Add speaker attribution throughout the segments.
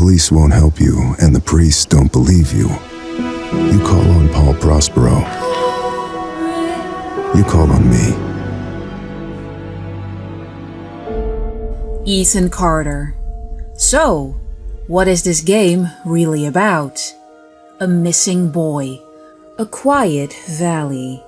Speaker 1: police won't help you and the priests don't believe you, you call on Paul Prospero. You call on me.
Speaker 2: Ethan Carter. So, what is this game really about? A missing boy. A quiet valley.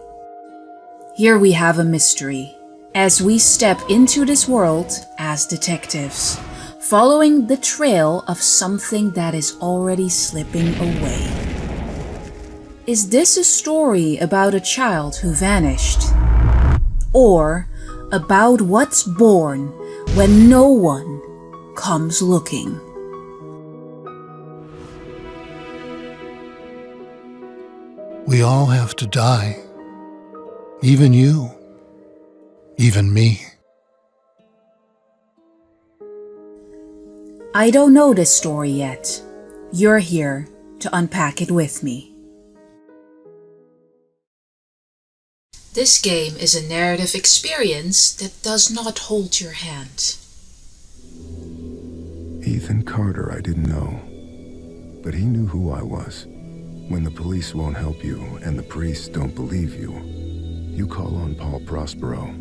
Speaker 2: Here we have a mystery, as we step into this world as detectives, following the trail of something that is already slipping away. Is this a story about a child who vanished? Or about what's born when no one comes looking?
Speaker 3: We all have to die. Even you. Even me.
Speaker 2: I don't know this story yet. You're here to unpack it with me. This game is a narrative experience that does not hold your hand.
Speaker 1: Ethan Carter, I didn't know, but he knew who I was. When the police won't help you and the priests don't believe you, you call on Paul Prospero.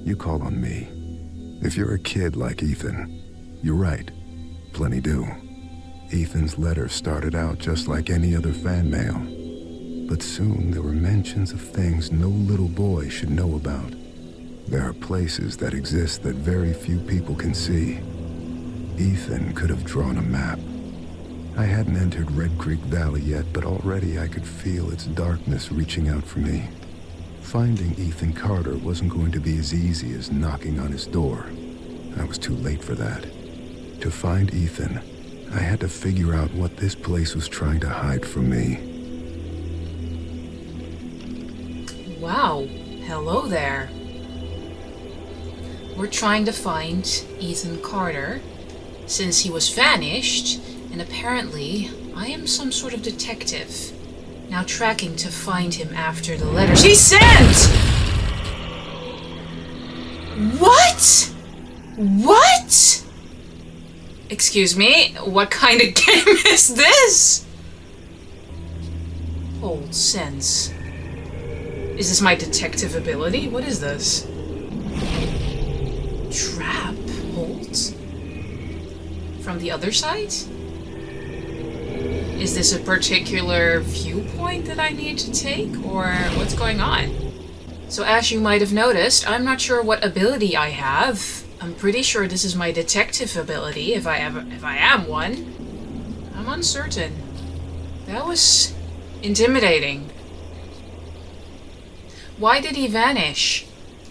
Speaker 1: You call on me. If you're a kid like Ethan, you're right, plenty do. Ethan's letter started out just like any other fan mail, but soon there were mentions of things no little boy should know about. There are places that exist that very few people can see. Ethan could have drawn a map. I hadn't entered Red Creek Valley yet, but already I could feel its darkness reaching out for me. Finding Ethan Carter wasn't going to be as easy as knocking on his door. I was too late for that. To find Ethan, I had to figure out what this place was trying to hide from me.
Speaker 2: Wow, hello there. We're trying to find Ethan Carter, since he was vanished, and apparently I am some sort of detective, now tracking to find him after the letters he sent! What? What? Excuse me, what kind of game is this? Hold sense. Is this my detective ability? What is this? Trap hold? From the other side? Is this a particular viewpoint that I need to take, or what's going on? So as you might have noticed, I'm not sure what ability I have. I'm pretty sure this is my detective ability, if I am one. I'm uncertain. That was intimidating. Why did he vanish?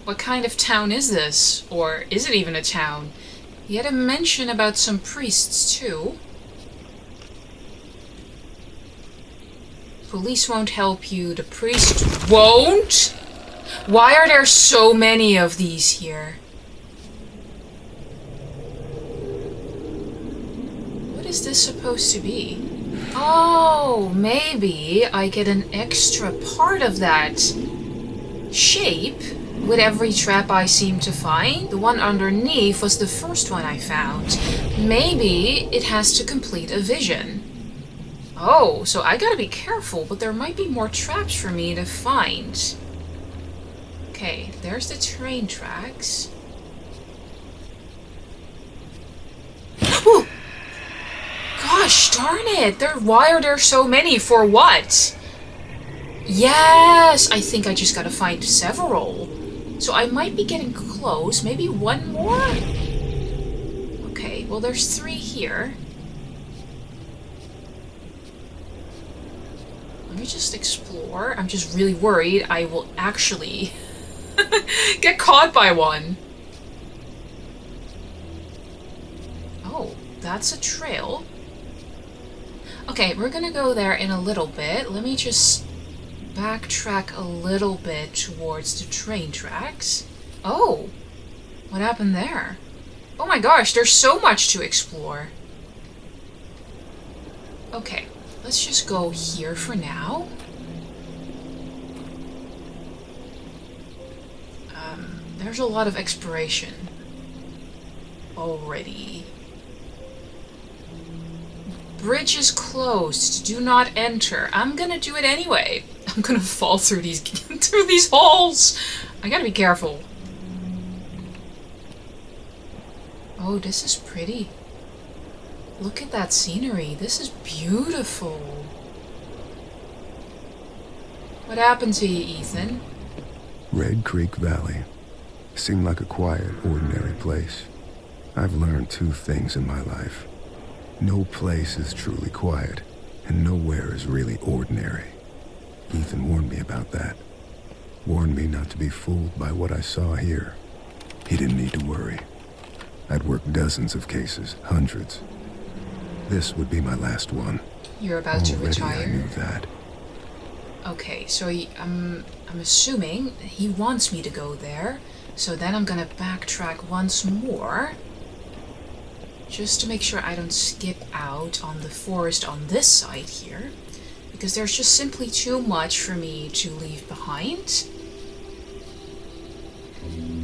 Speaker 2: What kind of town is this? Or is it even a town? He had a mention about some priests too. Police won't help you, the priest won't? Why are there so many of these here? What is this supposed to be? Oh, maybe I get an extra part of that shape with every trap I seem to find. The one underneath was the first one I found. Maybe it has to complete a vision. Oh, so I gotta be careful, but there might be more traps for me to find. Okay, there's the train tracks. Whew. Gosh darn it! Why are there so many? For what? Yes! I think I just gotta find several. So I might be getting close. Maybe one more? Okay, well there's 3 here. Let me just explore. I'm just really worried I will actually get caught by one. Oh, that's a trail. Okay, we're gonna go there in a little bit. Let me just backtrack a little bit towards the train tracks. Oh, what happened there? Oh my gosh, there's so much to explore. Okay, let's just go here for now. There's a lot of exploration already. bridge is closed. Do not enter. I'm gonna do it anyway. I'm gonna fall through these through these holes. I gotta be careful. Oh, this is pretty. Look at that scenery. This is beautiful. What happened to you, Ethan?
Speaker 1: Red Creek Valley seemed like a quiet, ordinary place. I've learned two things in my life. No place is truly quiet, and nowhere is really ordinary. Ethan warned me about that. Warned me not to be fooled by what I saw here. He didn't need to worry. I'd worked dozens of cases, hundreds. This would be my last one.
Speaker 2: You're about to retire?
Speaker 1: I knew that.
Speaker 2: Okay, so I'm assuming he wants me to go there. So then I'm gonna backtrack once more. Just to make sure I don't skip out on the forest on this side here. Because there's just simply too much for me to leave behind.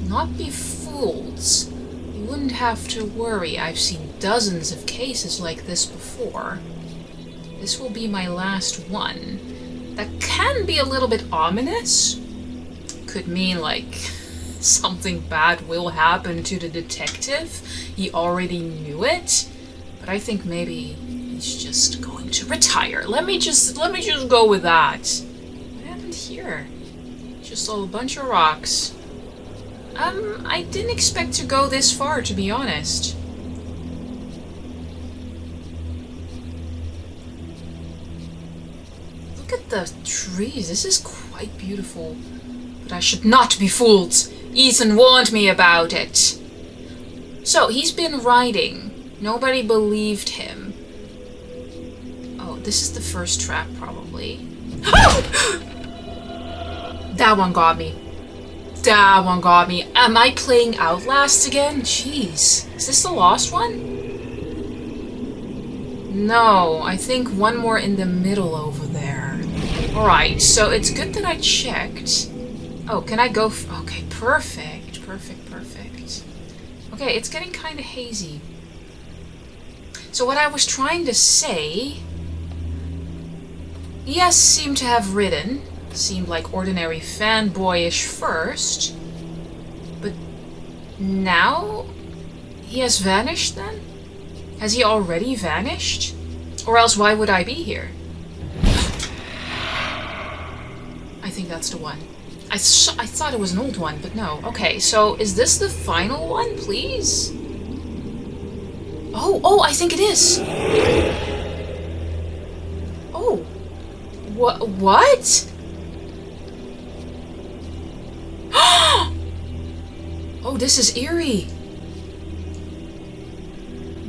Speaker 2: Not be fooled. You wouldn't have to worry. I've seen dozens of cases like this before. This will be my last one. That can be a little bit ominous. Could mean like something bad will happen to the detective. He already knew it. But I think maybe he's just going to retire. Let me just go with that. What happened here? Just a bunch of rocks. I didn't expect to go this far, to be honest. Look at the trees. This is quite beautiful. But I should not be fooled. Ethan warned me about it. So, he's been riding. Nobody believed him. Oh, this is the first trap, probably. That one got me. That one got me. Am I playing Outlast again? Jeez. Is this the lost one? No, I think one more in the middle over there. Alright, so it's good that I checked. Oh, can I go? Okay, perfect. Perfect. Okay, it's getting kind of hazy. So what I was trying to say... Yes, seemed to have ridden. Seemed like ordinary fanboyish first. But now? He has vanished then? Has he already vanished? Or else why would I be here? I think that's the one. I thought it was an old one, but no. Okay, so is this the final one, please? Oh, I think it is! Oh. What? Oh, this is eerie.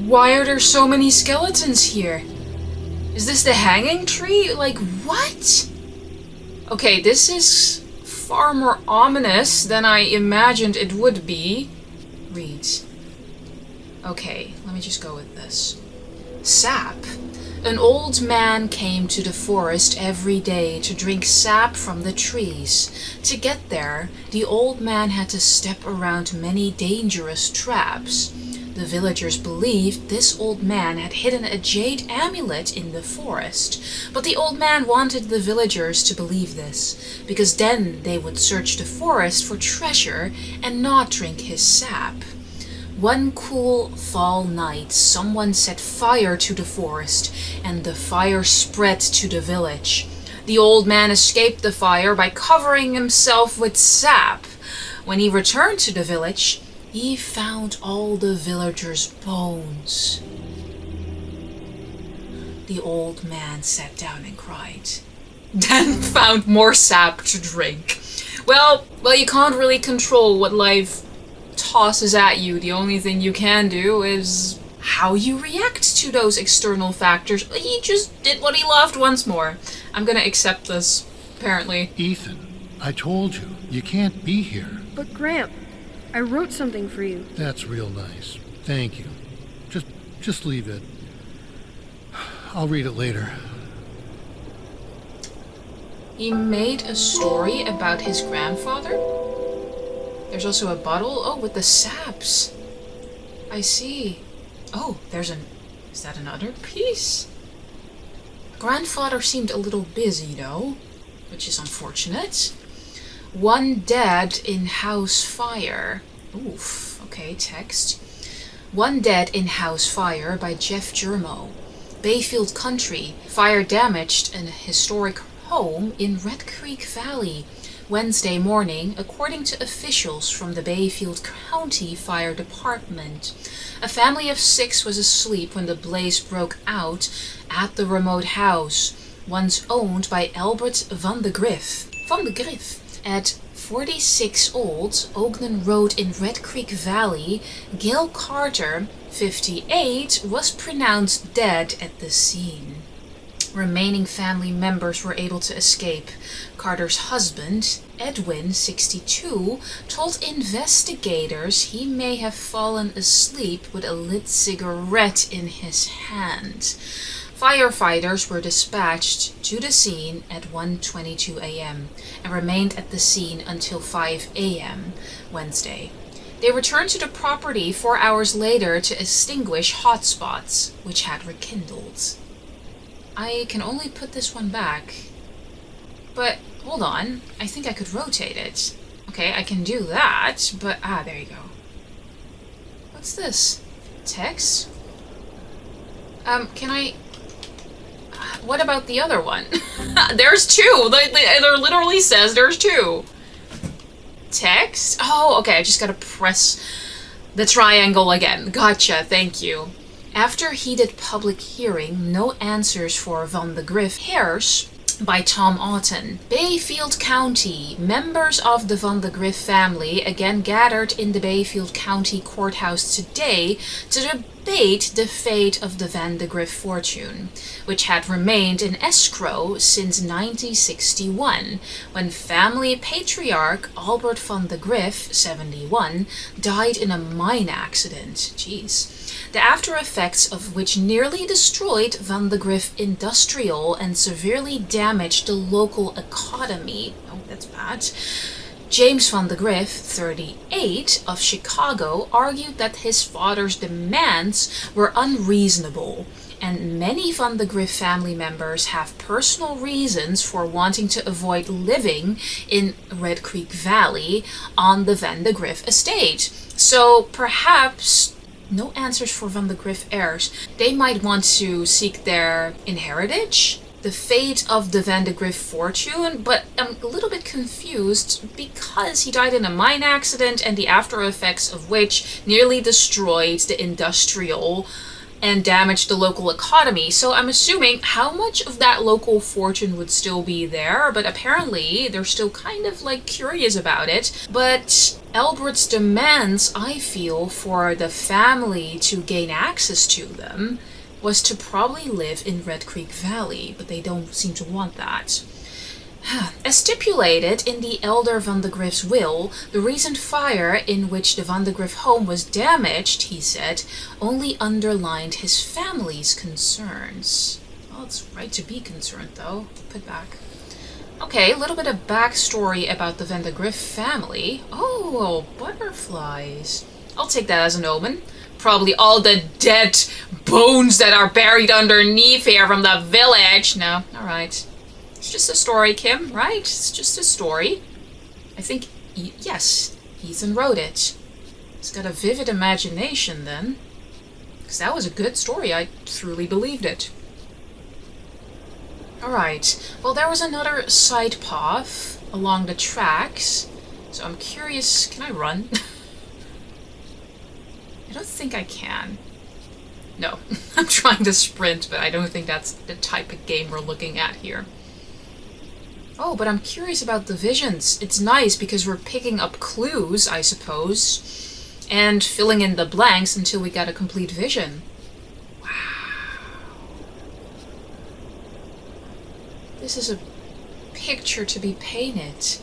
Speaker 2: Why are there so many skeletons here? Is this the hanging tree? Like, what? Okay, this is far more ominous than I imagined it would be. Read. Okay, let me just go with this. Sap. An old man came to the forest every day to drink sap from the trees. To get there, the old man had to step around many dangerous traps. The villagers believed this old man had hidden a jade amulet in the forest, but the old man wanted the villagers to believe this, because then they would search the forest for treasure and not drink his sap. One cool fall night, someone set fire to the forest, and the fire spread to the village. The old man escaped the fire by covering himself with sap. When he returned to the village, he found all the villagers' bones. The old man sat down and cried, then found more sap to drink. Well, you can't really control what life tosses at you. The only thing you can do is how you react to those external factors. He just did what he loved once more. I'm gonna accept this, apparently.
Speaker 3: Ethan, I told you, you can't be here.
Speaker 4: But Gramp, I wrote something for you.
Speaker 3: That's real nice. Thank you. Just leave it. I'll read it later.
Speaker 2: He made a story about his grandfather? There's also a bottle. Oh, with the saps. I see. Oh, is that another piece? Grandfather seemed a little busy though, which is unfortunate. One dead in house fire. Oof, okay, text. One dead in house fire by Jeff Germo. Bayfield Country, fire damaged an historic home in Red Creek Valley. Wednesday morning, according to officials from the Bayfield County Fire Department. A family of 6 was asleep when the blaze broke out at the remote house, once owned by Albert Van de Griff. At 46 Old Ogden Road in Red Creek Valley, Gil Carter, 58, was pronounced dead at the scene. Remaining family members were able to escape. Carter's husband, Edwin, 62, told investigators he may have fallen asleep with a lit cigarette in his hand. Firefighters were dispatched to the scene at 1:22 a.m. and remained at the scene until 5 a.m. Wednesday. They returned to the property 4 hours later to extinguish hotspots, which had rekindled. I can only put this one back. But, hold on, I think I could rotate it. Okay, I can do that, but, there you go. What's this? Text? Can I... What about the other one? There's 2! It literally says there's 2. Text? Oh, okay, I just gotta press the triangle again. Gotcha, thank you. After heated public hearing, no answers for Van de Griff Hairs by Tom Otten. Bayfield County. Members of the Van de Griff family again gathered in the Bayfield County Courthouse today to debate the fate of the Van de Griff fortune, which had remained in escrow since 1961, when family patriarch Albert Van de Griff, 71, died in a mine accident. Jeez. The after effects of which nearly destroyed Van de Griff Industrial and severely damaged the local economy. Oh, that's bad. James Van de Griff, 38, of Chicago, argued that his father's demands were unreasonable, and many Van de Griff family members have personal reasons for wanting to avoid living in Red Creek Valley on the Van de Griff estate. So perhaps no answers for Van de Griff heirs. They might want to seek their inheritance, the fate of the Van de Griff fortune, but I'm a little bit confused because he died in a mine accident and the after effects of which nearly destroyed the industrial and damaged the local economy. So I'm assuming how much of that local fortune would still be there, but apparently they're still kind of like curious about it. But Albert's demands, I feel, for the family to gain access to them was to probably live in Red Creek Valley, but they don't seem to want that. As stipulated in the elder Van de Griff's will, the recent fire in which the Van de Griff home was damaged, he said, only underlined his family's concerns. Well, it's right to be concerned, though. Put back. Okay, a little bit of backstory about the Van de Griff family. Oh, butterflies. I'll take that as an omen. Probably all the dead bones that are buried underneath here from the village. No, alright. It's just a story, Kim, right? It's just a story. I think, yes, Ethan wrote it. He's got a vivid imagination then. Because that was a good story. I truly believed it. Alright, well there was another side path along the tracks. So I'm curious, can I run? I don't think I can. No, I'm trying to sprint, but I don't think that's the type of game we're looking at here. Oh, but I'm curious about the visions. It's nice because we're picking up clues, I suppose, and filling in the blanks until we get a complete vision. Wow. This is a picture to be painted.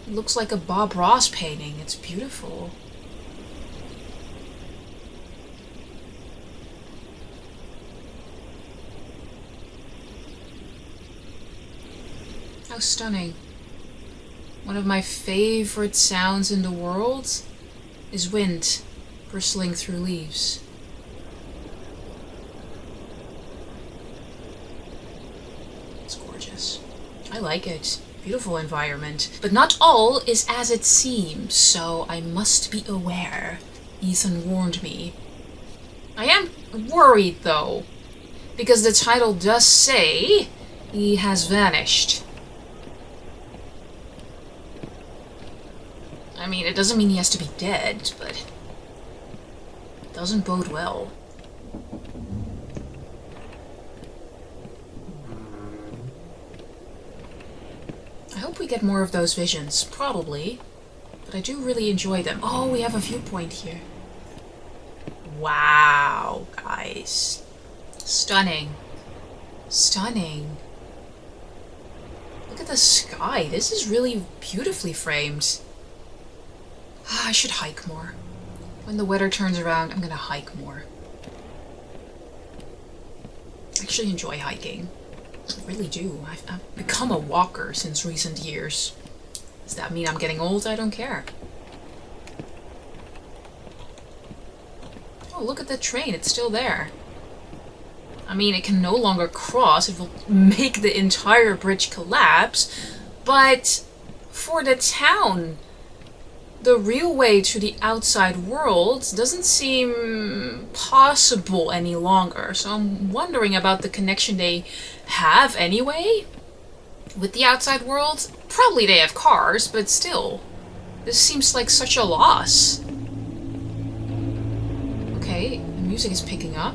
Speaker 2: It looks like a Bob Ross painting. It's beautiful. How stunning. One of my favorite sounds in the world is wind bristling through leaves. gorgeous. I like it. Beautiful environment. But not all is as it seems, so I must be aware. Ethan warned me. I am worried, though, because the title does say he has vanished. I mean, it doesn't mean he has to be dead, but it doesn't bode well. I hope we get more of those visions. Probably. But I do really enjoy them. Oh, we have a viewpoint here. Wow, guys. Stunning. Stunning. Look at the sky. This is really beautifully framed. I should hike more. When the weather turns around, I'm gonna hike more. I actually enjoy hiking. I really do. I've become a walker since recent years. Does that mean I'm getting old? I don't care. Oh, look at the train. It's still there. I mean, it can no longer cross. It will make the entire bridge collapse. But for the town, the real way to the outside world doesn't seem possible any longer. So I'm wondering about the connection they have anyway with the outside world. Probably they have cars, but still. This seems like such a loss. Okay, the music is picking up.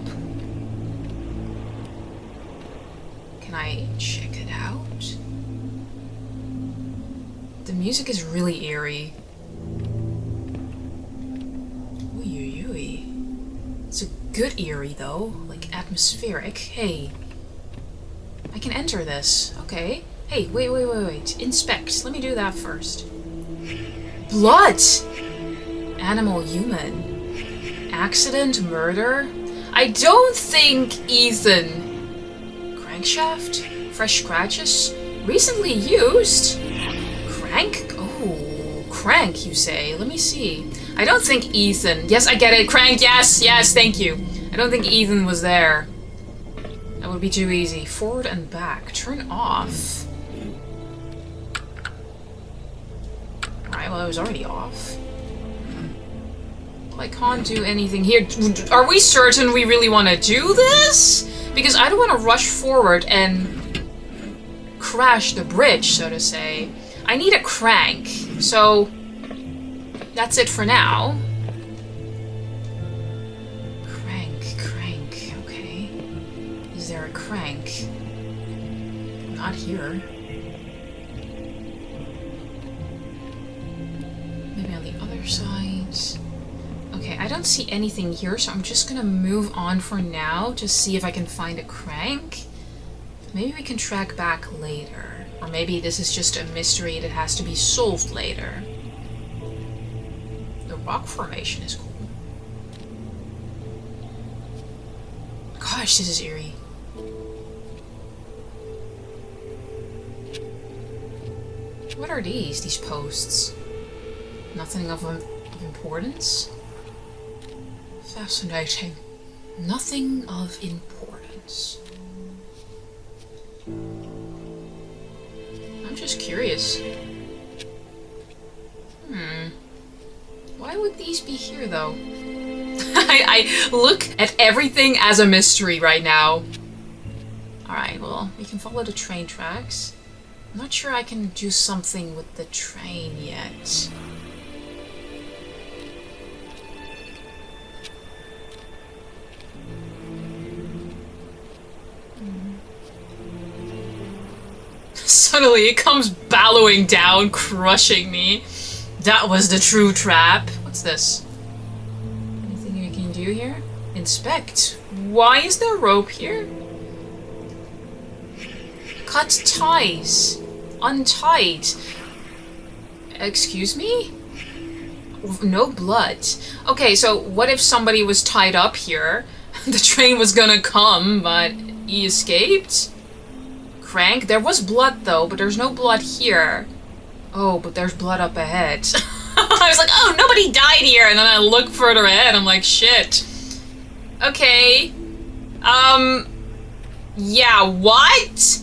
Speaker 2: Can I check it out? The music is really eerie. It's a good eerie, though. Like, atmospheric. Hey. I can enter this. Okay. Hey, wait. Inspect. Let me do that first. Blood! Animal, human. Accident, murder. I don't think Ethan... Crankshaft? Fresh scratches? Recently used? Crank? Oh, crank, you say. Let me see. I don't think Ethan... Yes, I get it. Crank, yes, thank you. I don't think Ethan was there. That would be too easy. Forward and back. Turn off. Alright, well, it was already off. Well, I can't do anything here. Are we certain we really want to do this? Because I don't want to rush forward and crash the bridge, so to say. I need a crank, so... That's it for now. Crank, okay. Is there a crank? Not here. Maybe on the other side. Okay, I don't see anything here, so I'm just gonna move on for now to see if I can find a crank. Maybe we can track back later. Or maybe this is just a mystery that has to be solved later. Rock formation is cool. Gosh, this is eerie. What are these posts? Nothing of importance? Fascinating. Nothing of importance. I'm just curious. Why would these be here, though? I look at everything as a mystery right now. Alright, well, we can follow the train tracks. I'm not sure I can do something with the train yet. Suddenly, it comes bellowing down, crushing me. That was the true trap. What's this? Anything we can do here? Inspect. Why is there rope here? Cut ties. Untied. Excuse me? No blood. Okay, so what if somebody was tied up here? The train was gonna come, but he escaped? Crank? There was blood though, but there's no blood here. Oh, but there's blood up ahead. I was like, oh, nobody died here. And then I look further ahead. I'm like, shit. Okay. Yeah, what?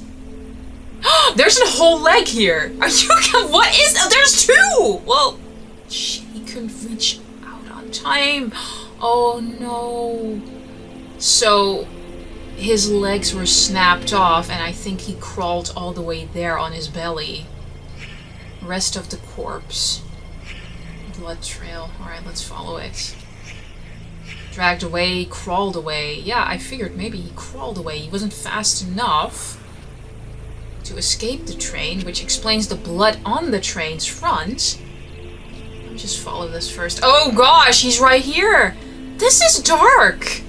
Speaker 2: There's a whole leg here. Are you? What is? There's two. Well, he couldn't reach out on time. Oh no. So his legs were snapped off, and I think he crawled all the way there on his belly. Rest of the corpse. Blood trail. Alright, let's follow it. Dragged away, crawled away. Yeah, I figured maybe he crawled away. He wasn't fast enough to escape the train, which explains the blood on the train's front. Let me just follow this first. Oh gosh, he's right here! This is dark!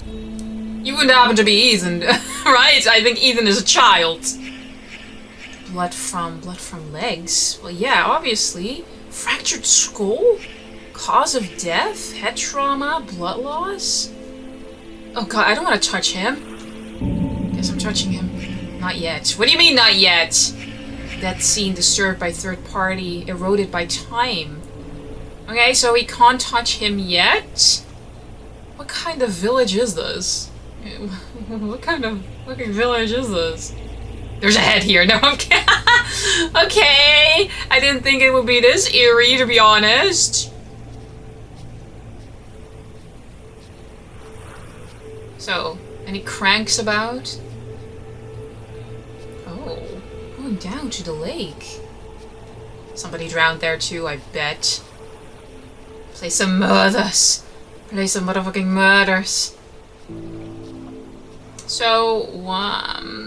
Speaker 2: You wouldn't happen to be Ethan, right? I think Ethan is a child. Blood from legs? Well, yeah, obviously. Fractured skull? Cause of death? Head trauma? Blood loss? Oh god, I don't want to touch him. Guess I'm touching him. Not yet. What do you mean, not yet? That scene disturbed by third party, eroded by time. Okay, so we can't touch him yet? What kind of village is this? What kind of fucking village is this? There's a head here. No, I'm kidding. Okay, I didn't think it would be this eerie, to be honest. So, any cranks about? Oh, going down to the lake. Somebody drowned there too, I bet. Play some murders. Play some motherfucking murders. So,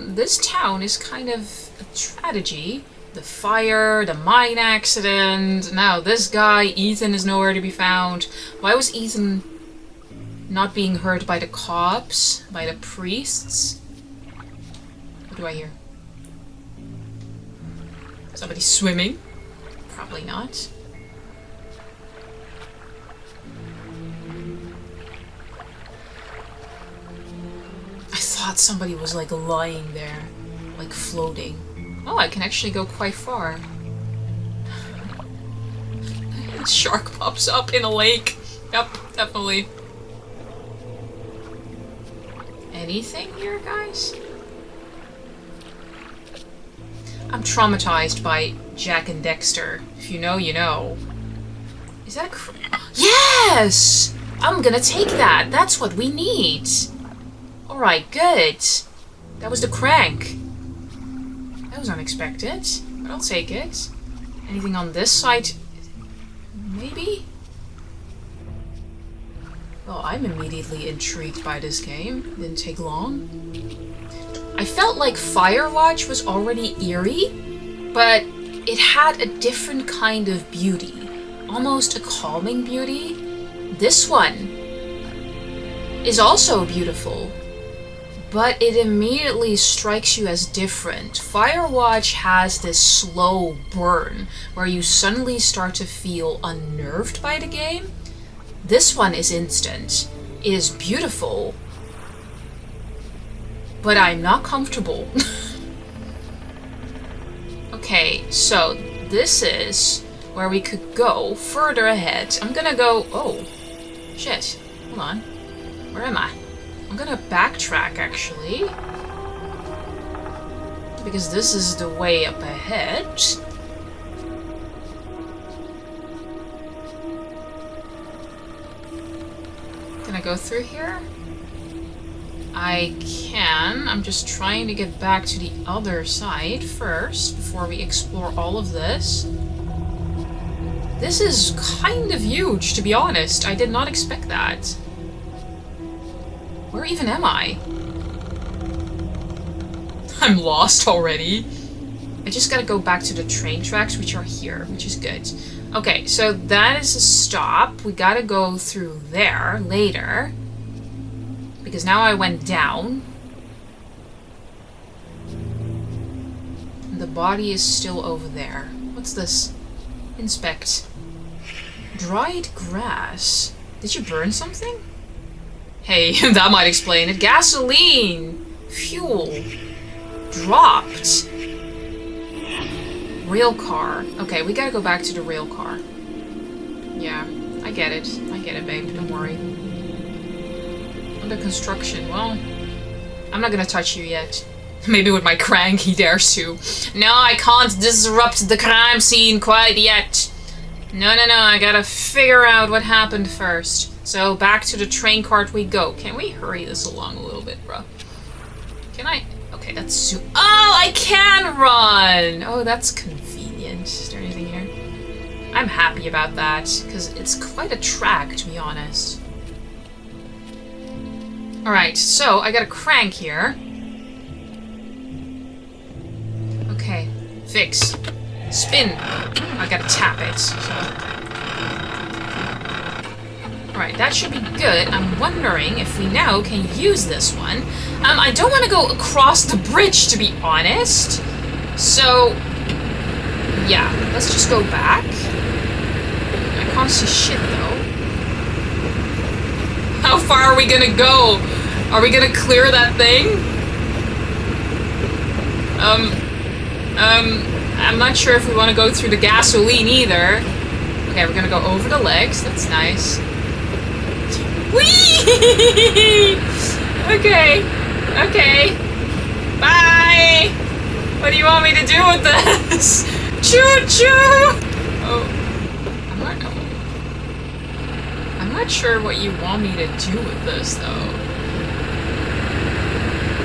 Speaker 2: this town is kind of a tragedy. The fire, the mine accident, now this guy, Ethan, is nowhere to be found. Why was Ethan not being heard by the cops, by the priests? What do I hear? Somebody swimming? Probably not. I thought somebody was like lying there, like floating. Oh, I can actually go quite far. A shark pops up in a lake. Yep, definitely. Anything here, guys? I'm traumatized by Jack and Dexter. If you know, you know. Is that a Yes! I'm gonna take that. That's what we need. Alright, good. That was the crank. That was unexpected, but I'll take it. Anything on this side? Maybe? Well, I'm immediately intrigued by this game. Didn't take long. I felt like Firewatch was already eerie, but it had a different kind of beauty. Almost a calming beauty. This one is also beautiful, but it immediately strikes you as different. Firewatch has this slow burn where you suddenly start to feel unnerved by the game. This one is instant. It is beautiful, but I'm not comfortable. Okay, so this is where we could go further ahead. I'm gonna go... Oh, shit. Hold on. Where am I? I'm gonna backtrack, actually. Because this is the way up ahead. Can I go through here? I can. I'm just trying to get back to the other side first, before we explore all of this. This is kind of huge, to be honest. I did not expect that. Where even am I? I'm lost already. I just gotta go back to the train tracks, which are here, which is good. Okay, so that is a stop. We gotta go through there later. Because now I went down. And the body is still over there. What's this? Inspect. Dried grass. Did you burn something? Hey, that might explain it. Gasoline! Fuel. Dropped. Rail car. Okay, we gotta go back to the rail car. Yeah, I get it. I get it, babe. Don't worry. Under construction. Well, I'm not gonna touch you yet.
Speaker 5: Maybe with my crank he dares to. No, I can't disrupt the crime scene quite yet. No, I gotta figure out what happened first. So back to the train cart we go. Can we hurry this along a little bit, bro? Can I? Okay, that's oh, I can run! Oh, that's convenient. Is there anything here? I'm happy about that, because it's quite a track, to be honest. Alright, so I got a crank here. Okay, fix. Spin. I gotta tap it, so. Alright, that should be good. I'm wondering if we now can use this one. I don't want to go across the bridge, to be honest. So, yeah, let's just go back. I can't see shit, though. How far are we gonna go? Are we gonna clear that thing? I'm not sure if we want to go through the gasoline either. Okay, we're gonna go over the legs. That's nice. Whee! Okay. Bye! What do you want me to do with this? Choo-choo! Oh. I'm not sure what you want me to do with this, though.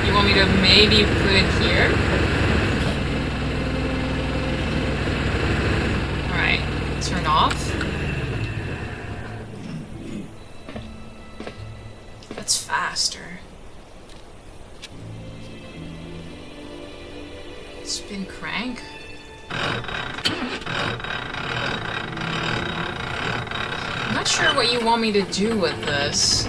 Speaker 5: You want me to maybe put it here? Alright. Turn off. That's faster. Spin crank. I'm not sure what you want me to do with this.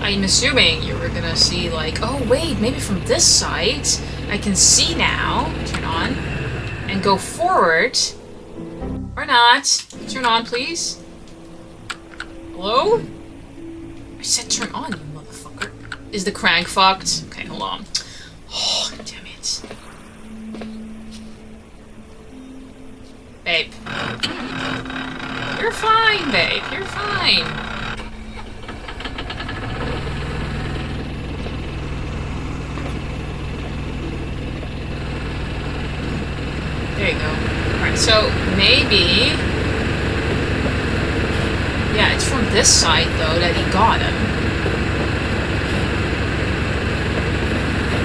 Speaker 5: I'm assuming you were gonna see like, oh wait, maybe from this side I can see now. Turn on. And go forward. Or not. Turn on, please. Hello? I said turn on, you motherfucker. Is the crank fucked? Okay, hold on. Oh, damn it. Babe. You're fine, babe. You're fine. There you go. Alright, so maybe... Yeah, it's from this side, though, that he got him.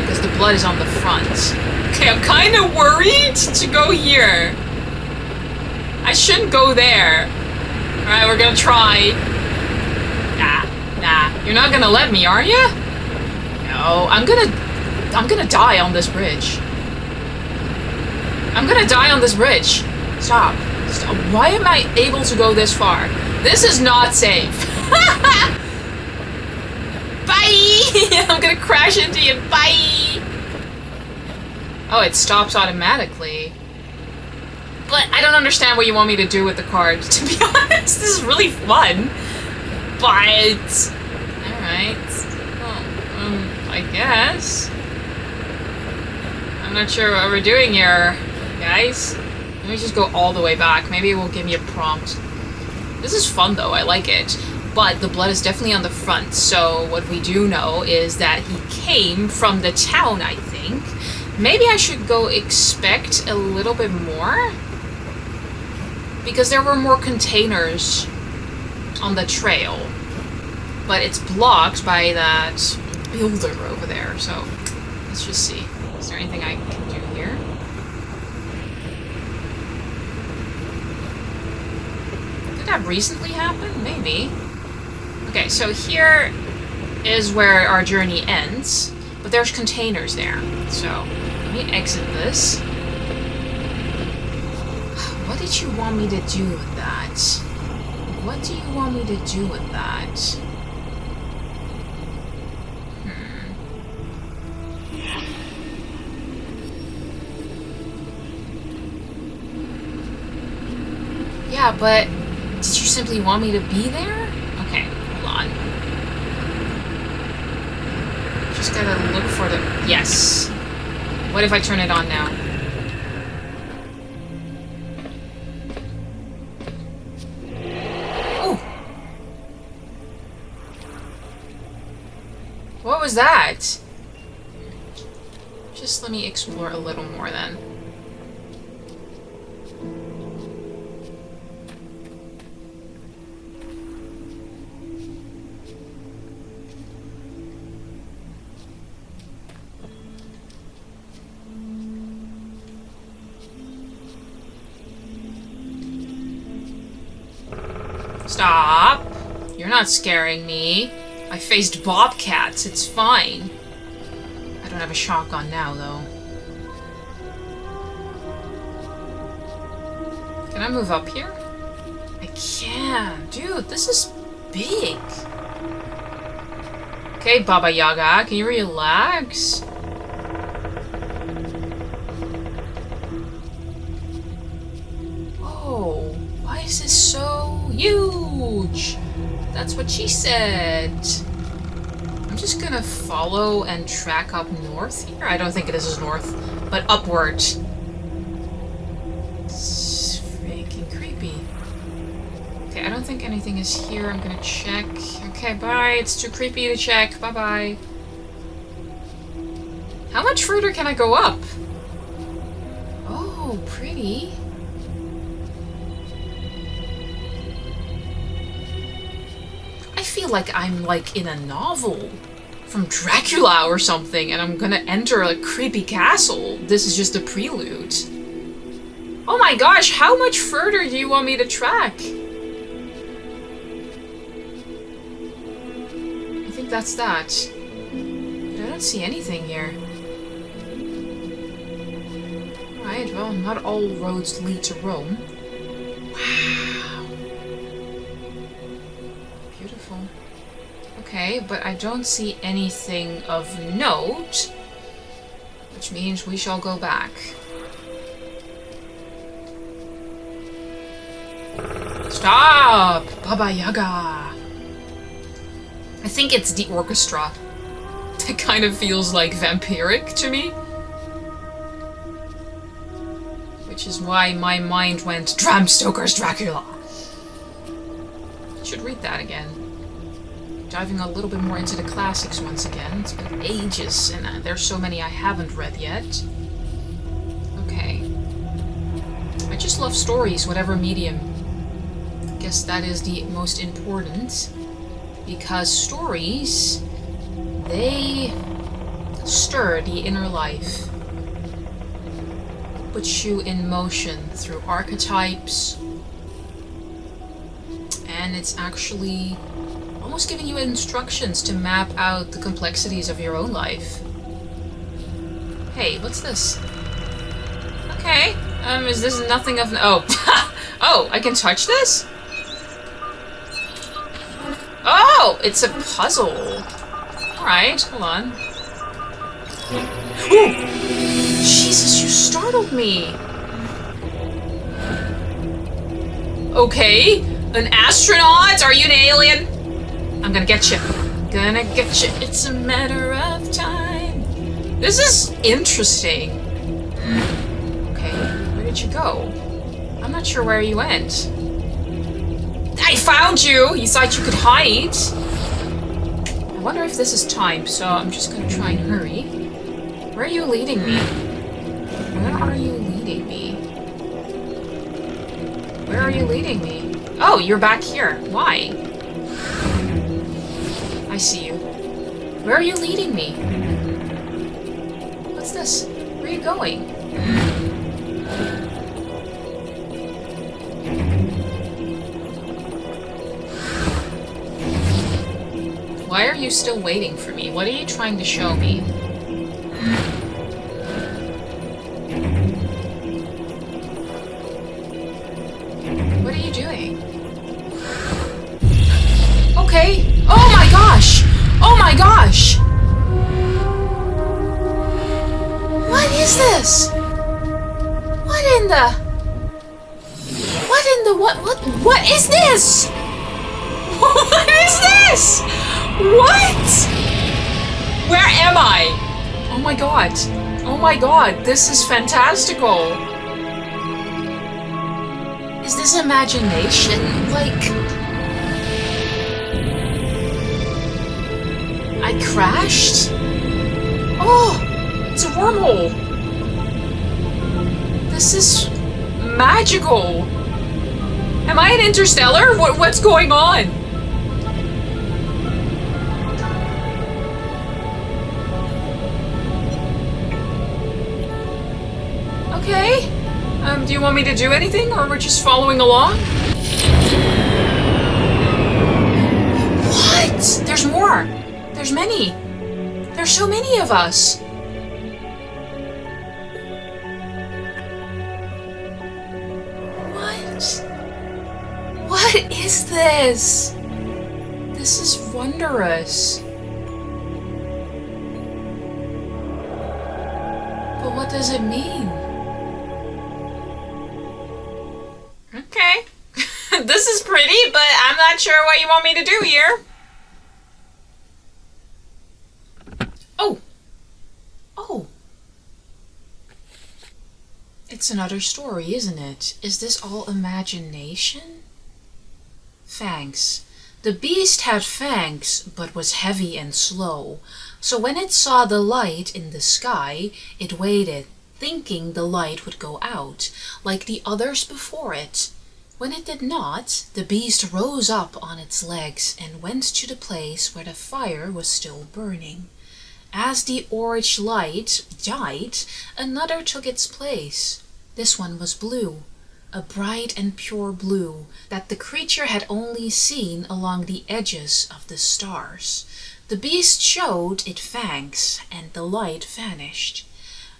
Speaker 5: Because the blood is on the front. Okay, I'm kind of worried to go here. I shouldn't go there. Alright, we're gonna try. Nah. You're not gonna let me, are you? No, I'm gonna die on this bridge. I'm gonna die on this bridge. Stop. Why am I able to go this far? This is not safe. Bye! I'm gonna crash into you. Bye! Oh, it stops automatically. But I don't understand what you want me to do with the card. To be honest, this is really fun. But... Alright. Well, I guess. I'm not sure what we're doing here, guys. Let me just go all the way back. Maybe it will give me a prompt. This is fun, though. I like it. But the blood is definitely on the front. So what we do know is that he came from the town, I think. Maybe I should go expect a little bit more? Because there were more containers on the trail. But it's blocked by that builder over there. So let's just see. Is there anything I can do here? Did that recently happen? Maybe. Okay, so here is where our journey ends. But there's containers there. So let me exit this. What did you want me to do with that? What do you want me to do with that? Yeah, but did you simply want me to be there? Okay, hold on. Just gotta look for the... Yes! What if I turn it on now? was that? Just let me explore a little more then. Stop! You're not scaring me. I faced bobcats, it's fine. I don't have a shotgun now, though. Can I move up here? I can. Dude, this is big. Okay, Baba Yaga, can you relax? Whoa, why is this so huge? That's what she said. I'm just gonna follow and track up north here. I don't think this is north, but upward. It's freaking creepy. Okay, I don't think anything is here. I'm gonna check. Okay, bye. It's too creepy to check. Bye-bye. How much further can I go up? Oh, pretty. I feel like I'm like in a novel from Dracula or something, and I'm gonna enter a creepy castle. This is just a prelude. Oh my gosh, how much further do you want me to track? I think that's that. But I don't see anything here. Alright, well, not all roads lead to Rome. Wow. Beautiful. Okay, but I don't see anything of note, which means we shall go back. Stop! Baba Yaga! I think it's the orchestra. It kind of feels like vampiric to me. Which is why my mind went Bram Stoker's Dracula. Should read that again. Diving a little bit more into the classics once again. It's been ages, and there's so many I haven't read yet. Okay. I just love stories, whatever medium. I guess that is the most important. Because stories, they stir the inner life. Put you in motion through archetypes. And it's actually almost giving you instructions to map out the complexities of your own life. Hey, what's this? Okay, is this nothing of... Oh, oh, I can touch this? Oh, it's a puzzle. Alright, hold on. Ooh! Jesus, you startled me! Okay, an astronaut? Are you an alien? I'm gonna get you. Gonna get you. It's a matter of time. This is interesting. Okay, where did you go? I'm not sure where you went. I found you! You thought you could hide. I wonder if this is timed, so I'm just gonna try and hurry. Where are you leading me? Where are you leading me? Where are you leading me? Oh, you're back here. Why? I see you. Where are you leading me? What's this? Where are you going? Why are you still waiting for me? What are you trying to show me? What are you doing? Okay. Oh my gosh! Oh my gosh! What is this? What in the... What is this? What is this? What? Where am I? Oh my god. Oh my god, this is fantastical. Is this imagination? Like... I crashed? Oh, it's a wormhole. This is magical. Am I an interstellar? What's going on? Okay. Do you want me to do anything, or we're just following along? What? There's more. There's many. There's so many of us. What is this? This is wondrous. But what does it mean? Okay. This is pretty, but I'm not sure what you want me to do here. Oh. Oh. It's another story, isn't it? Is this all imagination? Fangs. The beast had fangs, but was heavy and slow. So when it saw the light in the sky, it waited, thinking the light would go out, like the others before it. When it did not, the beast rose up on its legs and went to the place where the fire was still burning. As the orange light died, another took its place. This one was blue, a bright and pure blue that the creature had only seen along the edges of the stars. The beast showed its fangs, and the light vanished.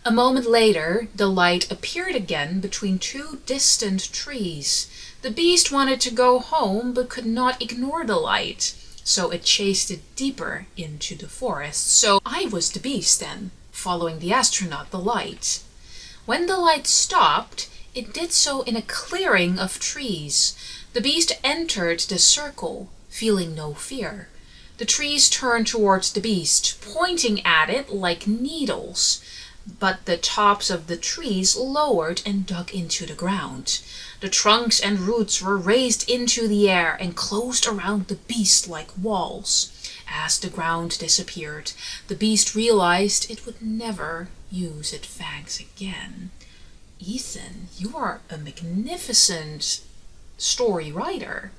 Speaker 5: A moment later, the light appeared again between two distant trees. The beast wanted to go home but could not ignore the light, so it chased it deeper into the forest. So I was the beast then, following the astronaut, the light. When the light stopped, it did so in a clearing of trees. The beast entered the circle, feeling no fear. The trees turned towards the beast, pointing at it like needles. But the tops of the trees lowered and dug into the ground. The trunks and roots were raised into the air and closed around the beast like walls. As the ground disappeared, the beast realized it would never use its fangs again. Ethan, you are a magnificent story writer.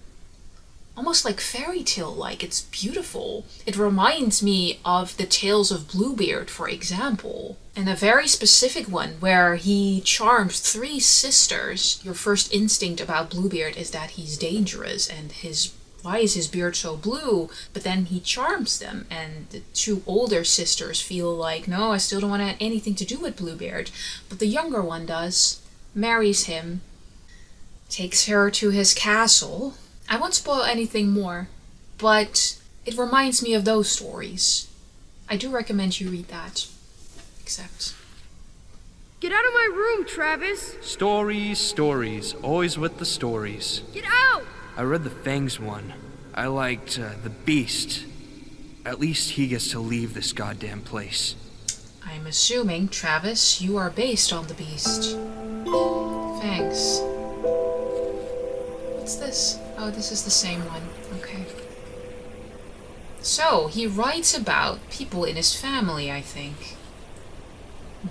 Speaker 5: Almost like fairy tale-like. It's beautiful. It reminds me of the Tales of Bluebeard, for example. And a very specific one where he charms 3 sisters. Your first instinct about Bluebeard is that he's dangerous and why is his beard so blue? But then he charms them, and the 2 older sisters feel like, no, I still don't want to have anything to do with Bluebeard. But the younger one does, marries him, takes her to his castle. I won't spoil anything more, but it reminds me of those stories. I do recommend you read that. Except...
Speaker 4: Get out of my room, Travis!
Speaker 6: Stories, always with the stories.
Speaker 4: Get out!
Speaker 6: I read the Fangs one. I liked the Beast. At least he gets to leave this goddamn place.
Speaker 5: I'm assuming, Travis, you are based on the Beast. Thanks. What's this? Oh, this is the same one. Okay. So, he writes about people in his family, I think.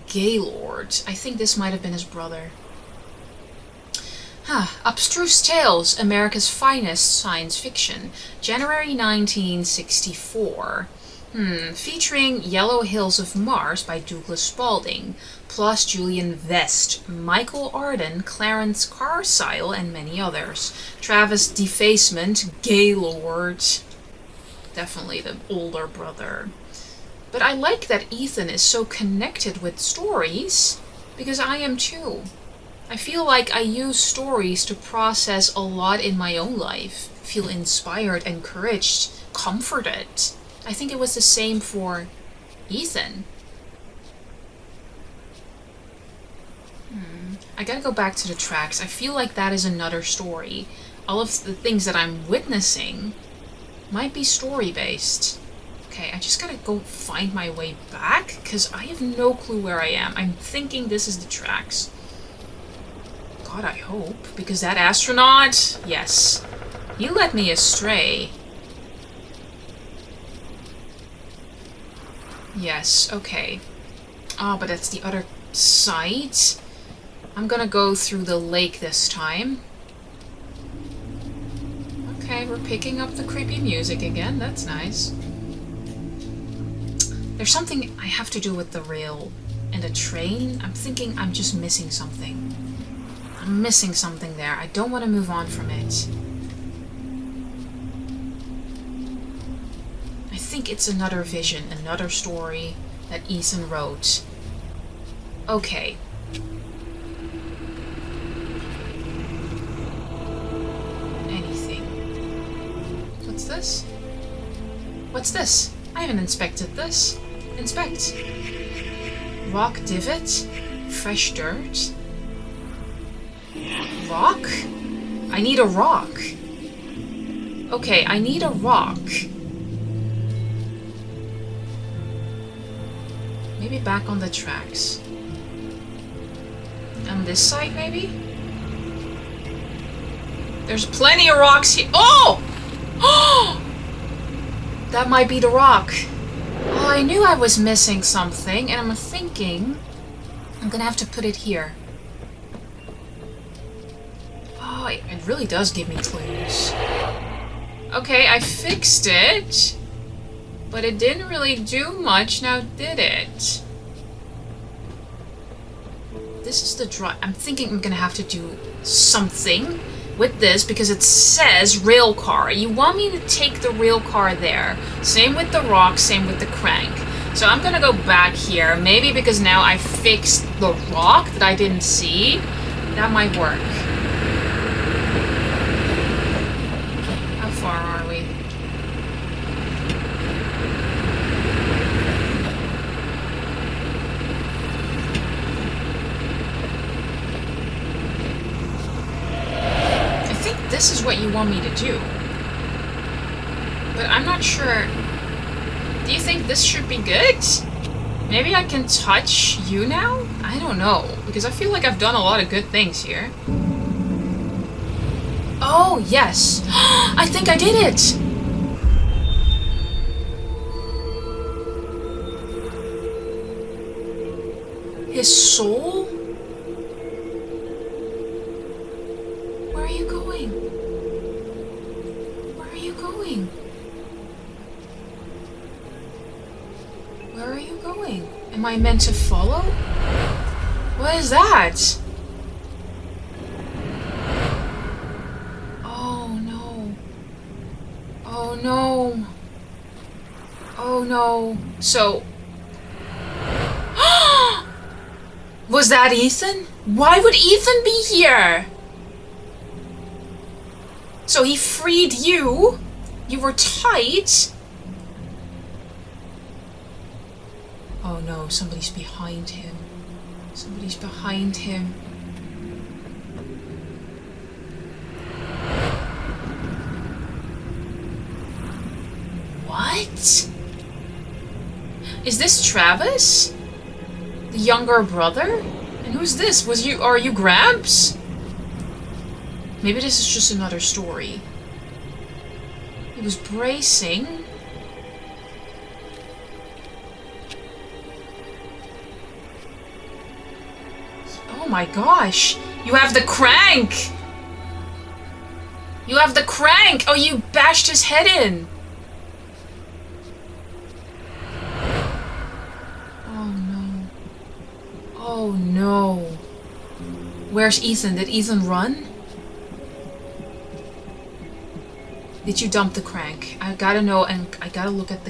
Speaker 5: Gaylord. I think this might have been his brother. Abstruse Tales, America's Finest Science Fiction, January 1964. Featuring Yellow Hills of Mars by Douglas Spalding, plus Julian Vest, Michael Arden, Clarence Carcile, and many others. Travis Defacement, Gaylord. Definitely the older brother. But I like that Ethan is so connected with stories, because I am too. I feel like I use stories to process a lot in my own life, feel inspired, encouraged, comforted. I think it was the same for Ethan. I gotta go back to the tracks. I feel like that is another story. All of the things that I'm witnessing might be story-based. Okay, I just gotta go find my way back, because I have no clue where I am. I'm thinking this is the tracks. God, I hope, because that astronaut, yes, he led me astray. Yes, okay. Oh, but that's the other side. I'm gonna go through the lake this time. Okay, we're picking up the creepy music again. That's nice. There's something I have to do with the rail and the train. I'm thinking I'm just missing something. I'm missing something there. I don't want to move on from it. I think it's another vision, another story that Ethan wrote. Okay. Anything. What's this? What's this? I haven't inspected this. Inspect. Rock divot. Fresh dirt. Rock? I need a rock. Okay, I need a rock. Maybe back on the tracks. On this side, maybe? There's plenty of rocks here. Oh! Oh! That might be the rock. Oh, I knew I was missing something, and I'm thinking I'm gonna have to put it here. Oh, it really does give me clues. Okay, I fixed it. But it didn't really do much now, did it? This is the drive. I'm thinking I'm gonna have to do something with this because it says rail car. You want me to take the rail car there. Same with the rock, same with the crank. So I'm gonna go back here. Maybe because now I fixed the rock that I didn't see. That might work. How far are we? This is what you want me to do. But I'm not sure. Do you think this should be good? Maybe I can touch you now? I don't know. Because I feel like I've done a lot of good things here. Oh, yes. I think I did it. His soul? Where are you going? Where are you going? Where are you going? Am I meant to follow? What is that? Oh no. Oh no. Oh no. So... Was that Ethan? Why would Ethan be here? So he freed you? You were tight? Oh no, somebody's behind him. Somebody's behind him. What? Is this Travis? The younger brother? And who's this? Are you Gramps? Maybe this is just another story. He was bracing. Oh my gosh! You have the crank! You have the crank! Oh, you bashed his head in! Oh no. Oh no. Where's Ethan? Did Ethan run? Did you dump the crank? I gotta know, and I gotta look at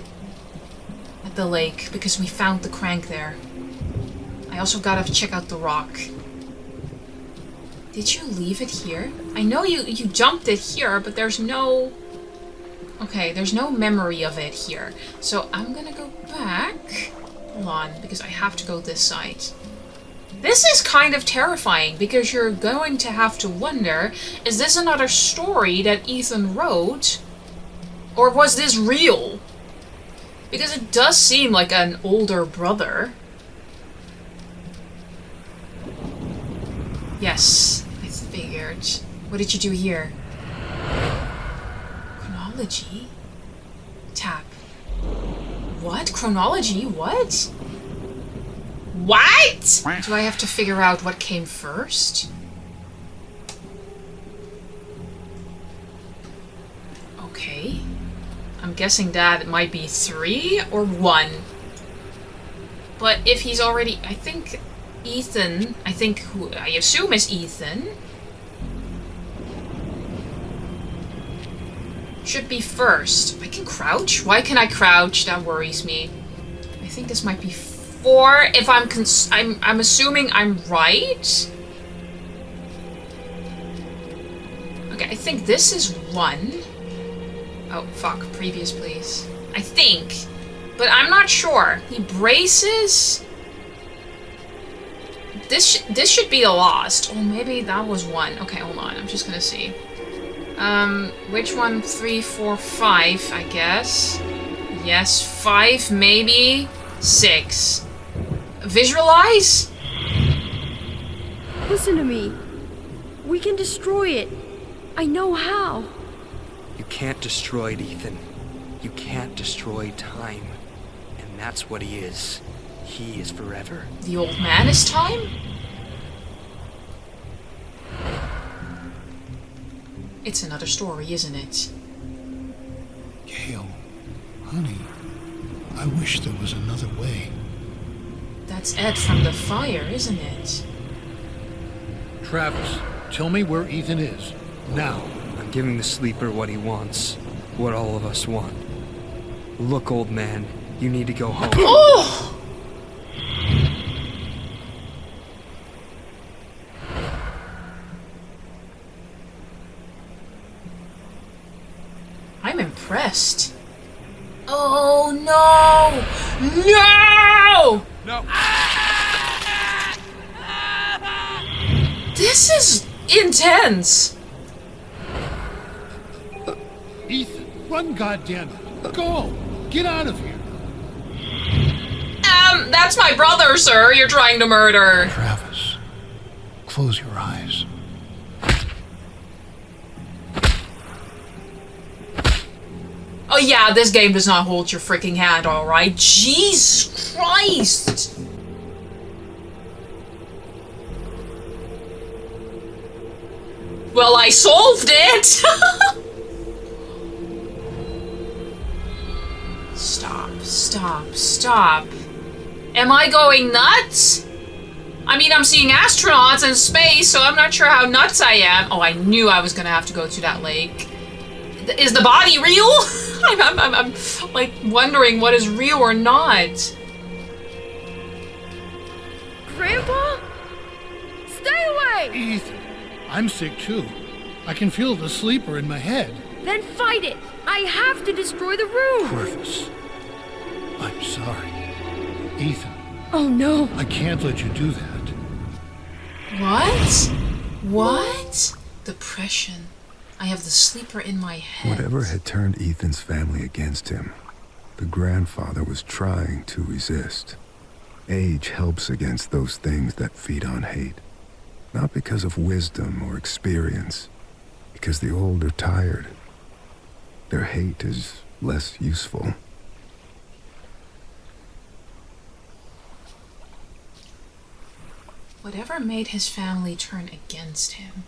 Speaker 5: the lake because we found the crank there. I also gotta check out the rock. Did you leave it here? I know you dumped it here, but there's no... Okay, there's no memory of it here. So I'm gonna go back. Hold on, because I have to go this side. This is kind of terrifying because you're going to have to wonder, is this another story that Ethan wrote? Or was this real? Because it does seem like an older brother. Yes, I figured. What did you do here? Chronology? Tap. What? Chronology? What? What? Do I have to figure out what came first? Okay. I'm guessing that it might be 3 or 1. But if he's already... I think Ethan... who I assume is Ethan... should be first. I can crouch? Why can I crouch? That worries me. I think this might be 4. If I'm assuming I'm right. Okay, I think this is 1. Oh, fuck. Previous, please. I think. But I'm not sure. He braces... This should be a lost. Oh, maybe that was 1. Okay, hold on. I'm just gonna see. Which one? 3, 4, 5, I guess. Yes, 5, maybe. 6. Visualize?
Speaker 4: Listen to me. We can destroy it. I know how.
Speaker 6: You can't destroy it, Ethan. You can't destroy time. And that's what he is. He is forever.
Speaker 5: The old man is time? It's another story, isn't it?
Speaker 3: Gail, honey, I wish there was another way.
Speaker 5: That's Ed from the fire, isn't it?
Speaker 3: Travis, tell me where Ethan is. Now.
Speaker 6: I'm giving the sleeper what he wants. What all of us want. Look, old man, you need to go home.
Speaker 5: Oh! I'm impressed. Oh no! No!
Speaker 6: No!
Speaker 5: This is intense.
Speaker 3: Ethan, run, goddammit. Go! Get out of here!
Speaker 5: That's my brother, sir. You're trying to murder.
Speaker 3: Travis, close your eyes.
Speaker 5: Oh yeah, this game does not hold your freaking hand, alright? Jesus Christ! Well, I solved it! Stop, stop, stop. Am I going nuts? I mean, I'm seeing astronauts in space, so I'm not sure how nuts I am. Oh, I knew I was gonna have to go to that lake. Is the body real? I'm like wondering what is real or not.
Speaker 4: Grandpa? Stay away!
Speaker 3: Ethan, I'm sick too. I can feel the sleeper in my head.
Speaker 4: Then fight it! I have to destroy the room!
Speaker 3: Purvis, I'm sorry. Ethan,
Speaker 4: Oh no!
Speaker 3: I can't let you do that.
Speaker 5: What? What? Depression. I have the sleeper in my head.
Speaker 1: Whatever had turned Ethan's family against him, the grandfather was trying to resist. Age helps against those things that feed on hate. Not because of wisdom or experience, because the old are tired. Their hate is less useful.
Speaker 5: Whatever made his family turn against him.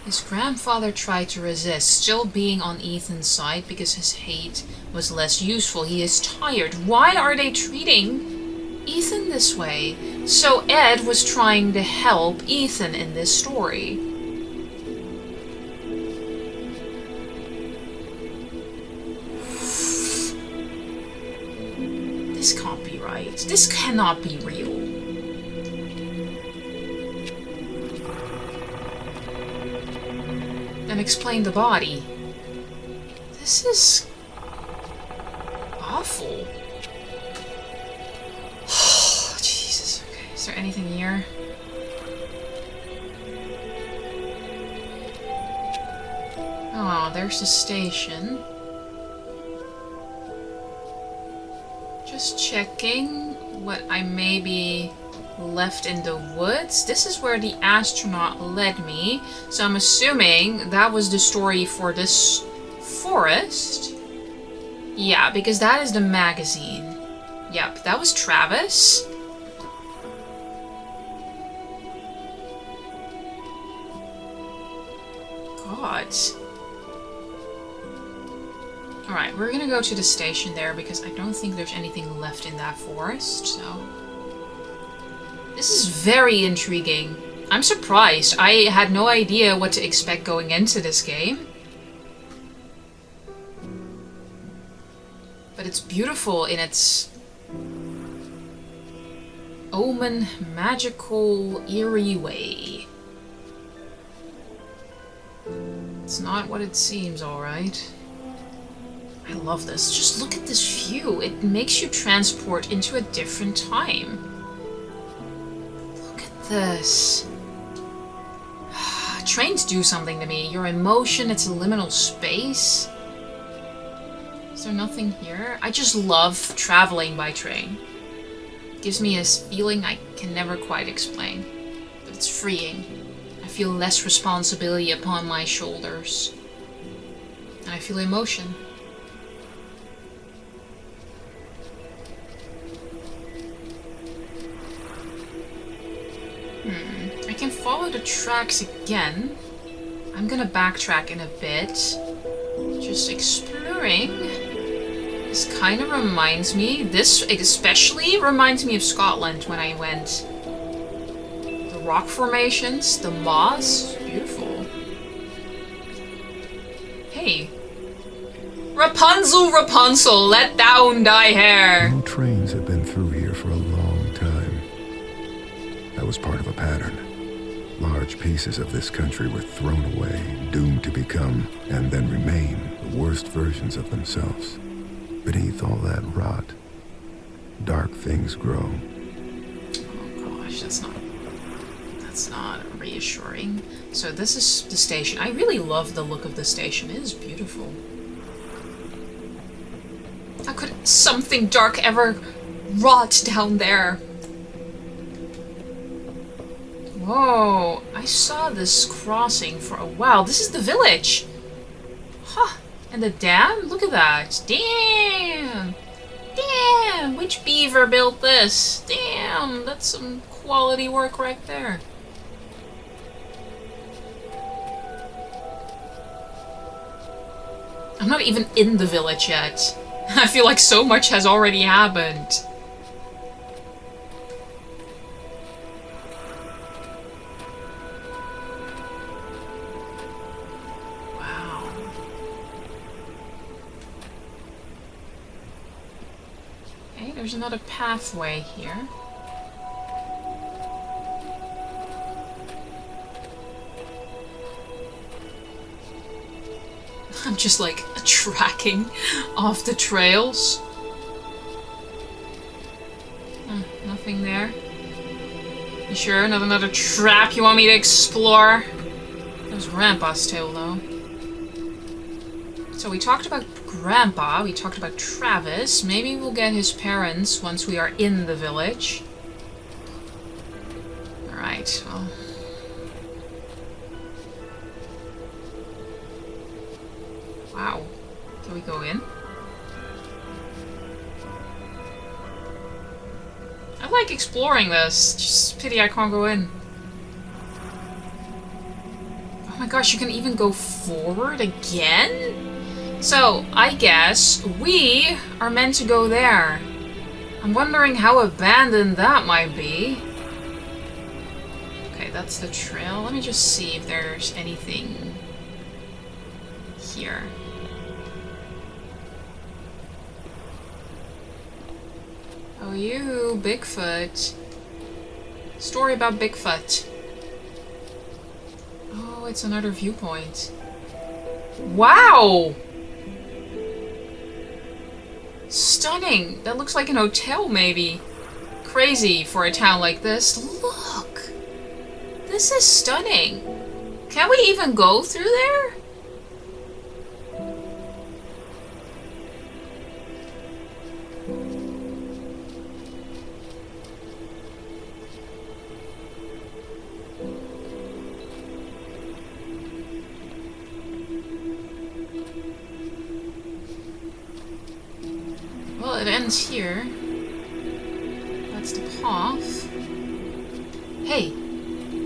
Speaker 5: His grandfather tried to resist, still being on Ethan's side because his hate was less useful. He is tired. Why are they treating Ethan this way? So Ed was trying to help Ethan in this story. This can't be right. This cannot be real. And explain the body. This is awful. Oh, Jesus. Okay, is there anything here? Oh, there's the station. Just checking what I maybe left in the woods. This is where the astronaut led me. So I'm assuming that was the story for this forest. Yeah, because that is the magazine. Yep, that was Travis. God. Alright, we're gonna go to the station there because I don't think there's anything left in that forest, so... This is very intriguing. I'm surprised. I had no idea what to expect going into this game. But it's beautiful in its... omen, magical, eerie way. It's not what it seems, alright. I love this. Just look at this view. It makes you transport into a different time. Look at this. Trains do something to me. Your emotion, it's a liminal space. Is there nothing here? I just love traveling by train. It gives me a feeling I can never quite explain. But it's freeing. I feel less responsibility upon my shoulders. And I feel emotion. I can follow the tracks again. I'm gonna backtrack in a bit. Just exploring. This kind of reminds me, this especially reminds me of Scotland when I went. The rock formations, the moss, beautiful. Hey. Rapunzel, Rapunzel, let down thy hair.
Speaker 1: No trains have been through here for a long time. That was part of a pattern. Large pieces of this country were thrown away, doomed to become, and then remain, the worst versions of themselves. Beneath all that rot, dark things grow.
Speaker 5: Oh gosh, that's not reassuring. So this is the station. I really love the look of the station. It is beautiful. How could something dark ever rot down there? Whoa, I saw this crossing for a while. This is the village. Huh, and the dam? Look at that. Damn. Damn, which beaver built this? Damn, that's some quality work right there. I'm not even in the village yet. I feel like so much has already happened. Wow. Okay, there's another pathway here. I'm just like tracking off the trails. Nothing there. You sure? Not another trap you want me to explore? There's Grandpa's tail though. So we talked about Grandpa, we talked about Travis. Maybe we'll get his parents once we are in the village. Alright, well. Wow. Can we go in? I like exploring this. Just pity I can't go in. Oh my gosh, you can even go forward again? So, I guess we are meant to go there. I'm wondering how abandoned that might be. Okay, that's the trail. Let me just see if there's anything here. Oh, you, Bigfoot. Story about Bigfoot. Oh, it's another viewpoint. Wow! Stunning! That looks like an hotel, maybe. Crazy for a town like this. Look! This is stunning. Can we even go through there? ends here. That's the path. Hey.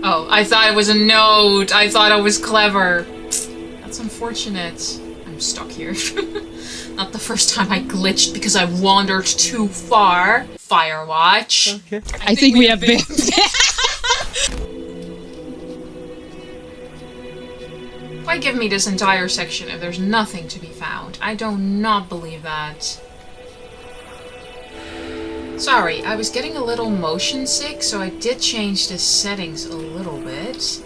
Speaker 5: Oh, I thought it was a note. I thought I was clever. That's unfortunate. I'm stuck here. Not the first time I glitched because I wandered too far. Firewatch.
Speaker 7: Okay. I think we have been.
Speaker 5: Why give me this entire section if there's nothing to be found? I do not believe that. Sorry, I was getting a little motion sick, so I did change the settings a little bit.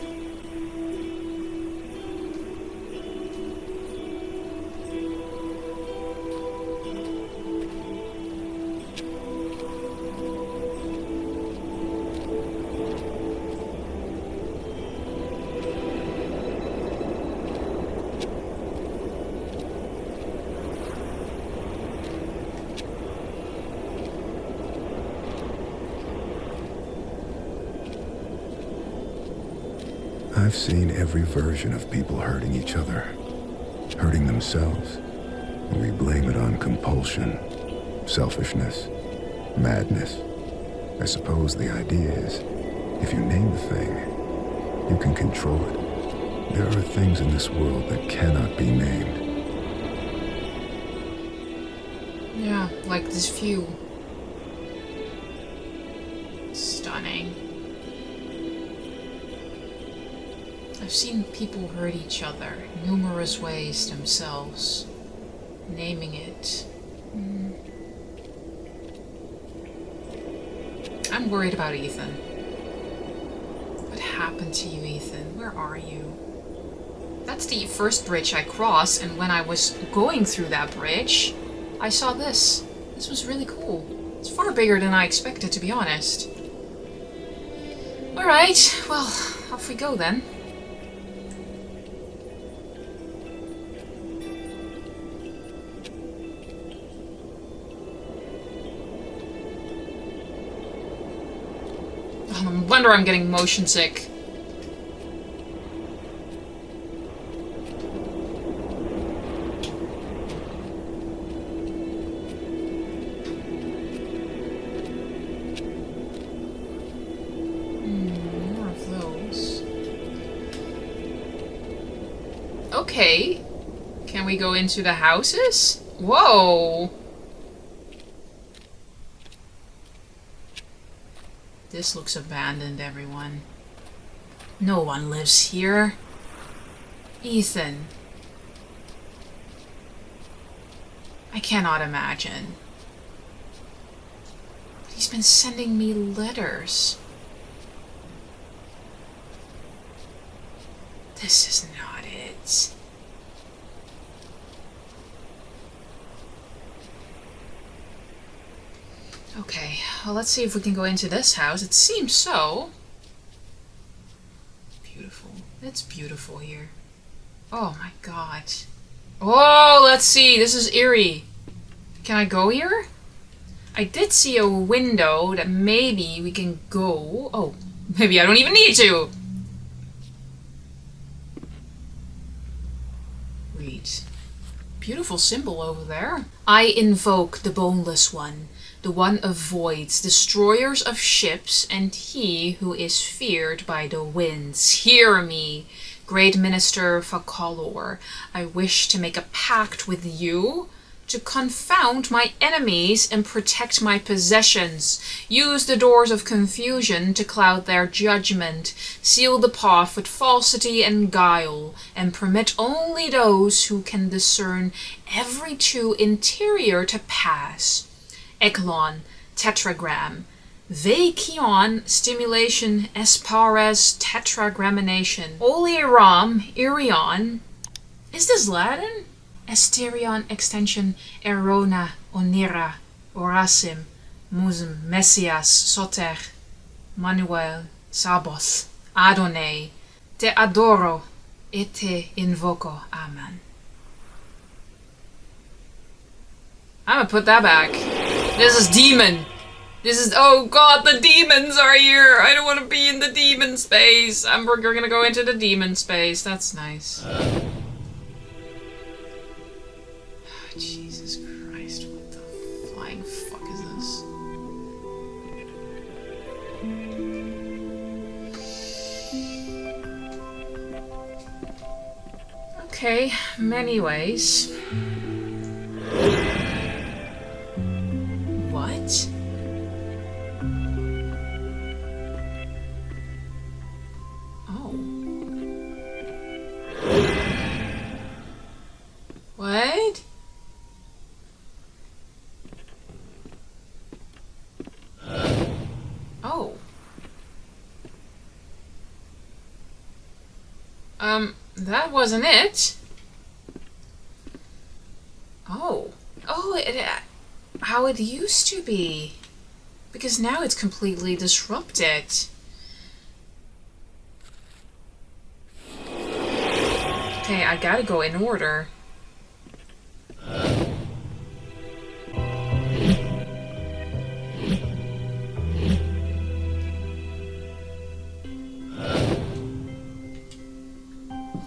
Speaker 1: I've seen every version of people hurting each other, hurting themselves. We blame it on compulsion, selfishness, madness. I suppose the idea is, if you name the thing, you can control it. There are things in this world that cannot be named.
Speaker 5: Yeah, like this view. Stunning. I've seen people hurt each other numerous ways themselves. Naming it. I'm worried about Ethan. What happened to you, Ethan? Where are you? That's the first bridge I crossed, and when I was going through that bridge, I saw this. This was really cool. It's far bigger than I expected, to be honest. Alright, well, off we go then. No wonder I'm getting motion sick. More of those. Okay. Can we go into the houses? Whoa! This looks abandoned, everyone. No one lives here. Ethan. I cannot imagine. He's been sending me letters. This is not it. Okay, well, let's see if we can go into this house. It seems so. Beautiful. It's beautiful here. Oh my god. Oh, let's see. This is eerie. Can I go here? I did see a window that maybe we can go. Oh, maybe I don't even need to. Read. Beautiful symbol over there. I invoke the Boneless One, the one of voids, destroyers of ships, and he who is feared by the winds. Hear me, great minister Fakalor. I wish to make a pact with you to confound my enemies and protect my possessions. Use the doors of confusion to cloud their judgment. Seal the path with falsity and guile, and permit only those who can discern every true interior to pass. Eklon, tetragram. Vaikion, stimulation, espares, tetragramination. Oliram, irion. Is this Latin? Esterion, extension, erona, onira, orasim, musum, messias, soter, manuel, sabos, adonai. Te adoro, et te invoco. Amen. I'm gonna put that back. This is demon. This is, oh god, the demons are here. I don't want to be in the demon space. We're gonna go into the demon space. That's nice. Oh, Jesus Christ, what the flying fuck Okay, many ways. What? Oh. What? Oh. That wasn't it. Oh. Oh, how it used to be. Because now it's completely disrupted. Okay, I gotta go in order.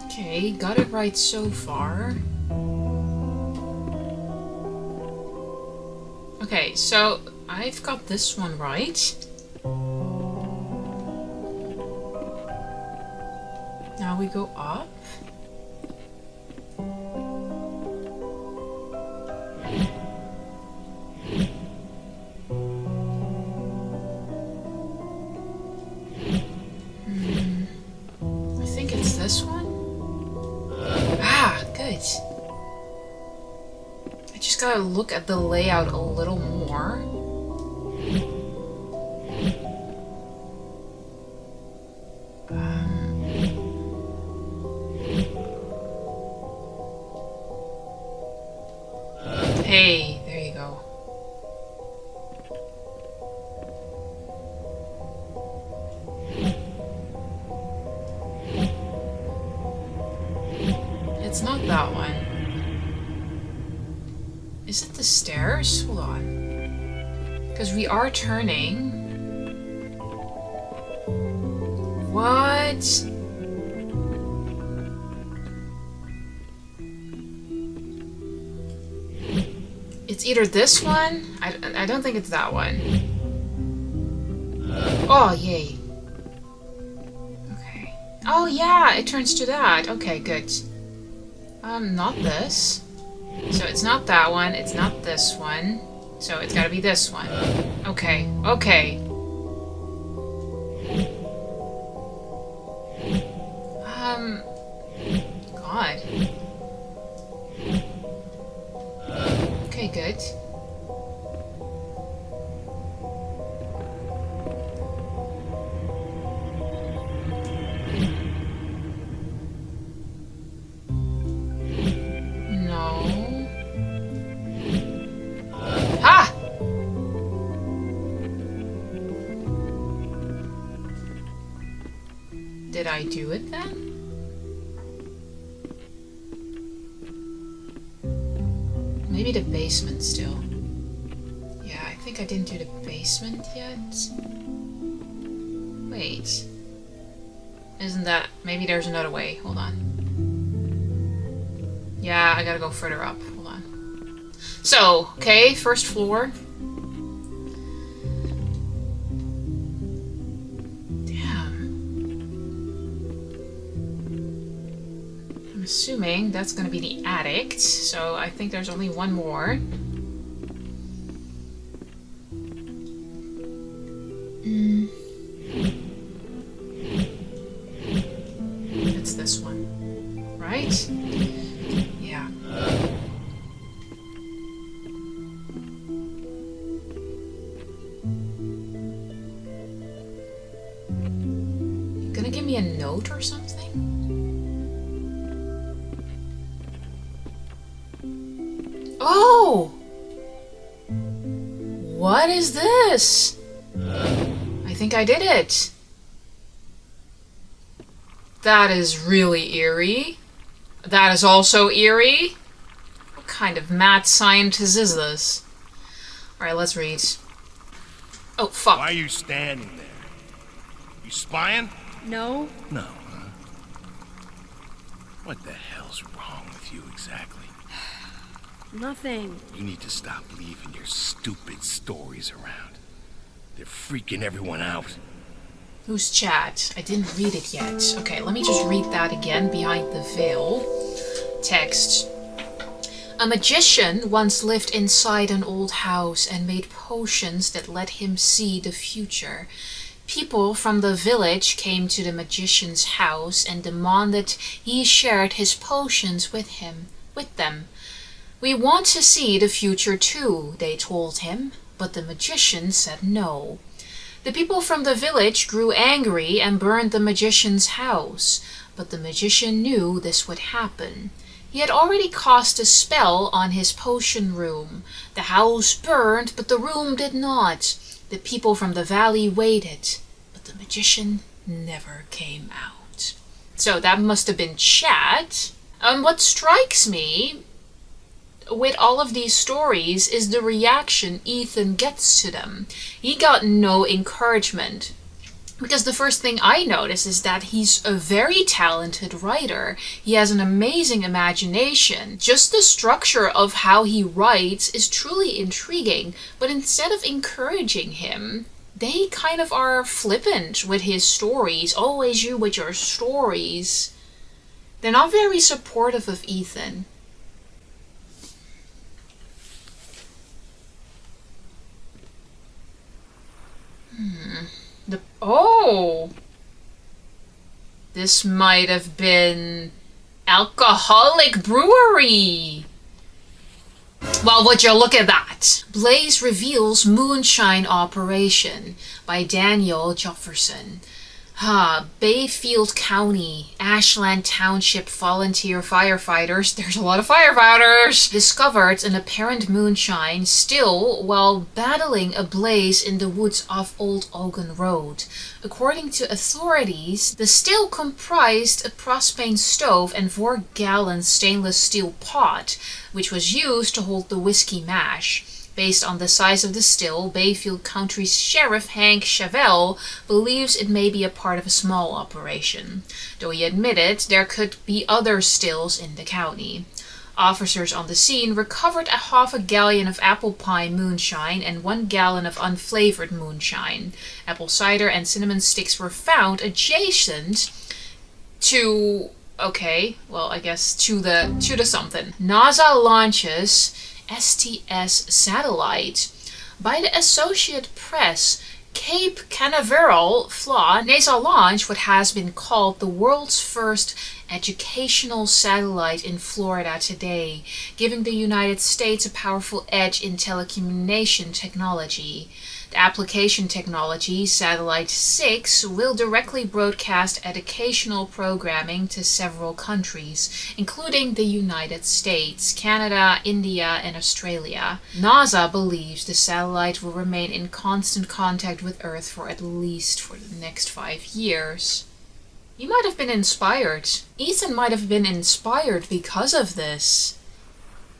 Speaker 5: Okay, got it right so far. Okay, so I've got this one right. Now we go up. I think it's this one. Ah, good. I just gotta look at the layout a little more. Hey, there you go. It's not that one. Is it the stairs? Hold on. Because we are turning. What? It's either this one. I don't think it's that one. Oh, yay. Okay. Oh, yeah, it turns to that. Okay, good. Not this. So it's not that one. It's not this one. So it's gotta be this one. Okay, okay. God. Okay, good. No. Ha! Did I do it then? Maybe the basement still. Yeah, I think I didn't do the basement yet. Wait. Isn't that... Maybe there's another way. Hold on. Yeah, I gotta go further up. Hold on. So, okay, first floor. Damn. I'm assuming that's gonna be the attic, so I think there's only one more. It's this one, right? Yeah. You gonna give me a note or something? Oh! What is this? I think I did it. That is really eerie. That is also eerie. What kind of mad scientist is this? Alright, let's read. Oh, fuck.
Speaker 7: Why are you standing there? You spying?
Speaker 4: No?
Speaker 7: No, huh? What the hell's wrong with you exactly?
Speaker 4: Nothing.
Speaker 7: You need to stop leaving your stupid stories around. They're freaking everyone out.
Speaker 5: Whose chat? I didn't read it yet. Okay, let me just read that again behind the veil. Text. A magician once lived inside an old house and made potions that let him see the future. People from the village came to the magician's house and demanded he shared his potions with them. We want to see the future too, they told him, but the magician said no. The people from the village grew angry and burned the magician's house, but the magician knew this would happen. He had already cast a spell on his potion room. The house burned, but the room did not. The people from the valley waited, but the magician never came out. So that must have been chat. What strikes me with all of these stories is the reaction Ethan gets to them. He got no encouragement. Because the first thing I notice is that he's a very talented writer. He has an amazing imagination. Just the structure of how he writes is truly intriguing. But instead of encouraging him, they kind of are flippant with his stories. Always you with your stories. They're not very supportive of Ethan. This might have been alcoholic brewery. Well, would you look at that? Blaze reveals moonshine operation by Daniel Jefferson. Bayfield County, Ashland Township volunteer firefighters, there's a lot of firefighters, discovered an apparent moonshine still while battling a blaze in the woods off Old Ogun Road. According to authorities, the still comprised a propane stove and 4-gallon stainless steel pot, which was used to hold the whiskey mash. Based on the size of the still, Bayfield County's Sheriff Hank Chavelle believes it may be a part of a small operation, though he admitted there could be other stills in the county. Officers on the scene recovered a half a gallon of apple pie moonshine and 1 gallon of unflavored moonshine. Apple cider and cinnamon sticks were found adjacent to, to the something. NASA launches STS satellite. By the Associated Press, Cape Canaveral flaw NASA launched what has been called the world's first educational satellite in Florida today, giving the United States a powerful edge in telecommunication technology. The application technology, Satellite 6, will directly broadcast educational programming to several countries, including the United States, Canada, India, and Australia. NASA believes the satellite will remain in constant contact with Earth for at least for the next 5 years. He might have been inspired. Ethan might have been inspired because of this.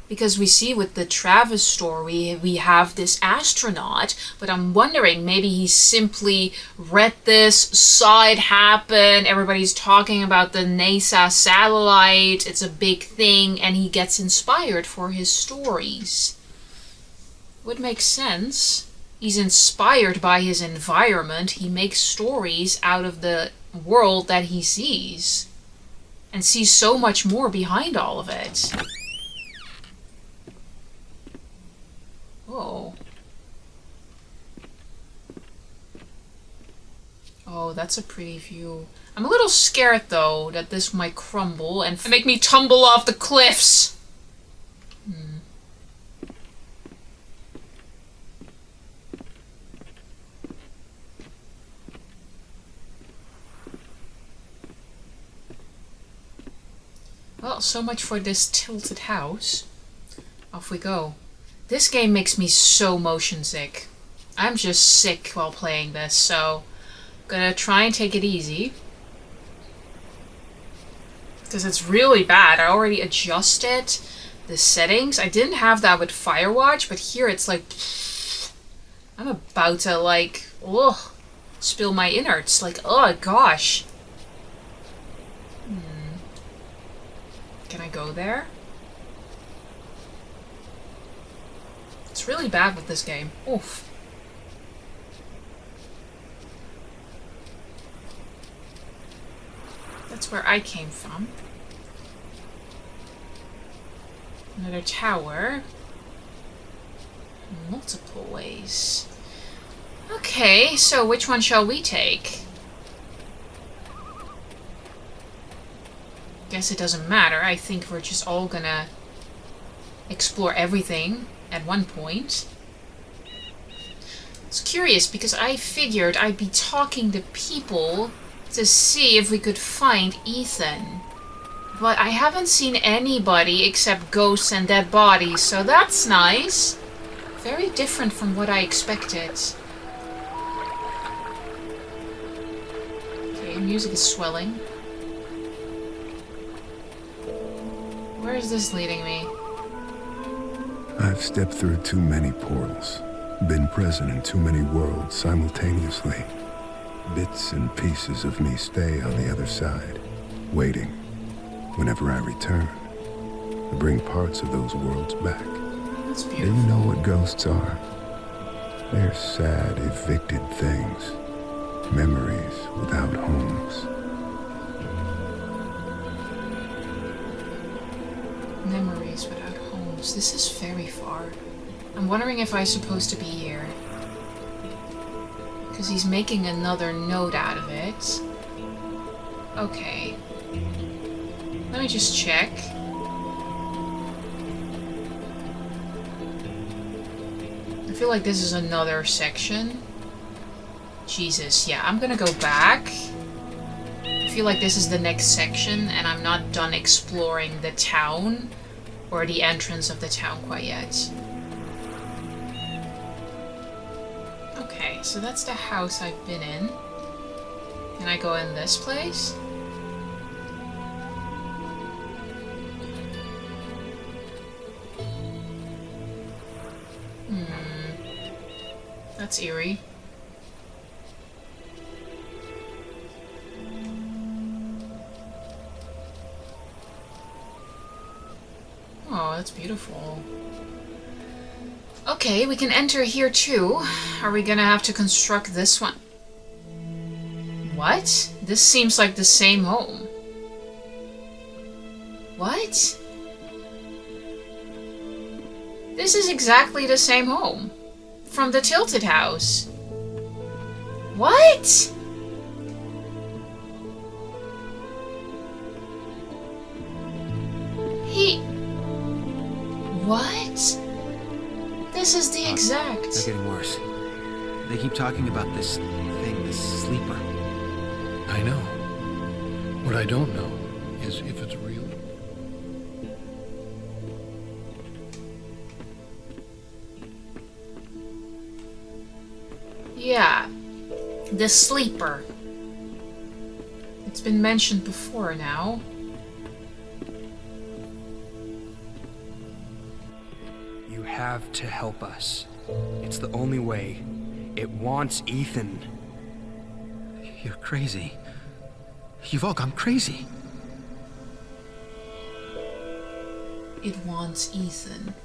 Speaker 5: Because we see with the Travis story, we have this astronaut, but I'm wondering, maybe he simply read this, saw it happen, everybody's talking about the NASA satellite, it's a big thing, and he gets inspired for his stories. Would make sense. He's inspired by his environment, he makes stories out of the world that he sees, and sees so much more behind all of it. Oh, that's a pretty view. I'm a little scared though that this might crumble and make me tumble off the cliffs. Well, so much for this tilted house. Off we go. This game makes me so motion sick. I'm just sick while playing this, so I'm gonna try and take it easy. Because it's really bad. I already adjusted the settings. I didn't have that with Firewatch, but here it's like... I'm about to, like, spill my innards. Like, oh gosh. Can I go there? It's really bad with this game. Oof. That's where I came from. Another tower. Multiple ways. Okay, so which one shall we take? Guess it doesn't matter. I think we're just all gonna explore everything at one point. It's curious because I figured I'd be talking to people to see if we could find Ethan. But I haven't seen anybody except ghosts and dead bodies, so that's nice. Very different from what I expected. Okay, music is swelling. Where is this leading me?
Speaker 1: I've stepped through too many portals, been present in too many worlds simultaneously. Bits and pieces of me stay on the other side, waiting. Whenever I return, I bring parts of those worlds back.
Speaker 5: That's
Speaker 1: Do
Speaker 5: beautiful.
Speaker 1: you know what ghosts are? They're sad, evicted things. Memories without homes.
Speaker 5: Memories without homes. This is very far. I'm wondering if I'm supposed to be here. Because he's making another note out of it. Okay. Let me just check. I feel like this is another section. Jesus, yeah, I'm gonna go back. I feel like this is the next section, and I'm not done exploring the town or the entrance of the town quite yet. Okay, so that's the house I've been in. Can I go in this place? That's eerie. Oh, that's beautiful. Okay, we can enter here too. Are we gonna have to construct this one? What? This seems like the same home. What? This is exactly the same home. From the Tilted House. What? What? This is the exact...
Speaker 6: They're getting worse. They keep talking about this thing, this sleeper.
Speaker 3: I know. What I don't know is if it's real.
Speaker 5: Yeah. The sleeper. It's been mentioned before now.
Speaker 6: You have to help us. It's the only way. It wants Ethan.
Speaker 8: You're crazy. You've all gone crazy.
Speaker 5: It wants Ethan.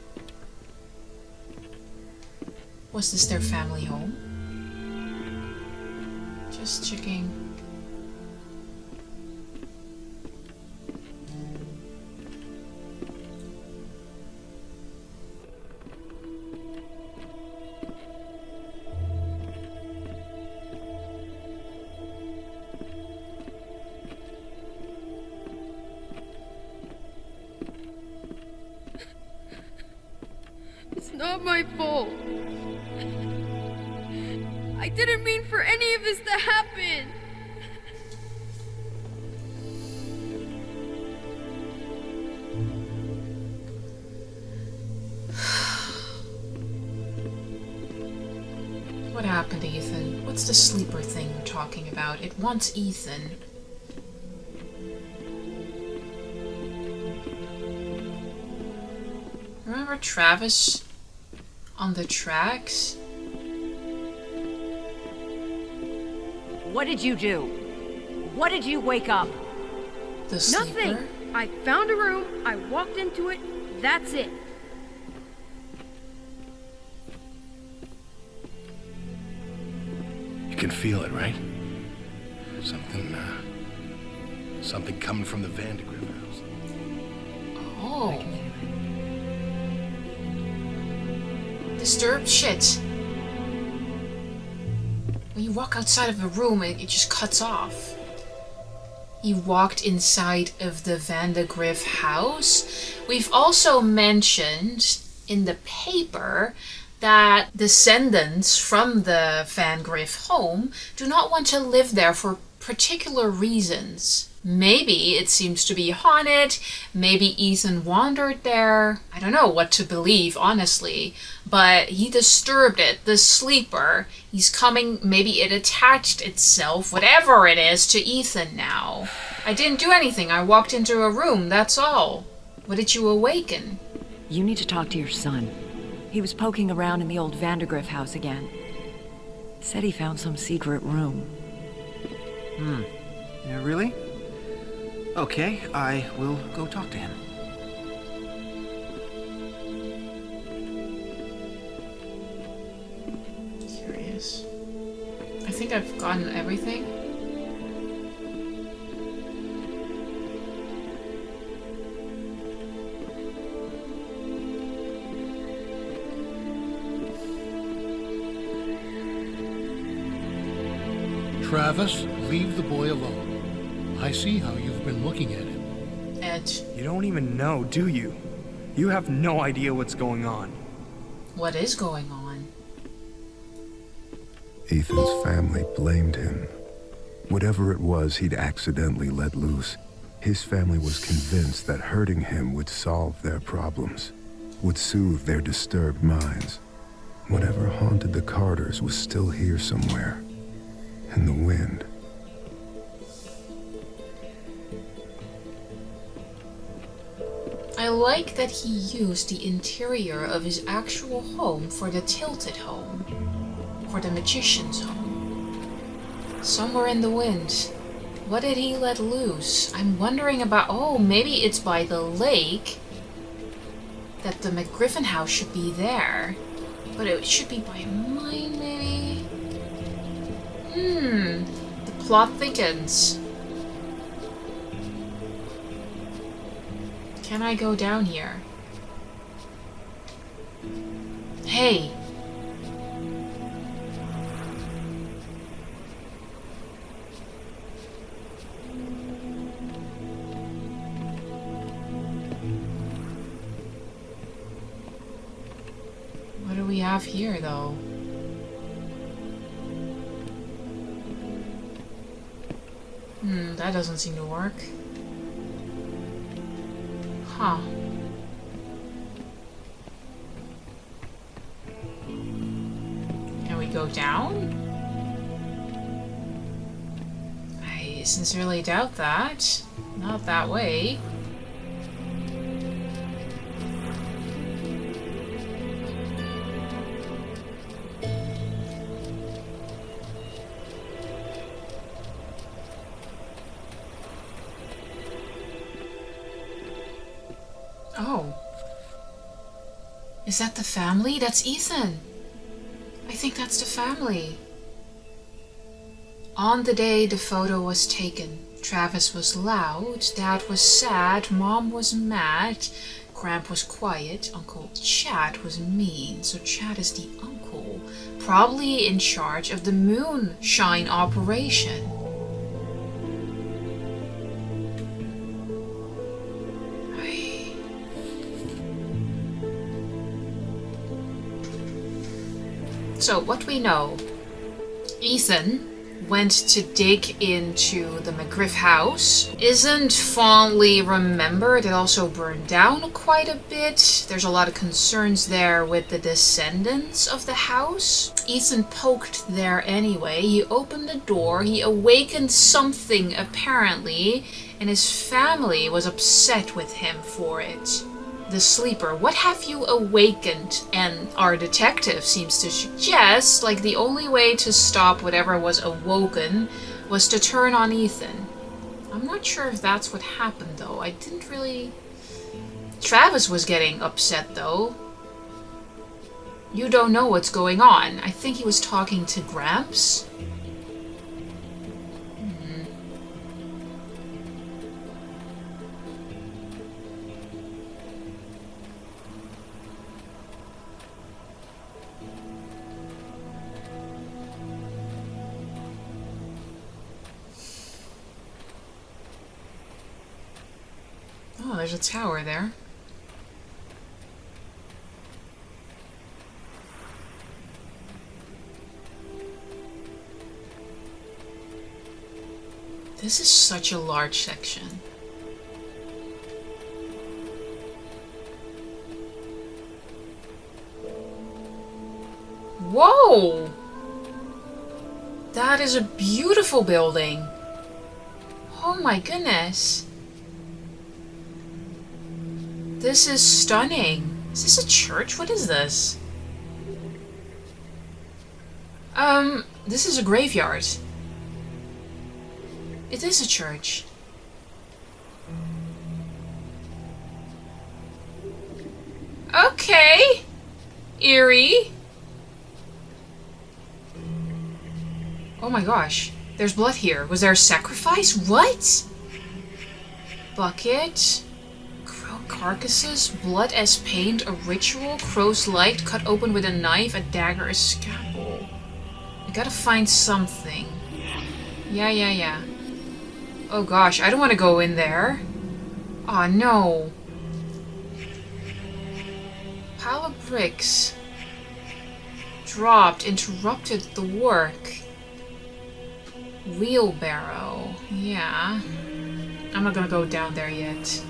Speaker 5: Was this their family home? Just checking.
Speaker 4: It's not my fault. I didn't mean for any of this to happen.
Speaker 5: What happened to Ethan? What's the sleeper thing we're talking about? It wants Ethan. Remember Travis on the tracks?
Speaker 9: What did you do? What did you wake up?
Speaker 5: The sleeper?
Speaker 4: Nothing. I found a room, I walked into it, that's it.
Speaker 7: You can feel it, right? Something coming from the Vandergrift house.
Speaker 5: Oh. Disturbed shit. When you walk outside of a room, it just cuts off. He walked inside of the Vandergriff house. We've also mentioned in the paper that descendants from the Van Griff home do not want to live there for particular reasons. Maybe it seems to be haunted, maybe Ethan wandered there. I don't know what to believe, honestly, but he disturbed it, the sleeper. He's coming, maybe it attached itself, whatever it is, to Ethan now. I didn't do anything, I walked into a room, that's all. What did you awaken?
Speaker 9: You need to talk to your son. He was poking around in the old Vandergriff house again. Said he found some secret room.
Speaker 8: Yeah, really? Okay, I will go talk to him.
Speaker 5: Curious. I think I've gotten everything.
Speaker 3: Travis, leave the boy alone. I see how you've been looking at him.
Speaker 5: Ed,
Speaker 6: You don't even know, do you? You have no idea what's going on.
Speaker 5: what is going on?
Speaker 1: Ethan's family blamed him. Whatever it was he'd accidentally let loose, his family was convinced that hurting him would solve their problems, would soothe their disturbed minds. Whatever haunted the Carters was still here somewhere, in the wind.
Speaker 5: I like that he used the interior of his actual home for the tilted home, for the magician's home. Somewhere in the wind. What did he let loose? I'm wondering about, oh, maybe it's by the lake, that the McGriffin house should be there. But it should be by mine, maybe? The plot thickens. Can I go down here? Hey! What do we have here, though? That doesn't seem to work. Huh. Can we go down? I sincerely doubt that. Not that way. Oh. Is that the family? That's Ethan. I think that's the family. On the day the photo was taken, Travis was loud, Dad was sad, Mom was mad, Gramp was quiet, Uncle Chad was mean. So Chad is the uncle, probably in charge of the moonshine operation. So, what we know, Ethan went to dig into the McGriff house, isn't fondly remembered. It also burned down quite a bit. There's a lot of concerns there with the descendants of the house. Ethan poked there anyway. He opened the door, he awakened something apparently, and his family was upset with him for it. The sleeper, what have you awakened? And our detective seems to suggest, like, the only way to stop whatever was awoken was to turn on Ethan. I'm not sure if that's what happened, though. I didn't really... Travis was getting upset, though. You don't know what's going on. I think he was talking to Gramps. Oh, there's a tower there. This is such a large section. Whoa! That is a beautiful building. Oh my goodness. This is stunning. Is this a church? What is this? This is a graveyard. It is a church. Okay. Eerie. Oh my gosh. There's blood here. Was there a sacrifice? What? Bucket. Crow carcasses. Blood as paint. A ritual. Crow's light. Cut open with a knife. A dagger. A scalpel. I gotta find something. Yeah. Oh gosh. I don't want to go in there. Aw, no. Pile of bricks. Dropped. Interrupted the work. Wheelbarrow. Yeah. I'm not gonna go down there yet.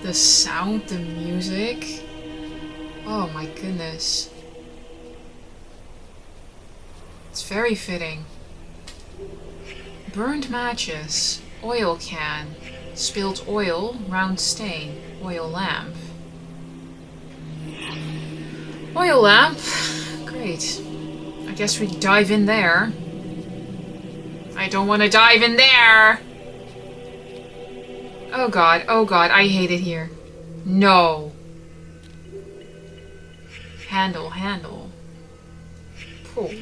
Speaker 5: The sound, the music. Oh my goodness. It's very fitting. Burned matches. Oil can. Spilled oil. Round stain. Oil lamp. Oil lamp. Great. I guess we dive in there. I don't want to dive in there! Oh god, I hate it here. No. Handle. Pull.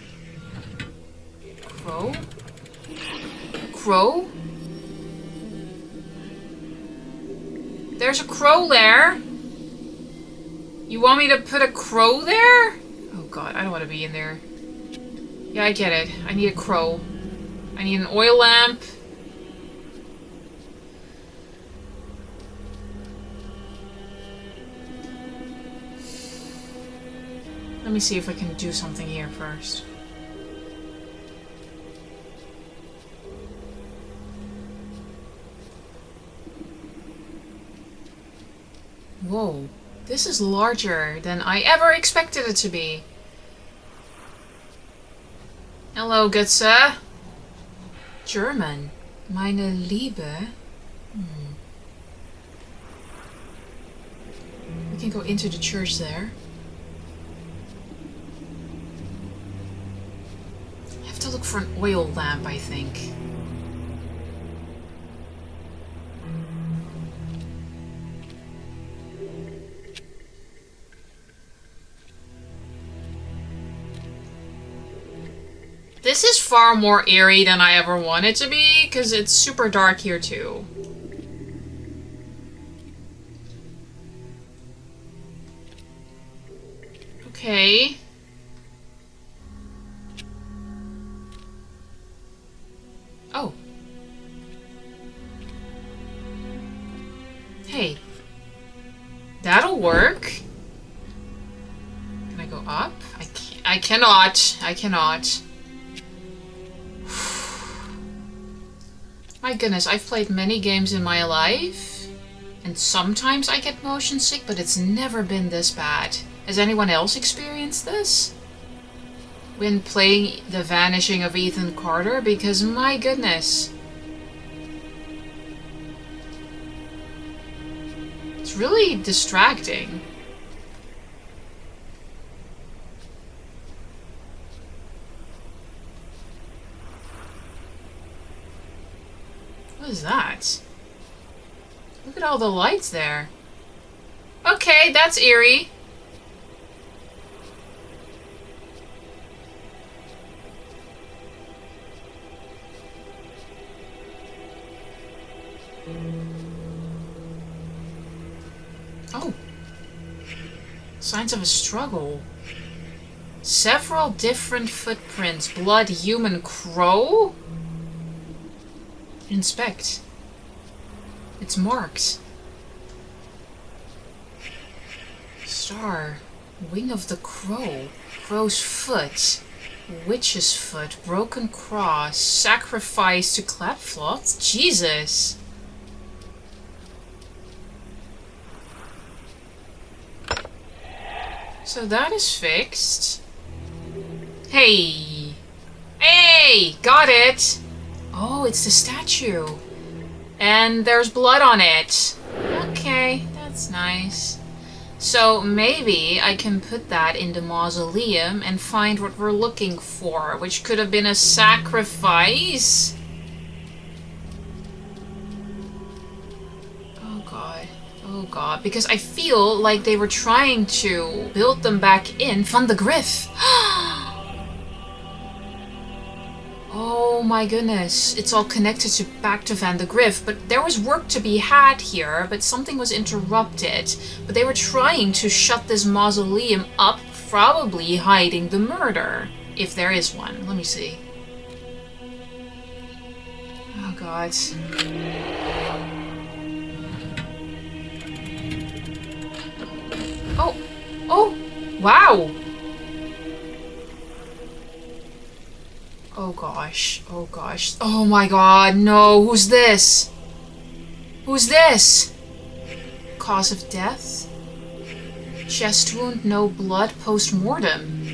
Speaker 5: Crow? There's a crow there? You want me to put a crow there? Oh god, I don't want to be in there. Yeah, I get it. I need a crow. I need an oil lamp. Let me see if I can do something here first. Whoa. This is larger than I ever expected it to be. Hello, good sir. German. Meine Liebe. We can go into the church there. I have to look for an oil lamp, I think. This is far more eerie than I ever wanted to be, because it's super dark here too. Okay. Oh. Hey. That'll work. Can I go up? I cannot. My goodness, I've played many games in my life, and sometimes I get motion sick, but it's never been this bad. Has anyone else experienced this when playing The Vanishing of Ethan Carter? Because my goodness. It's really distracting. What is that? Look at all the lights there. Okay, that's eerie. Oh. Signs of a struggle. Several different footprints. Blood, human, crow? Inspect. It's marked. Star. Wing of the crow. Crow's foot. Witch's foot. Broken cross. Sacrifice to clapflots. Jesus. So that is fixed. Hey. Hey! Got it! Oh, it's the statue. And there's blood on it. Okay, that's nice. So maybe I can put that in the mausoleum and find what we're looking for, which could have been a sacrifice. Oh god. Oh god. Because I feel like they were trying to build them back in. Van de Griff. Oh my goodness, it's all connected back to Van de Griff, but there was work to be had here, but something was interrupted. But they were trying to shut this mausoleum up, probably hiding the murder, if there is one. Let me see. Oh god. Oh! Oh! Wow! Oh gosh, oh gosh. Oh my god, no, who's this? Who's this? Cause of death? Chest wound, no blood, post-mortem.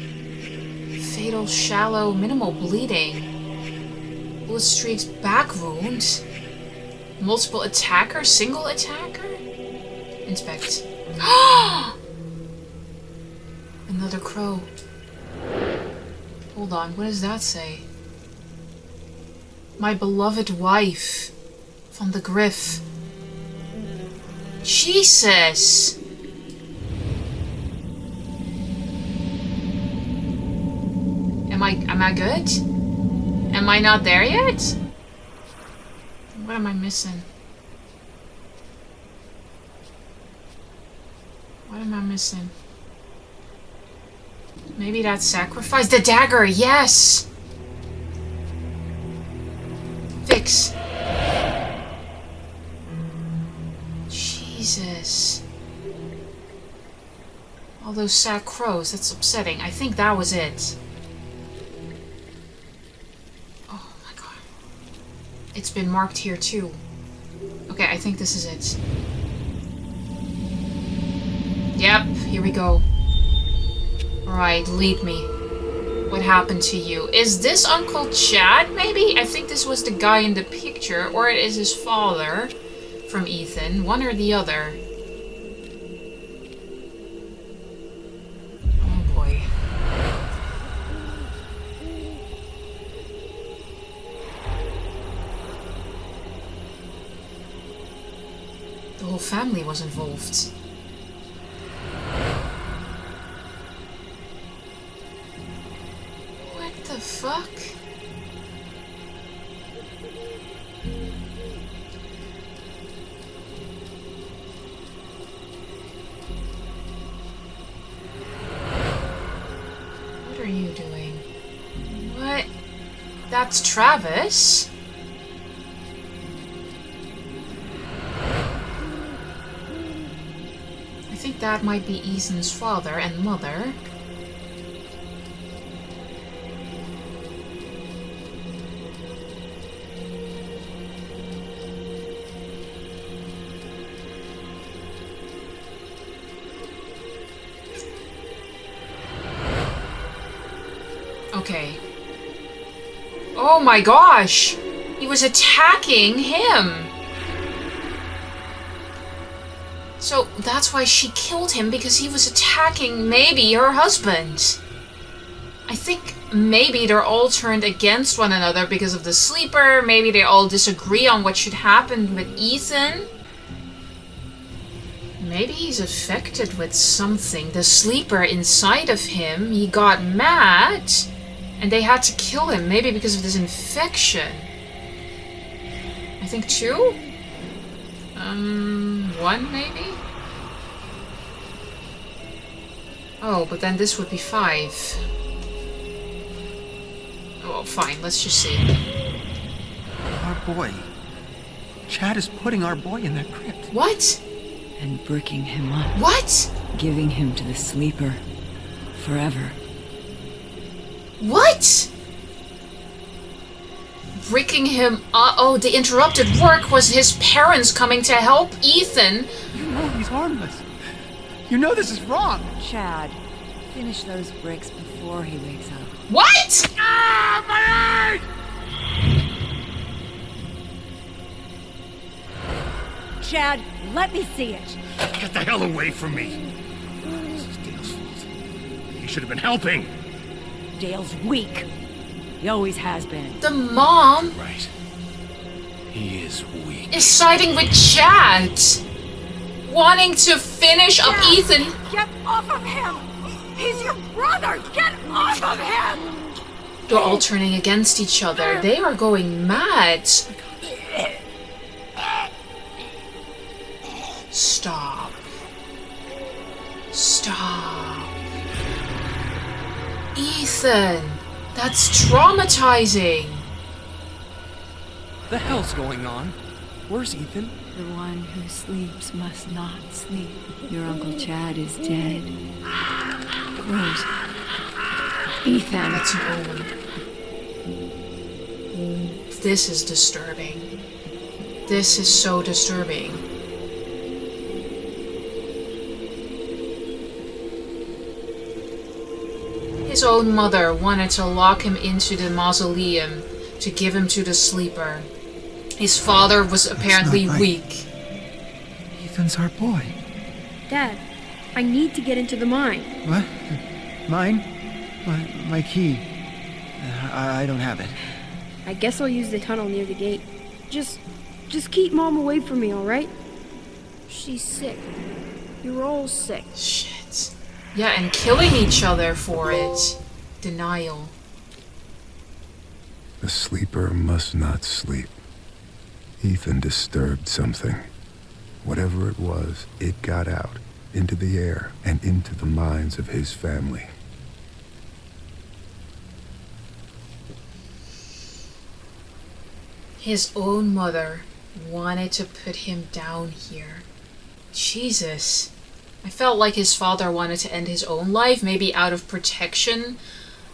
Speaker 5: Fatal, shallow, minimal bleeding. Bullet streaks, back wound. Multiple attacker, single attacker? Inspect. Another crow. Hold on, what does that say? My beloved wife. Van de Griff. Jesus! Am I good? Am I not there yet? What am I missing? What am I missing? Maybe that sacrifice? The dagger, yes! Fix. Jesus. All those sad crows, that's upsetting. I think that was it. Oh my god. It's been marked here too. Okay, I think this is it. Yep, here we go. Alright, lead me. What happened to you? Is this Uncle Chad, maybe? I think this was the guy in the picture, or it is his father from Ethan. One or the other. Oh boy. The whole family was involved. What the fuck? What are you doing? What? That's Travis? I think that might be Ethan's father and mother. Okay. Oh my gosh! He was attacking him! So that's why she killed him, because he was attacking maybe her husband. I think maybe they're all turned against one another because of the sleeper. Maybe they all disagree on what should happen with Ethan. Maybe he's affected with something. The sleeper inside of him, he got mad. And they had to kill him, maybe because of this infection. I think 2? 1 maybe? Oh, but then this would be 5. Oh, fine, let's just see.
Speaker 8: Our boy. Chad is putting our boy in that crypt.
Speaker 5: What?
Speaker 9: And bricking him up.
Speaker 5: What?
Speaker 9: Giving him to the sleeper. Forever.
Speaker 5: What? Bricking him up? Oh, the interrupted work was his parents coming to help Ethan.
Speaker 8: You know he's harmless. You know this is wrong.
Speaker 9: Chad, finish those bricks before he wakes up.
Speaker 5: What?
Speaker 7: Ah, my eye!
Speaker 10: Chad, let me see it.
Speaker 7: Get the hell away from me. This is Dale's fault. He should have been helping.
Speaker 10: Dale's weak. He always has been.
Speaker 5: The mom
Speaker 7: Right. He is weak.
Speaker 5: is siding with Chad, wanting to finish up Ethan.
Speaker 10: Get off of him! He's your brother! Get off of him!
Speaker 5: They're all turning against each other. They are going mad. Stop. Stop. Ethan, that's traumatizing.
Speaker 6: The hell's going on? Where's Ethan?
Speaker 9: The one who sleeps must not sleep. Your Uncle Chad is dead. Rose. Ethan.
Speaker 5: That's an omen. This is disturbing. This is so disturbing. His own mother wanted to lock him into the mausoleum to give him to the sleeper. His father was apparently
Speaker 8: not right.
Speaker 5: weak.
Speaker 8: Ethan's our boy.
Speaker 4: Dad, I need to get into the mine.
Speaker 8: What? Mine? My key. I don't have it.
Speaker 4: I guess I'll use the tunnel near the gate. Just keep Mom away from me, alright? She's sick. You're all sick.
Speaker 5: Shit. Yeah, and killing each other for it. Denial.
Speaker 1: The sleeper must not sleep. Ethan disturbed something. Whatever it was, it got out, into the air, and into the minds of his family.
Speaker 5: His own mother wanted to put him down here. Jesus. I felt like his father wanted to end his own life, maybe out of protection,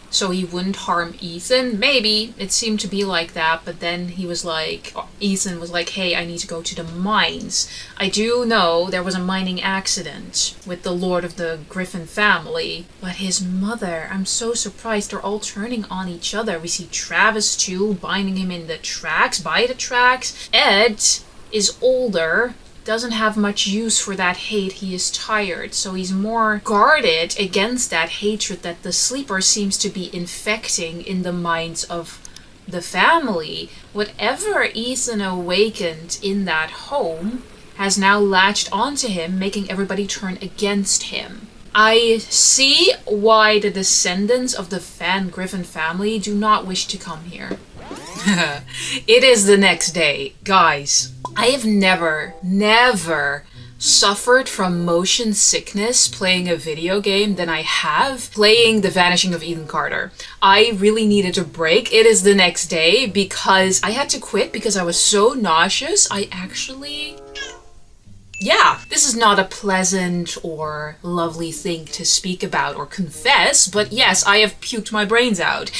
Speaker 5: so he wouldn't harm Ethan. Maybe. It seemed to be like that, but then he was like, Ethan was like, hey, I need to go to the mines. I do know there was a mining accident with the Lord of the Griffin family, but his mother, I'm so surprised. They're all turning on each other. We see Travis too, binding him in the tracks, by the tracks. Ed is older, doesn't have much use for that hate. He is tired, so he's more guarded against that hatred that the sleeper seems to be infecting in the minds of the family. Whatever Ethan awakened in that home has now latched onto him, making everybody turn against him. I see why the descendants of the Van Griffin family do not wish to come here. It is the next day. Guys, I have never suffered from motion sickness playing a video game than I have playing The Vanishing of Ethan Carter. I really needed a break. It is the next day because I had to quit because I was so nauseous. Yeah, this is not a pleasant or lovely thing to speak about or confess, but yes, I have puked my brains out.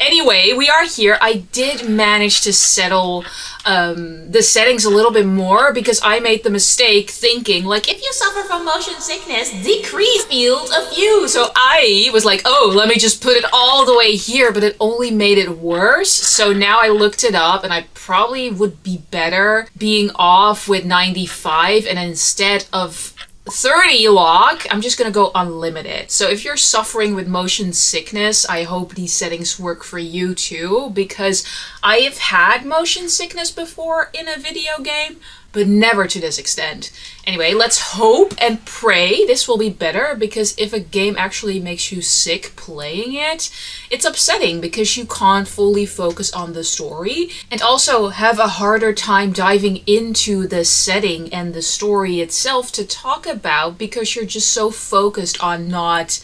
Speaker 5: Anyway, we are here. I did manage to settle the settings a little bit more because I made the mistake thinking, like, if you suffer from motion sickness, decrease field of view. So I was like, oh, let me just put it all the way here, but it only made it worse. So now I looked it up and I probably would be better being off with 95 and instead of 30 lock, I'm just gonna go unlimited. So if you're suffering with motion sickness, I hope these settings work for you too, because I have had motion sickness before in a video game, but never to this extent. Anyway, let's hope and pray this will be better, because if a game actually makes you sick playing it, it's upsetting because you can't fully focus on the story and also have a harder time diving into the setting and the story itself to talk about because you're just so focused on not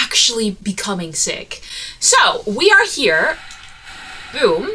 Speaker 5: actually becoming sick. So, we are here. Boom.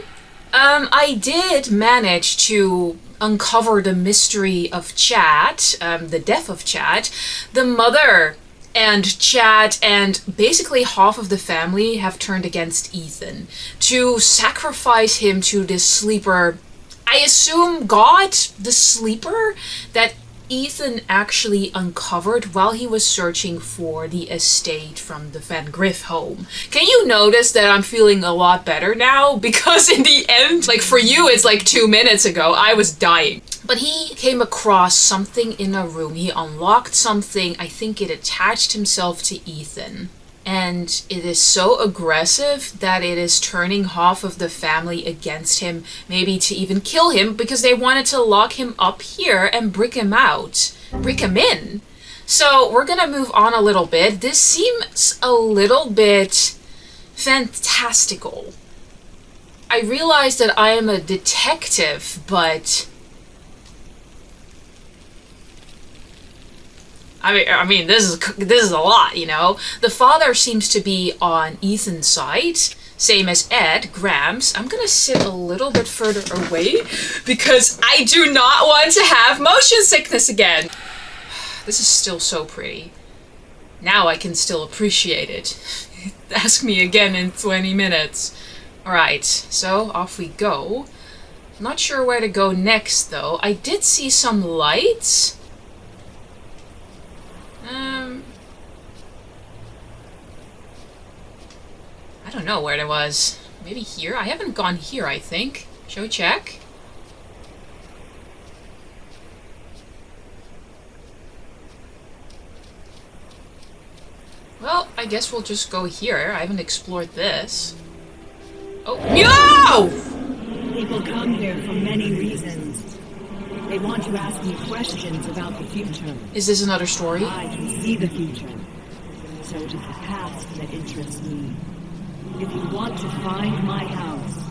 Speaker 5: I did manage to uncover the mystery of Chad, the death of Chad. The mother and Chad and basically half of the family have turned against Ethan to sacrifice him to this sleeper. I assume God, the sleeper, that Ethan actually uncovered while he was searching for the estate from the Van Griff home. Can you notice that I'm feeling a lot better now? Because in the end, like for you, it's like 2 minutes ago, I was dying. But he came across something in a room. He unlocked something. I think it attached himself to Ethan. And it is so aggressive that it is turning half of the family against him, maybe to even kill him, because they wanted to lock him up here and brick him out. Brick him in. So we're gonna move on a little bit. This seems a little bit fantastical. I realize that I am a detective, but I mean, this is a lot, you know? The father seems to be on Ethan's side, same as Ed, Grams. I'm gonna sit a little bit further away because I do not want to have motion sickness again. This is still so pretty. Now I can still appreciate it. Ask me again in 20 minutes. Alright, so off we go. I'm not sure where to go next, though. I did see some lights. I don't know where it was. Maybe here? I haven't gone here, I think. Shall we check? Well, I guess we'll just go here. I haven't explored this. Oh, no!
Speaker 11: People come here for many reasons. They want to ask me questions about the future.
Speaker 5: Is this another story?
Speaker 11: I can see the future. So it is the past that interests me. If you want to find my house,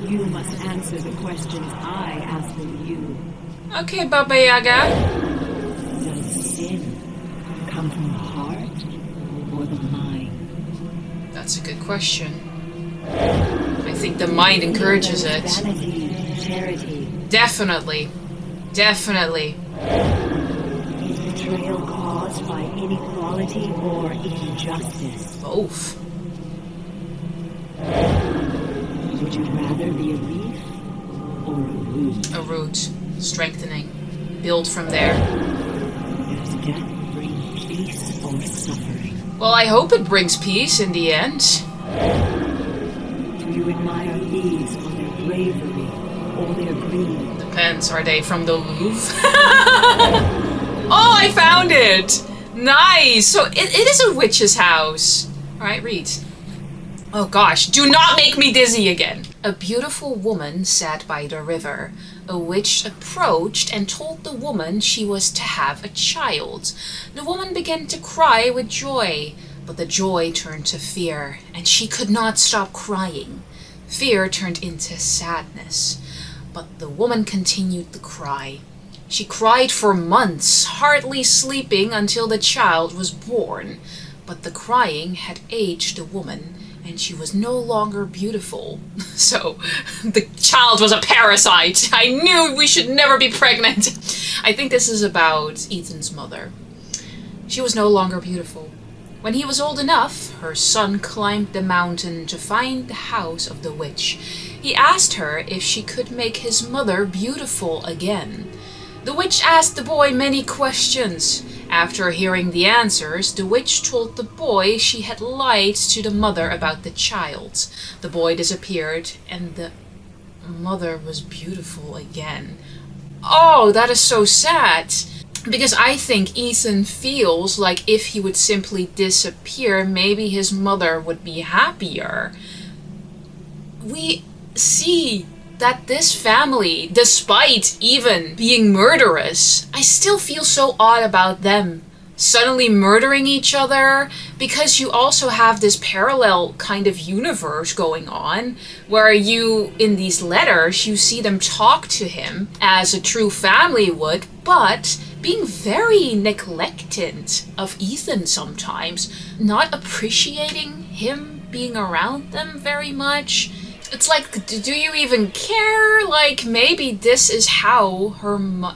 Speaker 11: you must answer the questions I ask of you.
Speaker 5: Okay, Baba Yaga.
Speaker 11: Does sin come from the heart or the mind?
Speaker 5: That's a good question. I think the mind encourages it.
Speaker 11: Vanity, charity.
Speaker 5: Definitely. Definitely.
Speaker 11: Is betrayal caused by inequality or injustice?
Speaker 5: Both.
Speaker 11: Would you rather be a leaf or a root?
Speaker 5: A root. Strengthening. Build from there.
Speaker 11: Does death bring peace or suffering?
Speaker 5: Well, I hope it brings peace in the end.
Speaker 11: Do you admire these for their bravery or their greed?
Speaker 5: Depends. Are they from the Louvre? Oh, I found it! Nice! So it is a witch's house. Alright, read. Oh gosh, do not make me dizzy again. A beautiful woman sat by the river. A witch approached and told the woman she was to have a child. The woman began to cry with joy, but the joy turned to fear, and she could not stop crying. Fear turned into sadness, but the woman continued to cry. She cried for months, hardly sleeping until the child was born. But the crying had aged the woman, and she was no longer beautiful. So, the child was a parasite. I knew we should never be pregnant. I think this is about Ethan's mother. She was no longer beautiful. When he was old enough, her son climbed the mountain to find the house of the witch. He asked her if she could make his mother beautiful again. The witch asked the boy many questions. After hearing the answers, the witch told the boy she had lied to the mother about the child. The boy disappeared, and the mother was beautiful again. Oh, that is so sad. Because I think Ethan feels like if he would simply disappear, maybe his mother would be happier. We see that this family, despite even being murderous, I still feel so odd about them suddenly murdering each other, because you also have this parallel kind of universe going on where you, in these letters, you see them talk to him as a true family would, but being very neglectant of Ethan sometimes, not appreciating him being around them very much. It's like, do you even care? Like, maybe this is how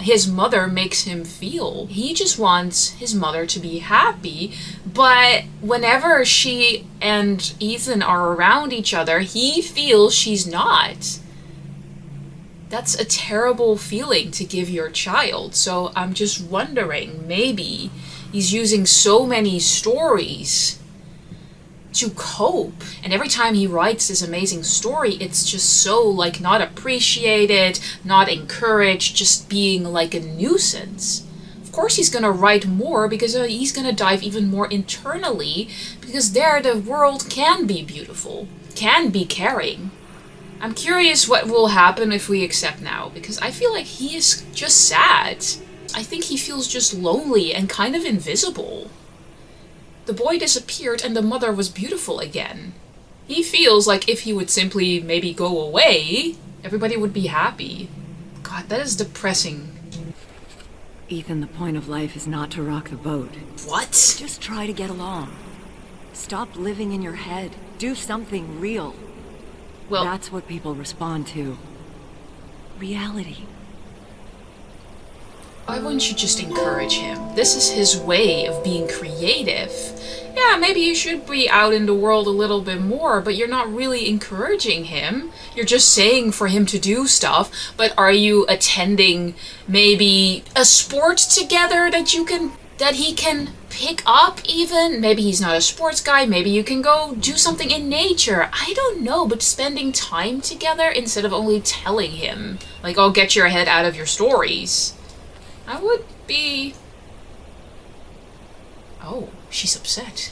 Speaker 5: his mother makes him feel. He just wants his mother to be happy, but whenever she and Ethan are around each other, he feels she's not. That's a terrible feeling to give your child. So I'm just wondering, maybe he's using so many stories to cope, and every time he writes this amazing story, it's just so like not appreciated, not encouraged, just being like a nuisance. Of course he's gonna write more because he's gonna dive even more internally, because there the world can be beautiful, can be caring. I'm curious what will happen if we accept now, because I feel like he is just sad. I think he feels just lonely and kind of invisible. The boy disappeared and the mother was beautiful again. He feels like if he would simply maybe go away, everybody would be happy. God, that is depressing.
Speaker 9: Ethan, the point of life is not to rock the boat.
Speaker 5: What?
Speaker 9: Just try to get along. Stop living in your head. Do something real.
Speaker 5: Well,
Speaker 9: that's what people respond to. Reality.
Speaker 5: Why wouldn't you just encourage him? This is his way of being creative. Yeah, maybe you should be out in the world a little bit more, but you're not really encouraging him. You're just saying for him to do stuff, but are you attending maybe a sport together that he can pick up even? Maybe he's not a sports guy, maybe you can go do something in nature. I don't know, but spending time together instead of only telling him, like, oh, get your head out of your stories. I would be... Oh, she's upset.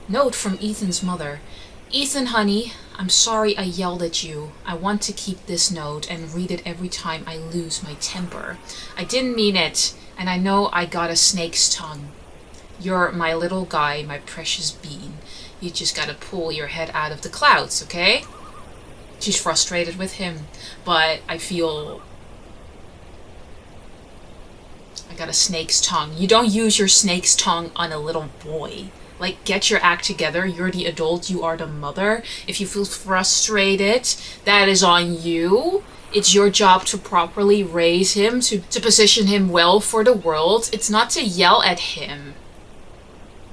Speaker 5: Note from Ethan's mother. Ethan, honey, I'm sorry I yelled at you. I want to keep this note and read it every time I lose my temper. I didn't mean it, and I know I got a snake's tongue. You're my little guy, my precious bean. You just gotta pull your head out of the clouds, okay? She's frustrated with him, but I feel... I got a snake's tongue. You don't use your snake's tongue on a little boy. Like, get your act together. You're the adult. You are the mother. If you feel frustrated, that is on you. It's your job to properly raise him, to position him well for the world. It's not to yell at him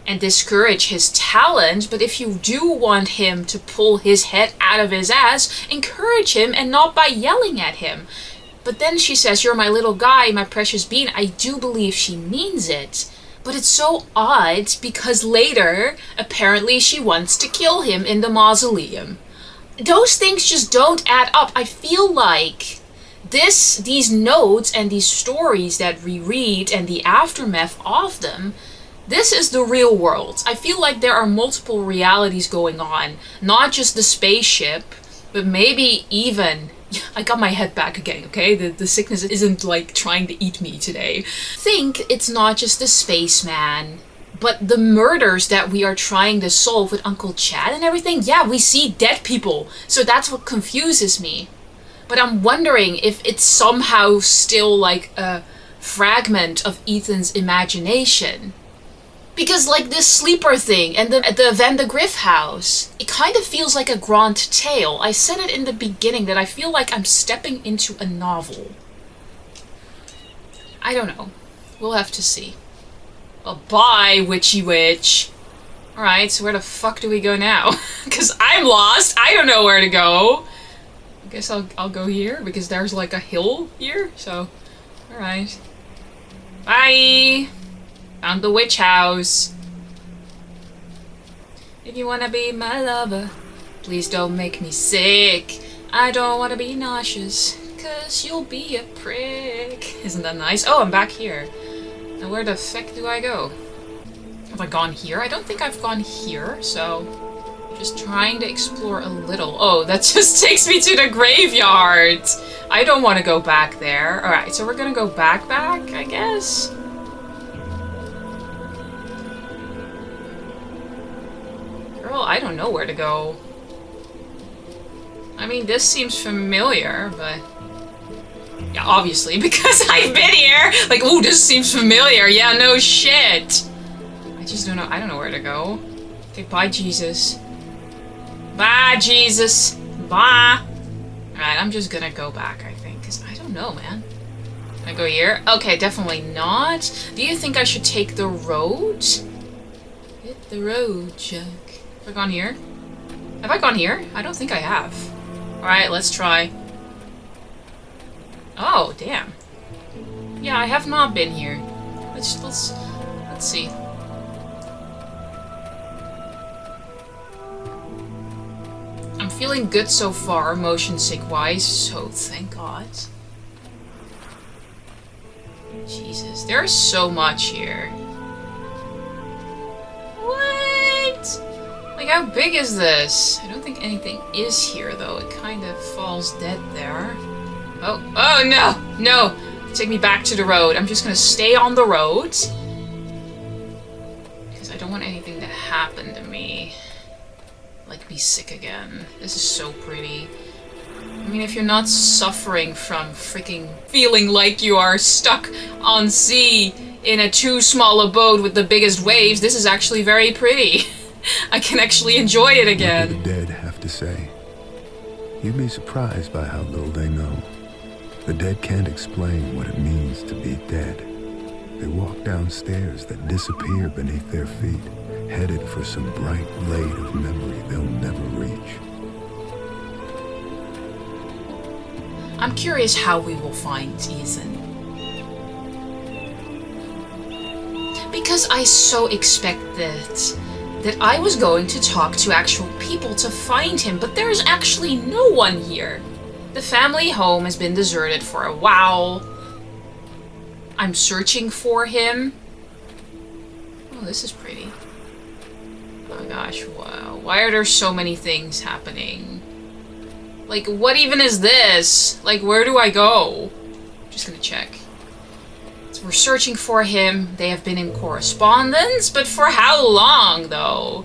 Speaker 5: and discourage his talent, but if you do want him to pull his head out of his ass, encourage him and not by yelling at him. But then she says, you're my little guy, my precious bean. I do believe she means it. But it's so odd because later, apparently she wants to kill him in the mausoleum. Those things just don't add up. I feel like these notes and these stories that we read and the aftermath of them, this is the real world. I feel like there are multiple realities going on. Not just the spaceship, but maybe even... I got my head back again, okay? The sickness isn't like trying to eat me today. Think it's not just the spaceman, but the murders that we are trying to solve with Uncle Chad and everything. Yeah, we see dead people, so that's what confuses me. But I'm wondering if it's somehow still like a fragment of Ethan's imagination. Because like this sleeper thing and the Van de Griff house, it kind of feels like a grand tale. I said it in the beginning that I feel like I'm stepping into a novel. I don't know. We'll have to see. Well, bye, witchy witch. Alright, so where the fuck do we go now? Because I'm lost. I don't know where to go. I guess I'll go here because there's like a hill here. So, alright. Bye. Found the witch house. If you wanna be my lover, please don't make me sick. I don't wanna be nauseous, cause you'll be a prick. Isn't that nice? Oh, I'm back here. Now where the fuck do I go? Have I gone here? I don't think I've gone here, so... just trying to explore a little. Oh, that just takes me to the graveyard! I don't want to go back there. Alright, so we're gonna go back, I guess? Girl, I don't know where to go. I mean, this seems familiar, but... yeah, obviously, because I've been here! Like, ooh, this seems familiar. Yeah, no shit! I just don't know. I don't know where to go. Okay, bye, Jesus. Bye, Jesus. Bye! Alright, I'm just gonna go back, I think, because I don't know, man. Can I go here? Okay, definitely not. Do you think I should take the road? Hit the road, Chuck. Have I gone here? Have I gone here? I don't think I have. Alright, let's try. Oh, damn. Yeah, I have not been here. Let's see. I'm feeling good so far, motion sick wise, so thank God. Jesus, there's so much here. What? Like, how big is this? I don't think anything is here, though. It kind of falls dead there. Oh no! No! Take me back to the road. I'm just gonna stay on the road. Because I don't want anything to happen to me. Like, be sick again. This is so pretty. I mean, if you're not suffering from freaking feeling like you are stuck on sea in a too small a boat with the biggest waves, this is actually very pretty. I can actually enjoy it again.
Speaker 1: What do the dead have to say? You'd be surprised by how little they know. The dead can't explain what it means to be dead. They walk down stairs that disappear beneath their feet, headed for some bright blade of memory they'll never reach.
Speaker 5: I'm curious how we will find Ethan. Because I so expected that I was going to talk to actual people to find him, but there's actually no one here. The family home has been deserted for a while. I'm searching for him. Oh, this is pretty. Oh gosh, wow. Why are there so many things happening? Like, what even is this? Like, where do I go? I'm just gonna check. So we're searching for him. They have been in correspondence, but for how long, though?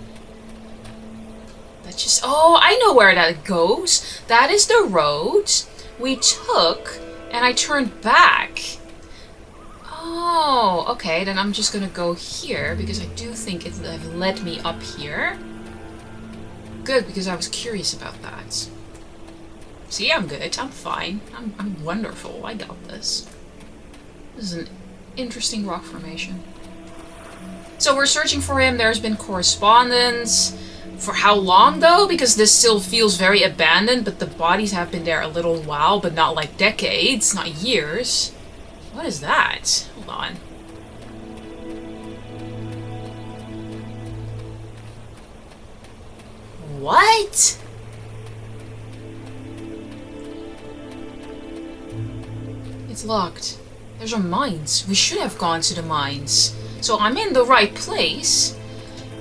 Speaker 5: That's just... Oh, I know where that goes. That is the road we took, and I turned back. Oh, okay, then I'm just gonna go here, because I do think it led me up here. Good, because I was curious about that. See, I'm good. I'm fine. I'm wonderful. I got this. This is an interesting rock formation. So we're searching for him. There's been correspondence. For how long, though? Because this still feels very abandoned, but the bodies have been there a little while, but not like decades, not years. What is that? Hold on. What? It's locked. There's our mines. We should have gone to the mines. So I'm in the right place.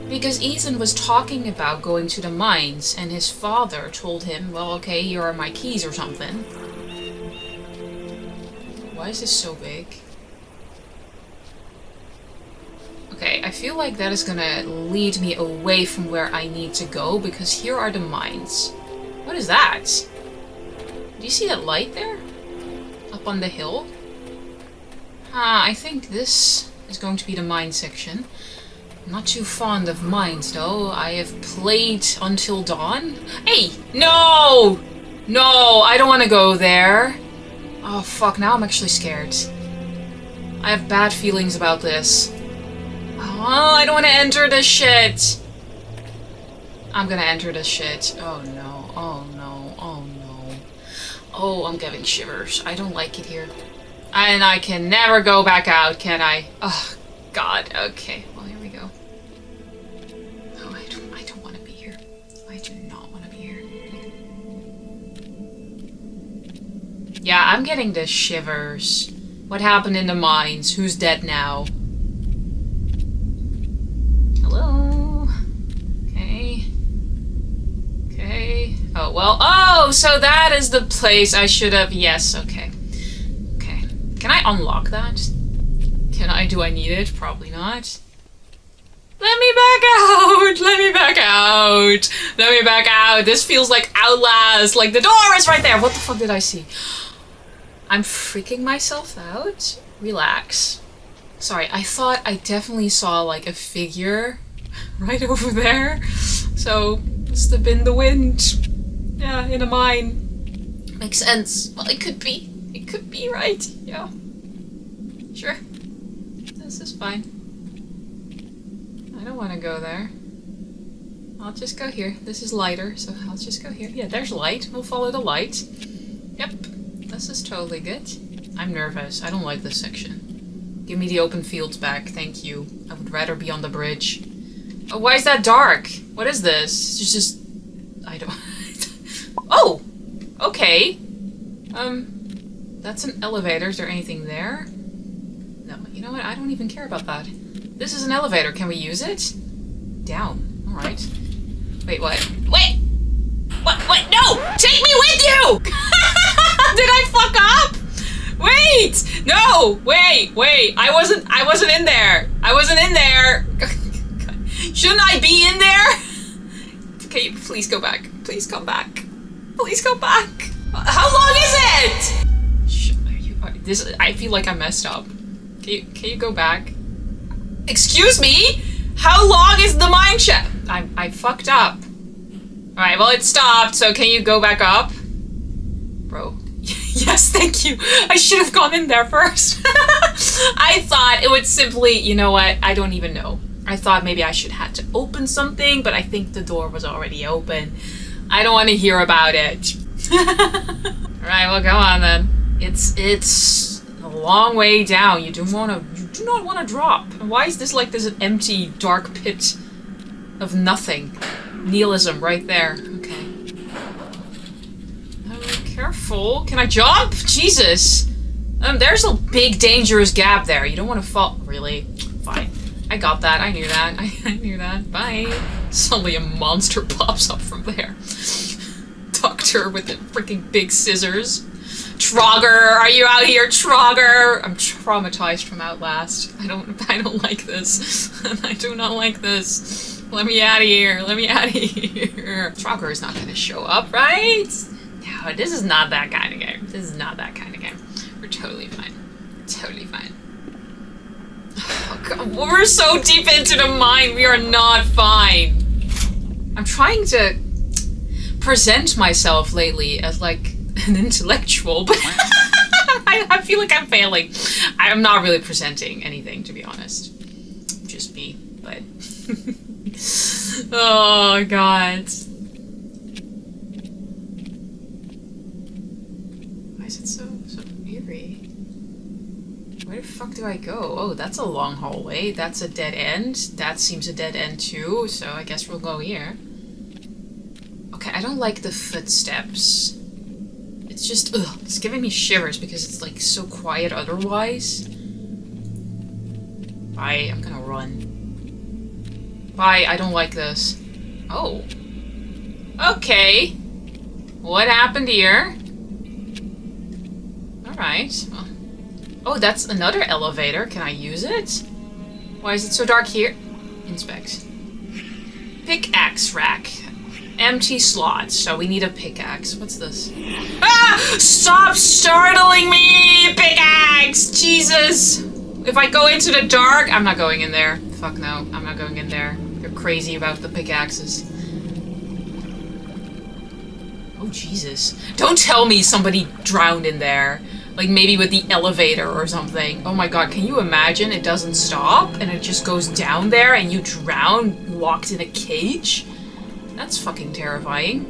Speaker 5: Because Ethan was talking about going to the mines, and his father told him, well, okay, here are my keys or something. Why is this so big? Okay, I feel like that is gonna lead me away from where I need to go, because here are the mines. What is that? Do you see that light there? Up on the hill? I think this is going to be the mine section. I'm not too fond of mines, though. I have played Until Dawn. Hey! No! No, I don't want to go there. Oh, fuck. Now I'm actually scared. I have bad feelings about this. Oh, I don't want to enter this shit. I'm gonna enter this shit. Oh, no. Oh, no. Oh, no. Oh, I'm getting shivers. I don't like it here. And I can never go back out, can I? Oh, God. Okay. Well, here we go. Oh, I don't want to be here. I do not want to be here. Yeah, I'm getting the shivers. What happened in the mines? Who's dead now? Hello? Okay. Okay. Oh, well. Oh, so that is the place I should have... Yes, okay. Okay. Can I unlock that? Can I? Do I need it? Probably not. Let me back out! Let me back out! Let me back out! This feels like Outlast! Like, the door is right there! What the fuck did I see? I'm freaking myself out. Relax. Sorry, I thought I definitely saw, like, a figure right over there. So, must have been the wind. Yeah, in a mine. Makes sense. Well, it could be. It could be, right? Yeah. Sure. This is fine. I don't want to go there. I'll just go here. This is lighter, so I'll just go here. Yeah, there's light. We'll follow the light. Yep. This is totally good. I'm nervous. I don't like this section. Give me the open fields back. Thank you. I would rather be on the bridge. Oh, why is that dark? What is this? It's just... I don't... Oh! Okay. That's an elevator. Is there anything there? No, you know what? I don't even care about that. This is an elevator. Can we use it? Down. Alright. Wait, what? Wait! What? No! Take me with you! Did I fuck up? Wait! No! Wait! I wasn't in there. I wasn't in there. Shouldn't I be in there? Okay, please go back. Please come back. Please come back. How long is it? I feel like I messed up. Can you go back? Excuse me? How long is the mine shaft? I fucked up. Alright, well it stopped, so can you go back up? Bro. Yes, thank you. I should have gone in there first. I thought it would simply, you know what? I don't even know. I thought maybe I should have to open something, but I think the door was already open. I don't want to hear about it. Alright, well go on then. It's a long way down. You do not want to drop. Why is this like there's an empty, dark pit of nothing? Nihilism right there. Okay. Oh, careful. Can I jump? Jesus. There's a big dangerous gap there. You don't want to fall. Really? Fine. I got that. I knew that. I knew that. Bye. Suddenly a monster pops up from there. Doctor with the freaking big scissors. Trogger, are you out here, Trogger? I'm traumatized from Outlast. I don't like this. I do not like this. Let me out of here. Let me out of here. Trogger is not gonna show up, right? No, this is not that kind of game. This is not that kind of game. We're totally fine. Totally fine. Oh God, we're so deep into the mine. We are not fine. I'm trying to present myself lately as like an intellectual, but I feel like I'm failing. I'm not really presenting anything, to be honest. Just me, but... Oh, God. Why is it so eerie? Where the fuck do I go? Oh, that's a long hallway. That's a dead end. That seems a dead end too, so I guess we'll go here. Okay, I don't like the footsteps. It's just, ugh, it's giving me shivers because it's like so quiet otherwise. Bye, I'm gonna run. Bye, I don't like this. Oh. Okay. What happened here? Alright, well. Oh, that's another elevator. Can I use it? Why is it so dark here? Inspect. Pickaxe rack. Empty slots, so we need a pickaxe. What's this? Ah! Stop startling me! Pickaxe! Jesus! If I go into the dark, I'm not going in there. Fuck no, I'm not going in there. You're crazy about the pickaxes. Oh, Jesus. Don't tell me somebody drowned in there. Like maybe with the elevator or something. Oh my God, can you imagine? It doesn't stop and it just goes down there and you drown locked in a cage? That's fucking terrifying.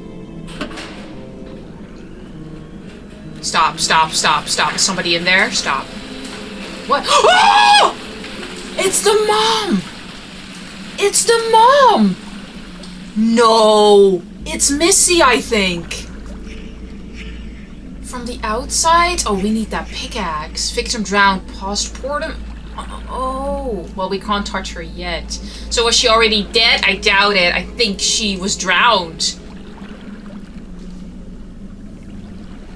Speaker 5: Stop, stop, stop, stop. Is somebody in there? Stop. What? Oh! It's the mom! It's the mom! No! It's Missy, I think. From the outside? Oh, we need that pickaxe. Victim drowned. Postmortem. Oh, well, we can't touch her yet. So was she already dead? I doubt it. I think she was drowned.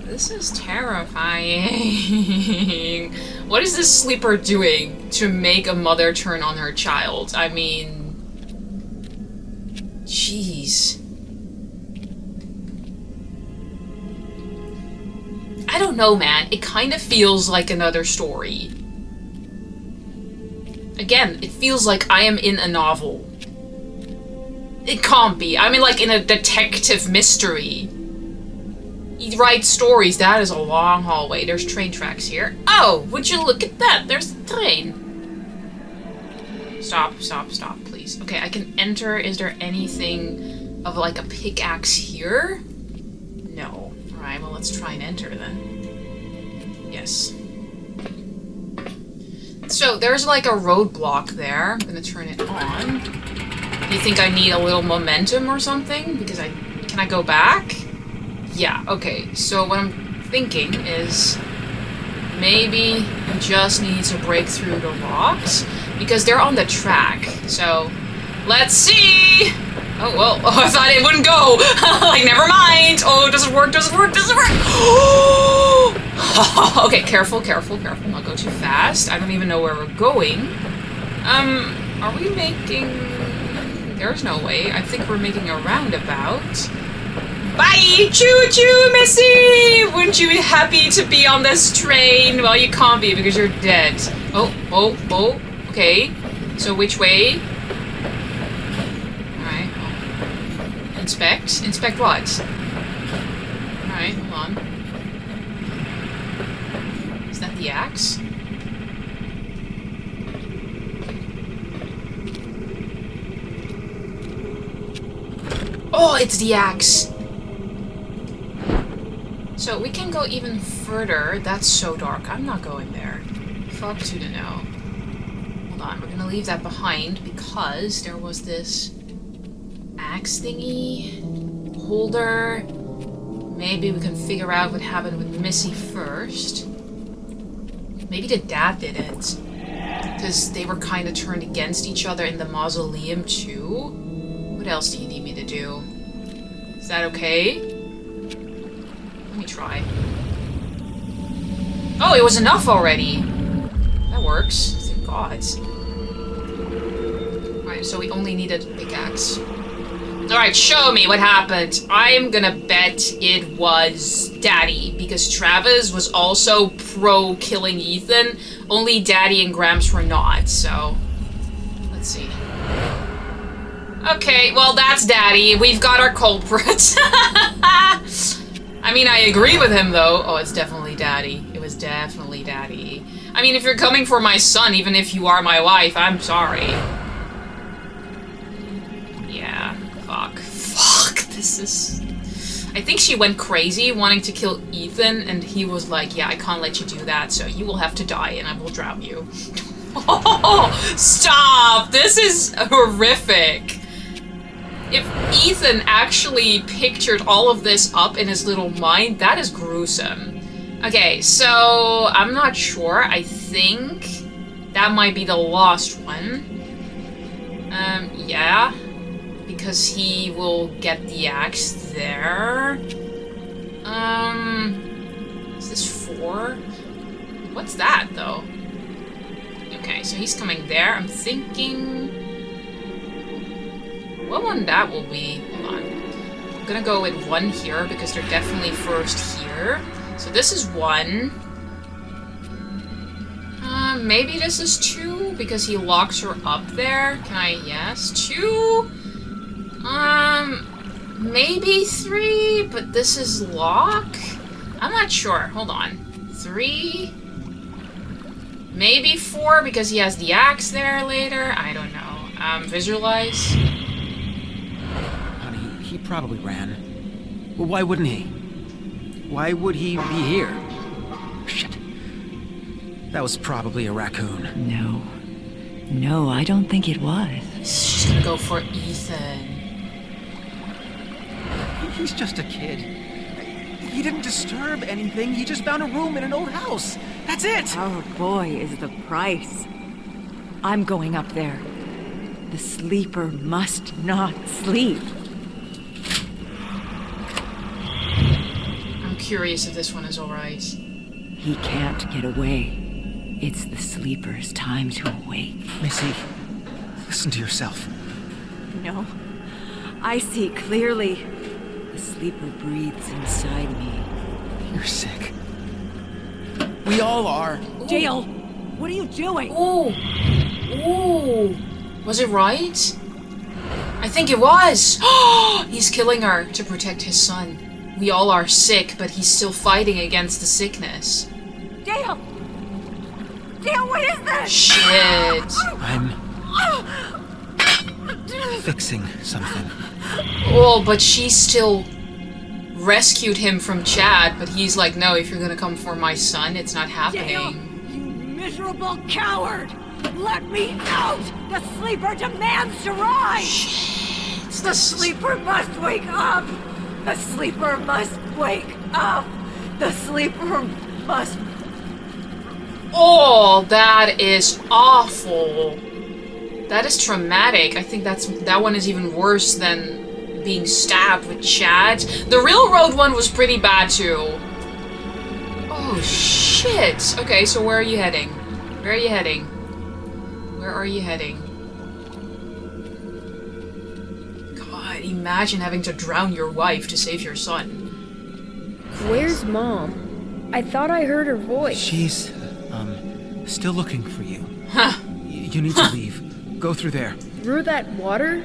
Speaker 5: This is terrifying. What is this sleeper doing to make a mother turn on her child? I mean... Jeez. I don't know, man. It kind of feels like another story. Again, it feels like I am in a novel. It can't be. I mean, like in a detective mystery. He writes stories. That is a long hallway. There's train tracks here. Oh, would you look at that? There's a train. Stop, stop, stop, please. Okay, I can enter. Is there anything of like a pickaxe here? No. Alright, well let's try and enter then. Yes. So there's like a roadblock there. I'm gonna turn it on. Do you think I need a little momentum or something? Because can I go back? Yeah, okay. So what I'm thinking is maybe I just need to break through the rocks because they're on the track. So let's see. Oh, well, I thought it wouldn't go. Like, never mind. Oh, does it work? Does it work? Does it work? Okay, careful, careful, careful. Not go too fast. I don't even know where we're going. Are we making... There's no way. I think we're making a roundabout. Bye! Choo-choo, Missy! Wouldn't you be happy to be on this train? Well, you can't be because you're dead. Oh, oh, oh. Okay. So which way? Alright. Inspect? Inspect what? Alright, hold on. Is that the axe? Oh, it's the axe! So we can go even further. That's so dark. I'm not going there. Fuck to the no. Hold on, we're gonna leave that behind because there was this axe thingy holder. Maybe we can figure out what happened with Missy first. Maybe the dad did it. Because they were kind of turned against each other in the mausoleum too. What else do you need me to do? Is that okay? Let me try. Oh, it was enough already! That works. Thank God. Alright, so we only needed a pickaxe. Alright, show me what happened. I'm gonna bet it was Daddy, because Travis was also pro-killing Ethan. Only Daddy and Gramps were not, so... Let's see. Okay, well, that's Daddy. We've got our culprit. I mean, I agree with him, though. Oh, it's definitely Daddy. It was definitely Daddy. I mean, if you're coming for my son, even if you are my wife, I'm sorry. Yeah, fuck. Fuck, this is... I think she went crazy wanting to kill Ethan, and he was like, yeah, I can't let you do that, so you will have to die, and I will drown you. Oh, stop! This is horrific. If Ethan actually pictured all of this up in his little mind, that is gruesome. Okay, so I'm not sure. I think that might be the lost one. Yeah. Because he will get the axe there. Is this 4? What's that, though? Okay, so he's coming there. I'm thinking... What one that will be? Hold on. I'm gonna go with 1 here because they're definitely first here. So this is 1. Maybe this is 2 because he locks her up there. Can I? Yes, 2. Maybe 3, but this is lock. I'm not sure. Hold on. 3. Maybe 4 because he has the axe there later. I don't know. Visualize.
Speaker 8: He probably ran. Well, why wouldn't he? Why would he be here? Shit. That was probably a raccoon.
Speaker 9: No. No, I don't think it was.
Speaker 5: She's gonna go for Ethan.
Speaker 8: He's just a kid. He didn't disturb anything. He just found a room in an old house. That's it!
Speaker 9: Our boy is the price. I'm going up there. The sleeper must not sleep.
Speaker 5: I'm curious if this one is alright.
Speaker 9: He can't get away. It's the sleeper's time to awake.
Speaker 8: Missy, listen to yourself.
Speaker 9: No, I see clearly. The sleeper breathes inside me.
Speaker 8: You're sick. We all are.
Speaker 9: Dale, what are you doing?
Speaker 5: Ooh. Ooh. Was it right? I think it was. He's killing her to protect his son. we all are sick, but he's still fighting against the sickness.
Speaker 10: Dale! Dale, what is this?
Speaker 5: Shit.
Speaker 8: I'm fixing something.
Speaker 5: Oh, but she still rescued him from Chad, but he's like, no, if you're gonna come for my son, it's not happening.
Speaker 10: Dale, you miserable coward! Let me out! The sleeper demands to rise!
Speaker 5: Shit.
Speaker 10: The sleeper must wake up! The sleeper must wake up! The sleeper must...
Speaker 5: Oh, that is awful. That is traumatic. I think that one is even worse than being stabbed with Chad. The railroad one was pretty bad too. Oh shit. Okay, so where are you heading? Where are you heading? Where are you heading? God, imagine having to drown your wife to save your son.
Speaker 4: Where's Mom? I thought I heard her voice.
Speaker 8: She's, still looking for you.
Speaker 5: Huh.
Speaker 8: You need to leave. Go through there.
Speaker 4: Through that water?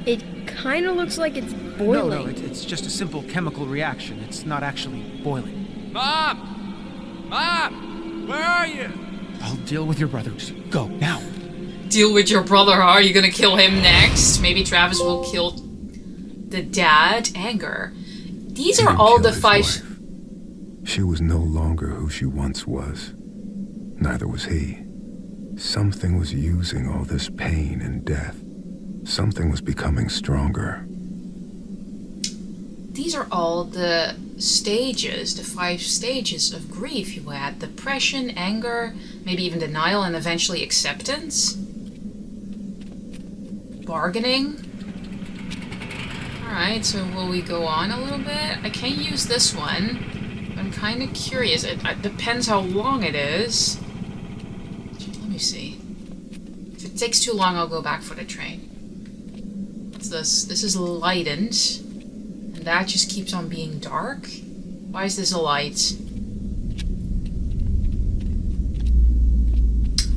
Speaker 4: It kinda looks like it's boiling.
Speaker 8: No, it's just a simple chemical reaction. It's not actually boiling.
Speaker 12: Mom! Mom! Where are you?
Speaker 8: I'll deal with your brother. Just go, now.
Speaker 5: Deal with your brother, huh? Are you gonna kill him next? Maybe Travis will kill the dad? Anger. These
Speaker 1: He
Speaker 5: are
Speaker 1: didn't
Speaker 5: all
Speaker 1: kill
Speaker 5: the
Speaker 1: his
Speaker 5: 5...
Speaker 1: wife. She was no longer who she once was. Neither was he. Something was using all this pain and death. Something was becoming stronger.
Speaker 5: These are all the stages, the 5 stages of grief. You had depression, anger, maybe even denial, and eventually acceptance. Bargaining. Alright, so will we go on a little bit? I can't use this one. I'm kind of curious. It depends how long it is. Let me see. If it takes too long, I'll go back for the train. What's this? This is lightened. And that just keeps on being dark? Why is this a light?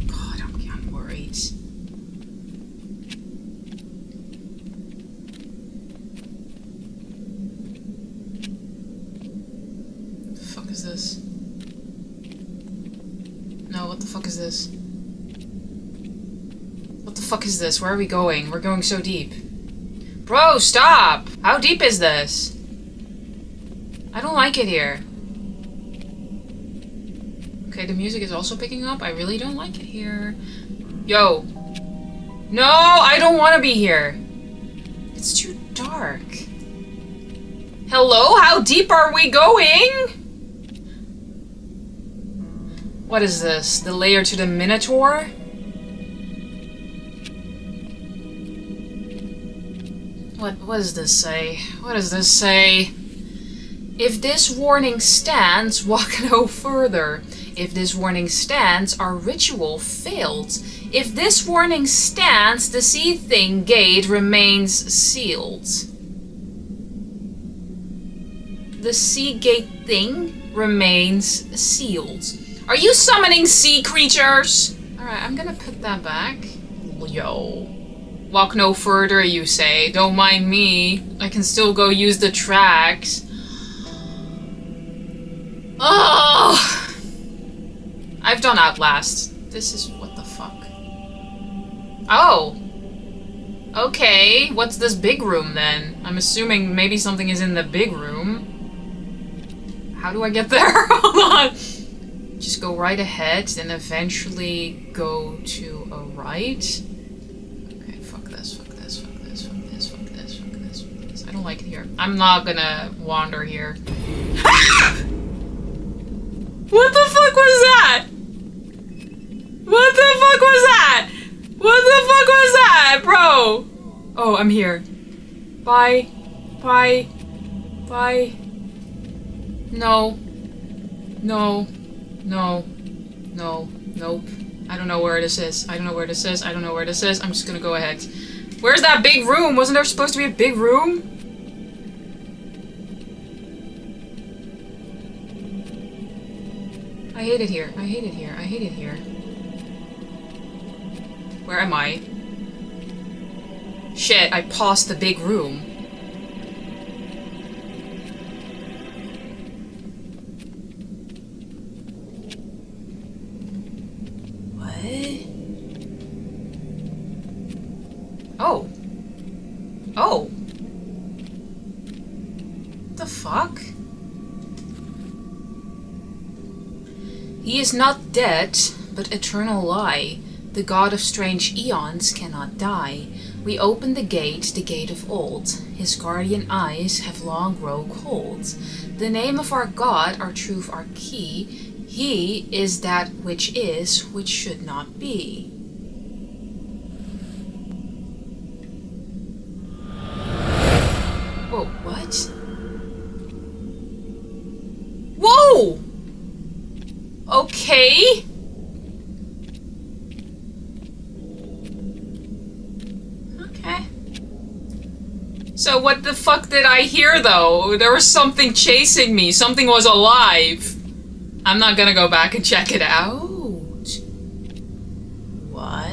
Speaker 5: God, I'm worried. What the fuck is this? No, what the fuck is this? What the fuck is this? Where are we going? We're going so deep. Bro, stop! How deep is this? I don't like it here. Okay, the music is also picking up. I really don't like it here. Yo. No, I don't want to be here. It's too dark. Hello? How deep are we going? What is this? The layer to the Minotaur? What does this say? What does this say? If this warning stands, walk no further. If this warning stands, our ritual failed. If this warning stands, the sea thing gate remains sealed. The sea gate thing remains sealed. Are you summoning sea creatures? Alright, I'm gonna put that back. Yo. Walk no further, you say. Don't mind me. I can still go use the tracks. Oh! I've done Outlast. This is... what the fuck? Oh! Okay, what's this big room then? I'm assuming maybe something is in the big room. How do I get there? Hold on! Just go right ahead and eventually go to a right. I don't like it here. I'm not gonna wander here. What the fuck was that? What the fuck was that? What the fuck was that, bro? Oh, I'm here. Bye. Bye. Bye. No. No. No. No. Nope. I don't know where this is. I don't know where this is. I don't know where this is. I'm just gonna go ahead. Where's that big room? Wasn't there supposed to be a big room? I hate it here. I hate it here. I hate it here. Where am I? Shit, I paused the big room. fuck? He is not dead, but eternal lie. The god of strange eons cannot die. We open the gate of old. His guardian eyes have long grown cold. The name of our God, our truth, our key. He is that which is, which should not be. Whoa, what? Whoa! Okay. Okay. So what the fuck did I hear though? There was something chasing me. Something was alive. I'm not gonna go back and check it out. What?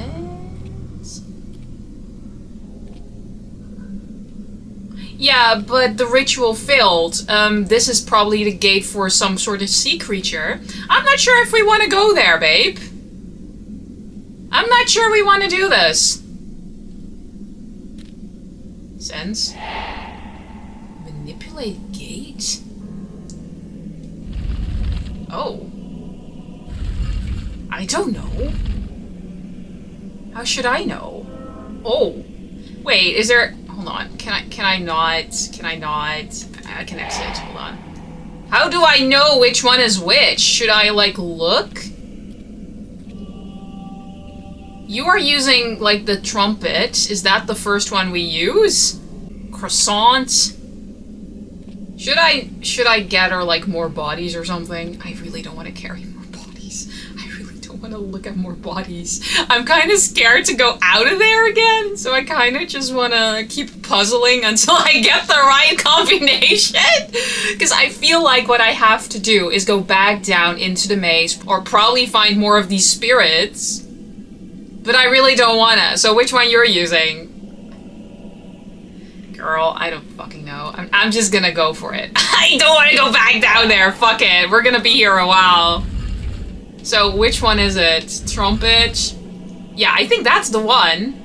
Speaker 5: Yeah, but the ritual failed. This is probably the gate for some sort of sea creature. I'm not sure if we want to go there, babe. I'm not sure we want to do this. Sense? Manipulate gate? Oh. I don't know. How should I know? Oh. Wait, is there... Hold on. Can I not? I can exit. Hold on. How do I know which one is which? Should I, like, look? You are using, like, the trumpet. Is that the first one we use? Croissant. Should I get her, like, more bodies or something? I really don't want to carry more bodies. I really don't want to look at more bodies. I'm kind of scared to go out of there again, so I kind of just want to keep puzzling until I get the right combination. Because I feel like what I have to do is go back down into the maze, or probably find more of these spirits. But I really don't wanna, so which one you're using? Girl, I don't fucking know. I'm just gonna go for it. I don't wanna go back down there, fuck it. We're gonna be here a while. So which one is it? Trumpet? Yeah, I think that's the one.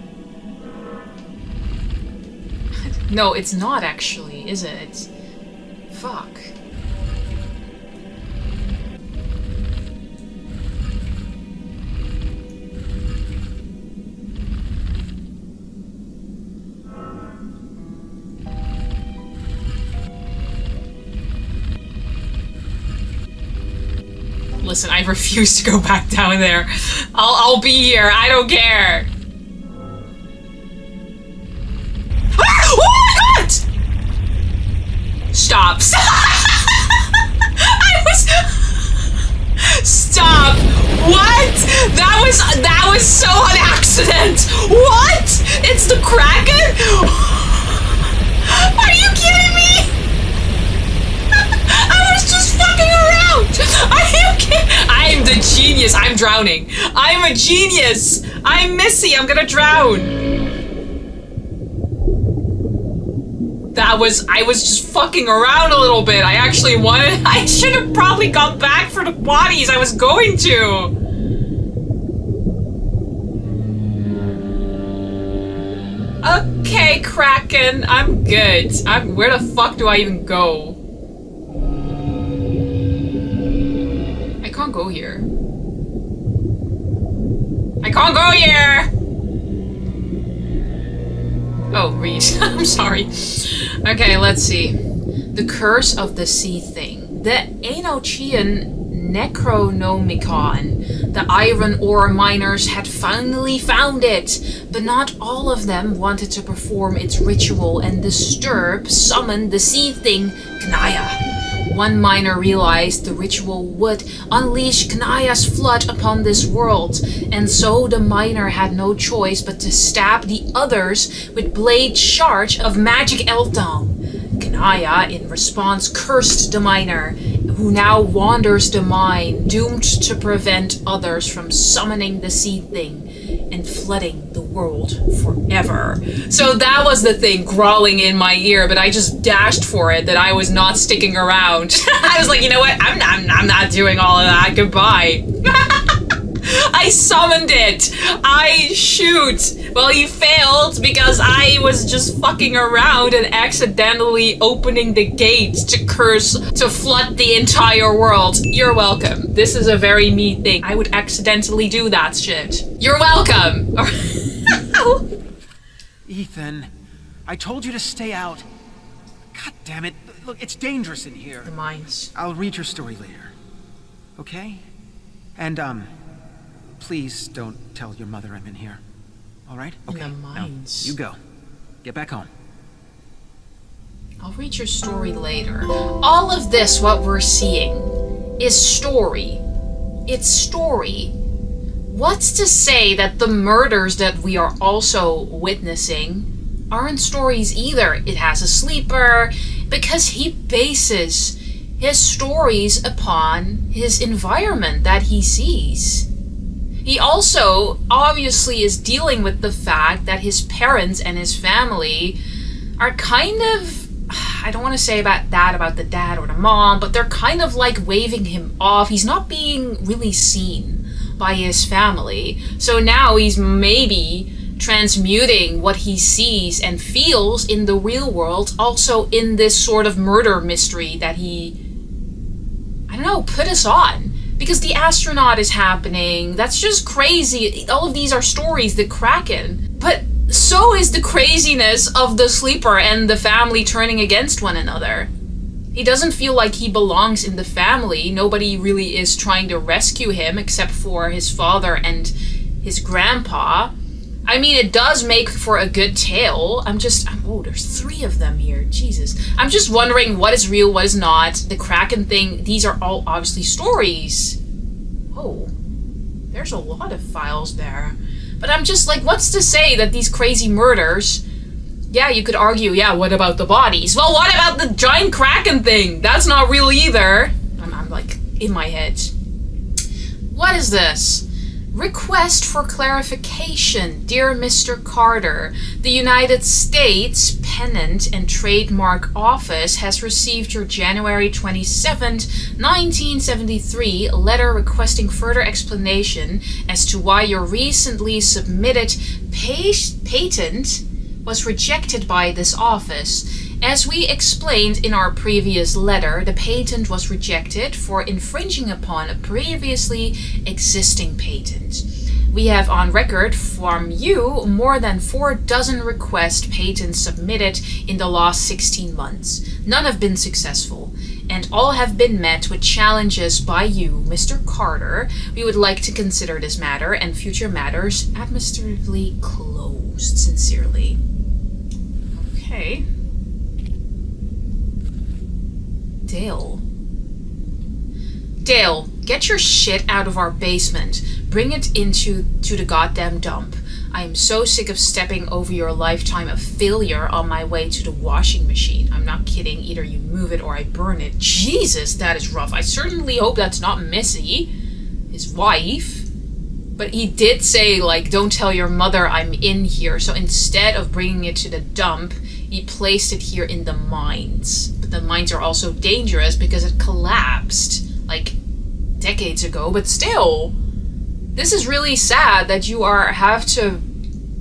Speaker 5: No, it's not actually, is it? Fuck. Listen, I refuse to go back down there. I'll be here. I don't care. Ah! Oh my god! Stop. Stop. What? That was so an accident. What? It's the Kraken? Are you kidding me? I was just fucking around! Are you kidding? I'm the genius. I'm drowning. I'm a genius. I'm Missy. I'm gonna drown. I was just fucking around a little bit. I actually wanted... I should have probably gone back for the bodies. I was going to. Okay, Kraken. I'm good. Where the fuck do I even go? I can't go here. I can't go here! Oh, read. I'm sorry. Okay, let's see. The Curse of the Sea Thing. The Enochian Necronomicon. The iron ore miners had finally found it, but not all of them wanted to perform its ritual and summon the sea thing, Knaya. One miner realized the ritual would unleash Knaya's flood upon this world, and so the miner had no choice but to stab the others with blade shards of magic Eldon. Knaya, in response, cursed the miner, who now wanders the mine, doomed to prevent others from summoning the sea thing and flooding the world forever. So that was the thing growling in my ear, but I just dashed for it, that I was not sticking around. I was like, you know what? I'm not doing all of that. Goodbye. I summoned it. I shoot. Well, you failed because I was just fucking around and accidentally opening the gate to flood the entire world. You're welcome. This is a very me thing. I would accidentally do that shit. You're welcome.
Speaker 8: Ethan, I told you to stay out. God damn it. Look, it's dangerous in here.
Speaker 5: The mines.
Speaker 8: I'll read your story later. Okay? And, please don't tell your mother I'm in here. All right? Okay.
Speaker 5: In the mines.
Speaker 8: Now, you go. Get back home.
Speaker 5: I'll read your story later. All of this, what we're seeing, is story. It's story. What's to say that the murders that we are also witnessing aren't stories either? It has a sleeper, because he bases his stories upon his environment that he sees. He also obviously is dealing with the fact that his parents and his family are kind of, I don't want to say about the dad or the mom, but they're kind of like waving him off. He's not being really seen by his family. So now he's maybe transmuting what he sees and feels in the real world also in this sort of murder mystery that he, I don't know, put us on. Because the astronaut is happening. That's just crazy. All of these are stories, the Kraken. But so is the craziness of the sleeper and the family turning against one another. He doesn't feel like he belongs in the family. Nobody really is trying to rescue him except for his father and his grandpa. I mean, it does make for a good tale. Oh, there's 3 of them here. Jesus. I'm just wondering what is real, what is not. The Kraken thing, these are all obviously stories. Oh, there's a lot of files there. But I'm just like, what's to say that these crazy murders, yeah, you could argue, yeah, what about the bodies? Well, what about the giant Kraken thing? That's not real either. I'm like, in my head. What is this? Request for clarification. Dear Mr. Carter, the United States Patent and Trademark Office has received your January 27th, 1973 letter requesting further explanation as to why your recently submitted patent was rejected by this office. As we explained in our previous letter, the patent was rejected for infringing upon a previously existing patent. We have on record from you more than 4 dozen request patents submitted in the last 16 months. None have been successful, and all have been met with challenges by you, Mr. Carter. We would like to consider this matter and future matters administratively closed. Sincerely. Okay. Dale, get your shit out of our basement. Bring it into the goddamn dump. I am so sick of stepping over your lifetime of failure on my way to the washing machine. I'm not kidding. Either you move it or I burn it. Jesus, that is rough. I certainly hope that's not Missy, his wife. But he did say, like, don't tell your mother I'm in here. So instead of bringing it to the dump, he placed it here in the mines. But the mines are also dangerous because it collapsed, like, decades ago. But still, this is really sad that you have to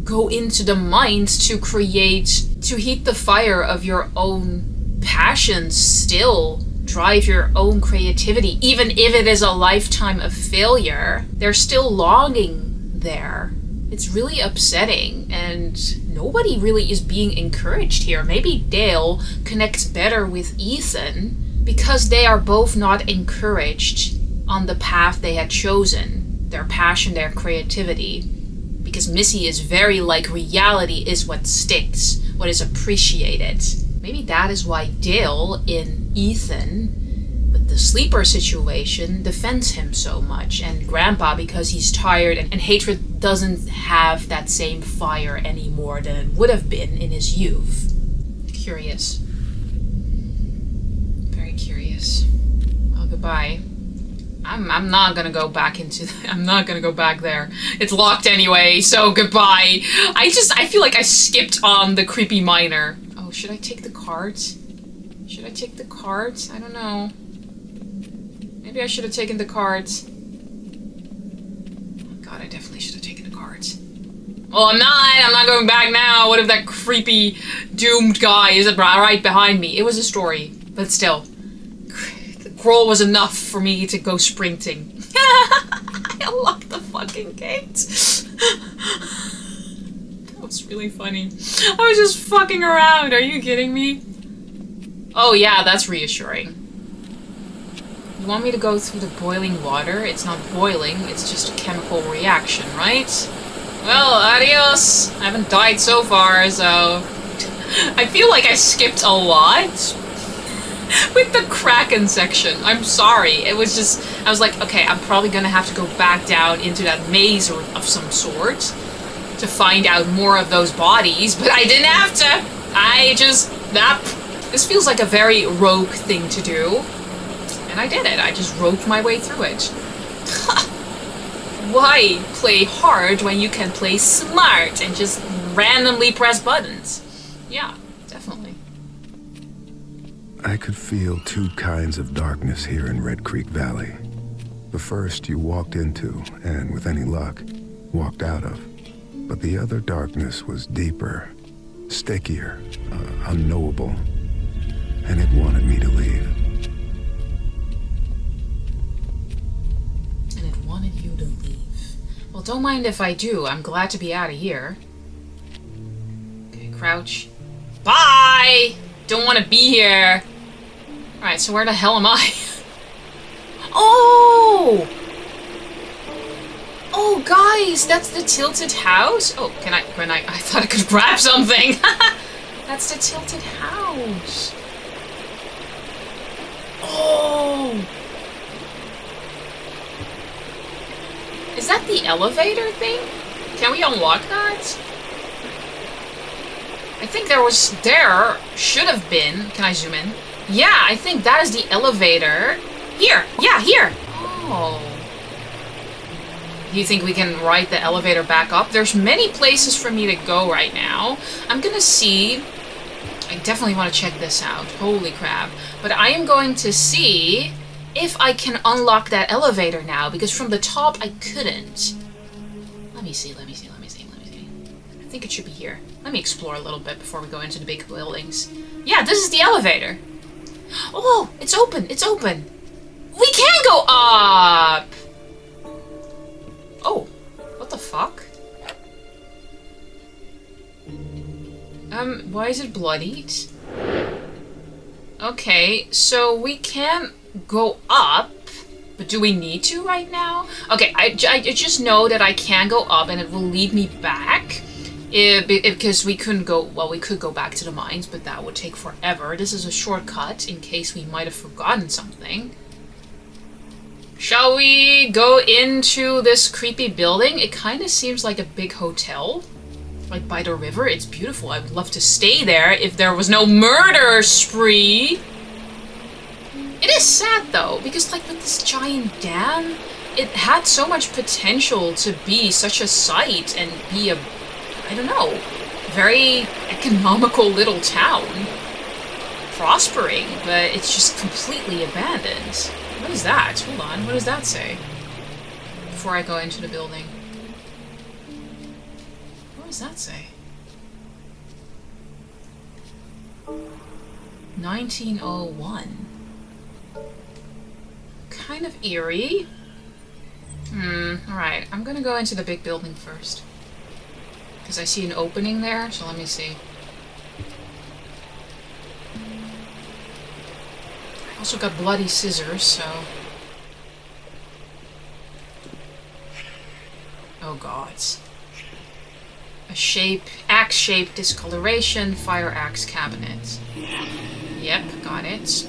Speaker 5: go into the mines to heat the fire of your own passions, still drive your own creativity. Even if it is a lifetime of failure, they're still longing there. It's really upsetting, and nobody really is being encouraged here. Maybe Dale connects better with Ethan because they are both not encouraged on the path they had chosen, their passion, their creativity. Because Missy is very like reality is what sticks, what is appreciated. Maybe that is why Dale in Ethan, with the sleeper situation, defends him so much, and Grandpa because he's tired and hatred doesn't have that same fire anymore than it would have been in his youth. Curious. Very curious. Well, goodbye. I'm not gonna go back I'm not gonna go back there. It's locked anyway, so goodbye. I feel like I skipped on the creepy miner. Oh, should I take the cards? Should I take the cards? I don't know. Maybe I should have taken the cards. Oh God, I definitely should have taken the cards. Well, I'm not going back now. What if that creepy, doomed guy is right behind me? It was a story, but still. The crawl was enough for me to go sprinting. I unlocked the fucking gate. That was really funny. I was just fucking around. Are you kidding me? Oh yeah, that's reassuring. You want me to go through the boiling water? It's not boiling, it's just a chemical reaction, right? Well, adios! I haven't died so far, so... I feel like I skipped a lot with the Kraken section. I'm sorry. It was just... I was like, okay, I'm probably gonna have to go back down into that maze of some sort to find out more of those bodies, but I didn't have to. I just... This feels like a very rogue thing to do. And I did it. I just roped my way through it. Why play hard when you can play smart and just randomly press buttons? Yeah, definitely.
Speaker 1: I could feel two kinds of darkness here in Red Creek Valley. The first you walked into, and with any luck, walked out of. But the other darkness was deeper, stickier, unknowable. And it wanted me to leave.
Speaker 5: And it wanted you to leave. Well, don't mind if I do. I'm glad to be out of here. Okay, crouch. Bye! Don't want to be here. Alright, so where the hell am I? Oh! Oh, guys, that's the tilted house? Oh, can I I thought I could grab something. That's the tilted house. Oh! Is that the elevator thing? Can we unlock that? I think should have been. Can I zoom in? Yeah, I think that is the elevator. Here! Yeah, here! Oh. Do you think we can ride the elevator back up? There's many places for me to go right now. I'm gonna see... I definitely want to check this out. Holy crap. But I am going to see if I can unlock that elevator now, because from the top I couldn't. Let me see. I think it should be here. Let me explore a little bit before we go into the big buildings. Yeah, this is the elevator. Oh, it's open. We can go up! Oh, what the fuck? Why is it bloodied? Okay, so we can go up, but do we need to right now? Okay, I just know that I can go up and it will lead me back. Because we couldn't go, well, we could go back to the mines, but that would take forever. This is a shortcut in case we might have forgotten something. Shall we go into this creepy building? It kind of seems like a big hotel. Like by the river. It's beautiful. I would love to stay there if there was no murder spree. It is sad though, because like with this giant dam, it had so much potential to be such a site and be a, I don't know, very economical little town. Prospering, but it's just completely abandoned. What is that? Hold on, what does that say? Before I go into the building. What does that say? 1901. Kind of eerie. Alright. I'm gonna go into the big building first. Because I see an opening there, so let me see. I also got bloody scissors, so... Oh god. A axe-shaped discoloration, fire axe cabinet. Yep, got it.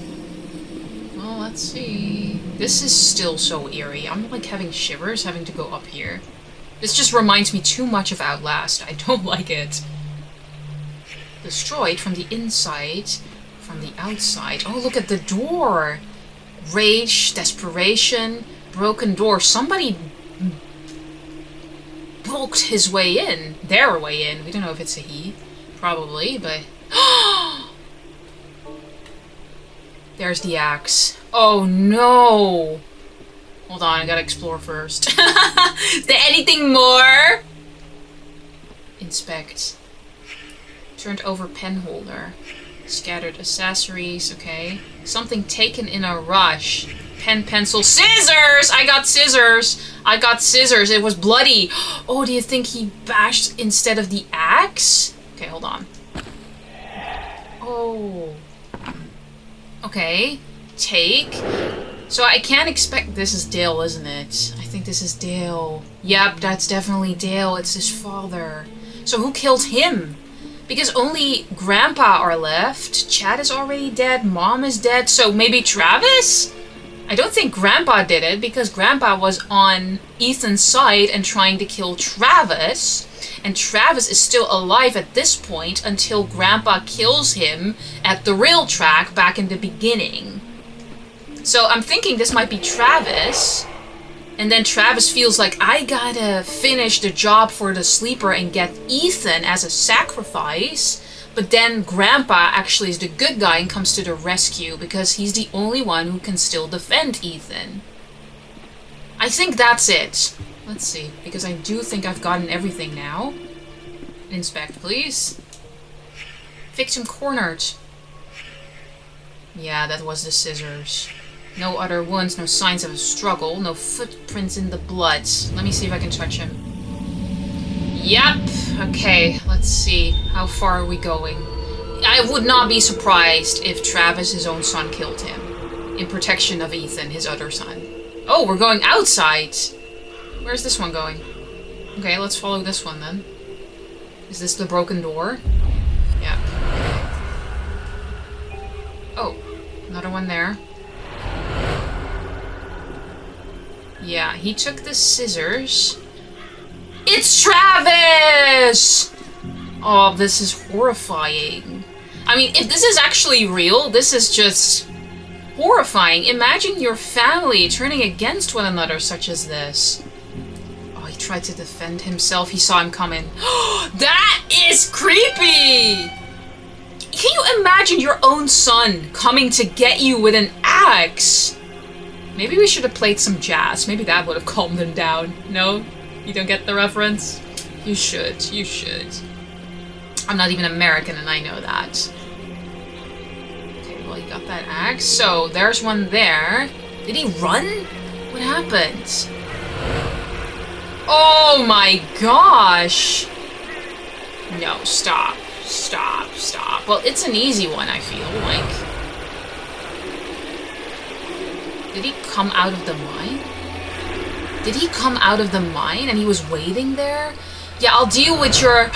Speaker 5: Well, let's see. This is still so eerie. I'm like having shivers having to go up here. This just reminds me too much of Outlast. I don't like it. Destroyed from the inside, from the outside. Oh, look at the door! Rage, desperation, broken door. Somebody bulked his way in. Their way in. We don't know if it's a he. Probably, but... There's the axe. Oh no! Hold on, I gotta explore first. Is there anything more? expect? Turned over pen holder. Scattered accessories, okay. Something taken in a rush. Pen, pencil, scissors! I got scissors! I got scissors. It was bloody. Oh, do you think he bashed instead of the axe? Okay, hold on. Oh. Okay. Take. So I can't expect... This is Dale, isn't it? I think this is Dale. Yep, that's definitely Dale. It's his father. So who killed him? Because only Grandpa are left. Chad is already dead. Mom is dead. So maybe Travis? I don't think Grandpa did it because Grandpa was on Ethan's side and trying to kill Travis. And Travis is still alive at this point until Grandpa kills him at the rail track back in the beginning. So I'm thinking this might be Travis. And then Travis feels like, I gotta finish the job for the sleeper and get Ethan as a sacrifice. But then Grandpa actually is the good guy and comes to the rescue because he's the only one who can still defend Ethan. I think that's it. Let's see, because I do think I've gotten everything now. Inspect, please. Victim cornered. Yeah, that was the scissors. No other wounds, no signs of a struggle, no footprints in the blood. Let me see if I can touch him. Yep. Okay, let's see. How far are we going? I would not be surprised if Travis, his own son, killed him. In protection of Ethan, his other son. Oh, we're going outside. Where's this one going? Okay, let's follow this one then. Is this the broken door? Yep. Oh, another one there. Yeah, he took the scissors. It's Travis! Oh, this is horrifying. I mean, if this is actually real, this is just horrifying. Imagine your family turning against one another such as this. Oh, he tried to defend himself. He saw him coming. That is creepy! Can you imagine your own son coming to get you with an axe? Maybe we should have played some jazz. Maybe that would have calmed him down. No? You don't get the reference? You should. You should. I'm not even American and I know that. Okay, well, you got that axe. So, there's one there. Did he run? What happened? Oh my gosh! No, stop. Stop, stop. Well, it's an easy one, I feel like. Did he come out of the mine? Did he come out of the mine and he was waiting there? Yeah, I'll deal with your...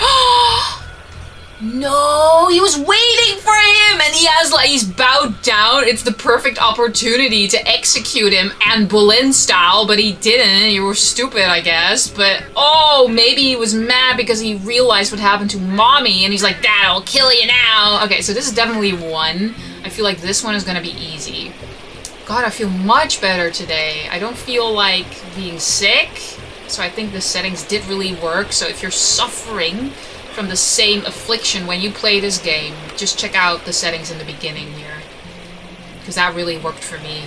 Speaker 5: No, he was waiting for him and he has like, he's bowed down. It's the perfect opportunity to execute him and Boleyn style, but he didn't. You were stupid, I guess. But, oh, maybe he was mad because he realized what happened to Mommy and he's like, Dad, I'll kill you now. Okay, so this is definitely one. I feel like this one is gonna be easy. God, I feel much better today. I don't feel like being sick, so I think the settings did really work. So if you're suffering from the same affliction when you play this game, just check out the settings in the beginning here, because that really worked for me.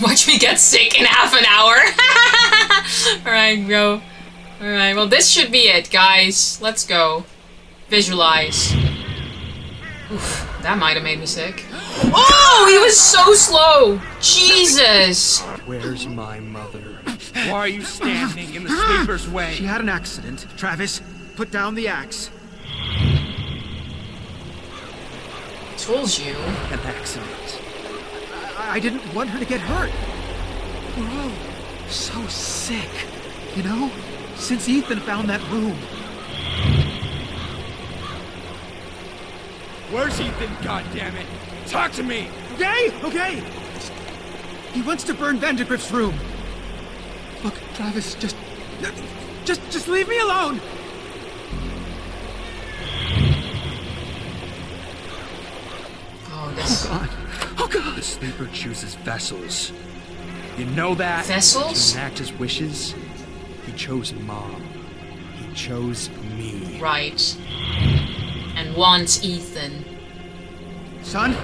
Speaker 5: Watch me get sick in half an hour. Alright, go. Alright, well this should be it, guys. Let's go. Visualize. Oof, that might have made me sick. Oh, he was so slow! Jesus!
Speaker 6: Where's my mother? Why are you standing in the sleeper's way?
Speaker 8: She had an accident. Travis, put down the axe.
Speaker 5: Told you.
Speaker 8: An accident. I didn't want her to get hurt. We're all so sick, you know? Since Ethan found that room.
Speaker 12: Where's Ethan, goddammit? Talk to me!
Speaker 8: Okay, okay! He wants to burn Vandergrift's room. Look, Travis, just leave me alone!
Speaker 5: Oh, this...
Speaker 8: Oh, God. Oh, God!
Speaker 6: The sleeper chooses vessels. You know that?
Speaker 5: Vessels?
Speaker 6: To enact his wishes. He chose Mom. He chose me.
Speaker 5: Right. And wants Ethan.
Speaker 8: Son,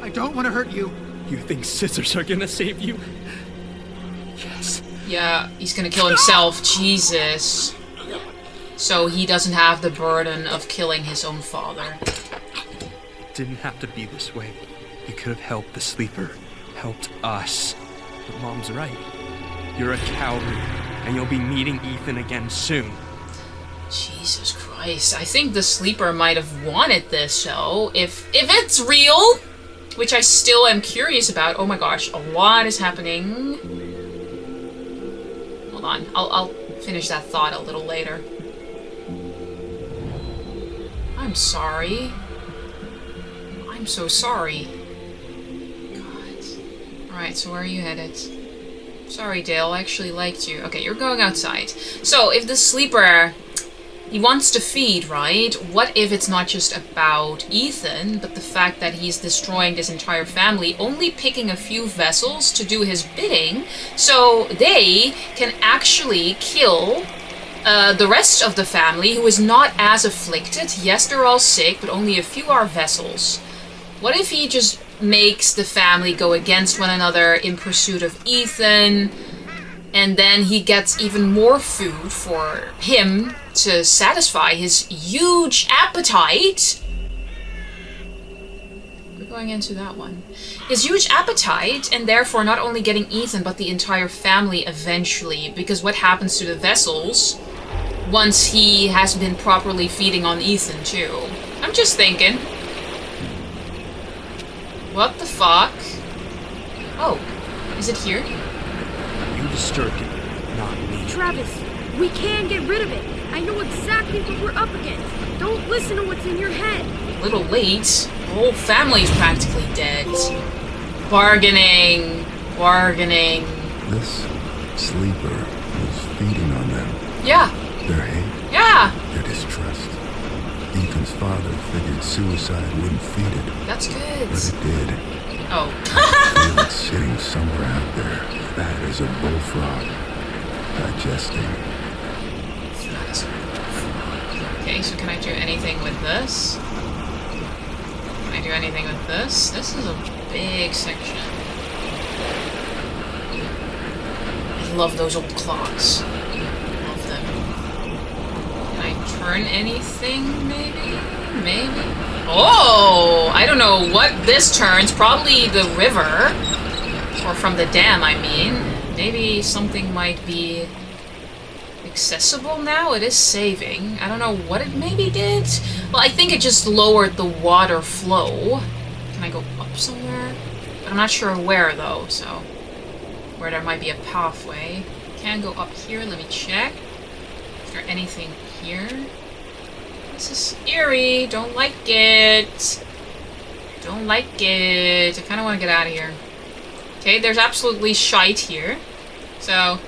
Speaker 8: I don't want to hurt you.
Speaker 6: You think scissors are gonna save you?
Speaker 8: Yes,
Speaker 5: Yeah, he's gonna kill himself. Jesus. So he doesn't have the burden of killing his own father.
Speaker 6: Didn't have to be this way. You could have helped the sleeper, helped us. But Mom's right. You're a coward, and you'll be meeting Ethan again soon.
Speaker 5: Jesus Christ. I think the sleeper might have wanted this, though. If it's real, which I still am curious about. Oh my gosh, a lot is happening. Hold on, I'll finish that thought a little later. I'm sorry. I'm so sorry. God. Alright, so where are you headed? Sorry, Dale, I actually liked you. Okay, you're going outside. So, if the sleeper... He wants to feed, right? What if it's not just about Ethan, but the fact that he's destroying this entire family, only picking a few vessels to do his bidding, so they can actually kill the rest of the family who is not as afflicted. Yes, they're all sick, but only a few are vessels. What if he just makes the family go against one another in pursuit of Ethan, and then he gets even more food for him to satisfy his huge appetite? We're going into that one. His huge appetite, and therefore not only getting Ethan, but the entire family eventually. Because what happens to the vessels once he has been properly feeding on Ethan too? I'm just thinking. What the fuck? Oh, is it here?
Speaker 6: You disturbed it, not me.
Speaker 4: Travis, we can get rid of it. I know exactly what we're up against. Don't listen to what's in your head.
Speaker 5: A little late. The whole family's practically dead. Bargaining. Bargaining.
Speaker 1: This sleeper was feeding on them.
Speaker 5: Yeah.
Speaker 1: Their hate.
Speaker 5: Yeah.
Speaker 1: Their distrust. Ethan's father figured suicide wouldn't feed it.
Speaker 5: That's good.
Speaker 1: But it did.
Speaker 5: Oh.
Speaker 1: I feel it sitting somewhere out there, fat as a bullfrog, digesting.
Speaker 5: Okay, so can I do anything with this? Can I do anything with this? This is a big section. I love those old clocks. Love them. Can I turn anything, maybe? Maybe? Oh! I don't know what this turns. Probably the river. Or from the dam, I mean. Maybe something might be accessible now. It is saving. I don't know what it maybe did. Well, I think it just lowered the water flow. Can I go up somewhere? But I'm not sure where though, so where there might be a pathway. Can go up here. Let me check. Is there anything here? This is eerie. Don't like it. Don't like it. I kind of want to get out of here. Okay, there's absolutely shite here. So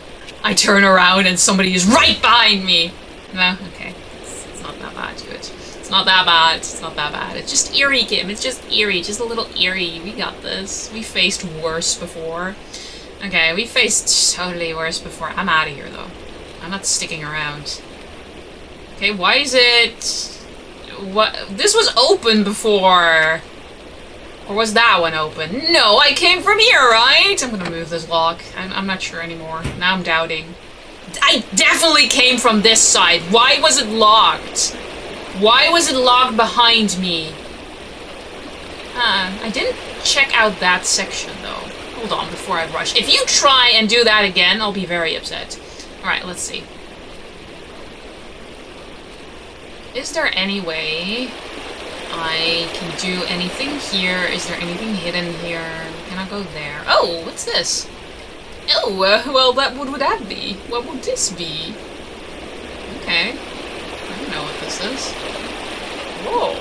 Speaker 5: I turn around and somebody is right behind me. No, okay. It's not that bad, good. It's not that bad. It's not that bad. It's just eerie, Kim. It's just eerie. Just a little eerie. We got this. We faced worse before. Okay, we faced totally worse before. I'm out of here, though. I'm not sticking around. Okay, why is it... What? This was open before. Or was that one open? No, I came from here, right? I'm gonna move this lock. I'm not sure anymore. Now I'm doubting. I definitely came from this side. Why was it locked? Why was it locked behind me? I didn't check out that section, though. Hold on before I rush. If you try and do that again, I'll be very upset. Alright, let's see. Is there any way I can do anything here? Is there anything hidden here? Can I go there? Oh, what's this? Oh, well, what would that be? What would this be? Okay. I don't know what this is. Whoa.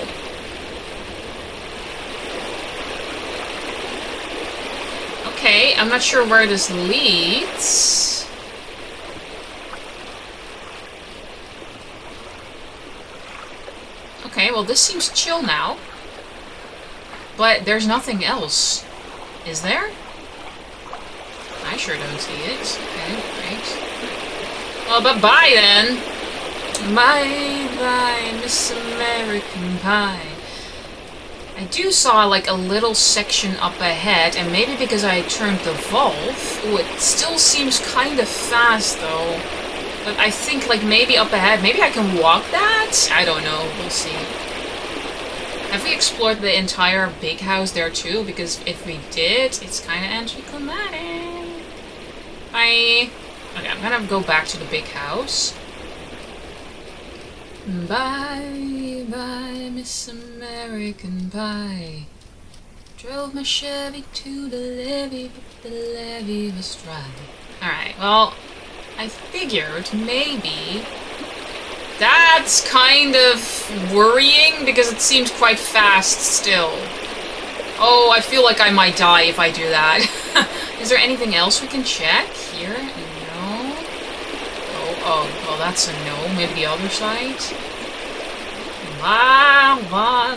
Speaker 5: Okay, I'm not sure where this leads. Okay, well this seems chill now. But there's nothing else. Is there? I sure don't see it. Okay, great. Well, bye-bye then. Bye-bye, Miss American Pie. I do saw like a little section up ahead, and maybe because I turned the valve, ooh, it still seems kind of fast though. But I think like maybe up ahead, maybe I can walk that? I don't know, we'll see. Have we explored the entire big house there too? Because if we did, it's kind of anticlimactic. Bye. Okay, I'm gonna go back to the big house. Bye, bye, Miss American Pie. Drove my Chevy to the levee, but the levee was dry. Alright, well, I figured maybe that's kind of worrying because it seems quite fast still. Oh, I feel like I might die if I do that. Is there anything else we can check here? No. Oh, that's a no. Maybe the other side?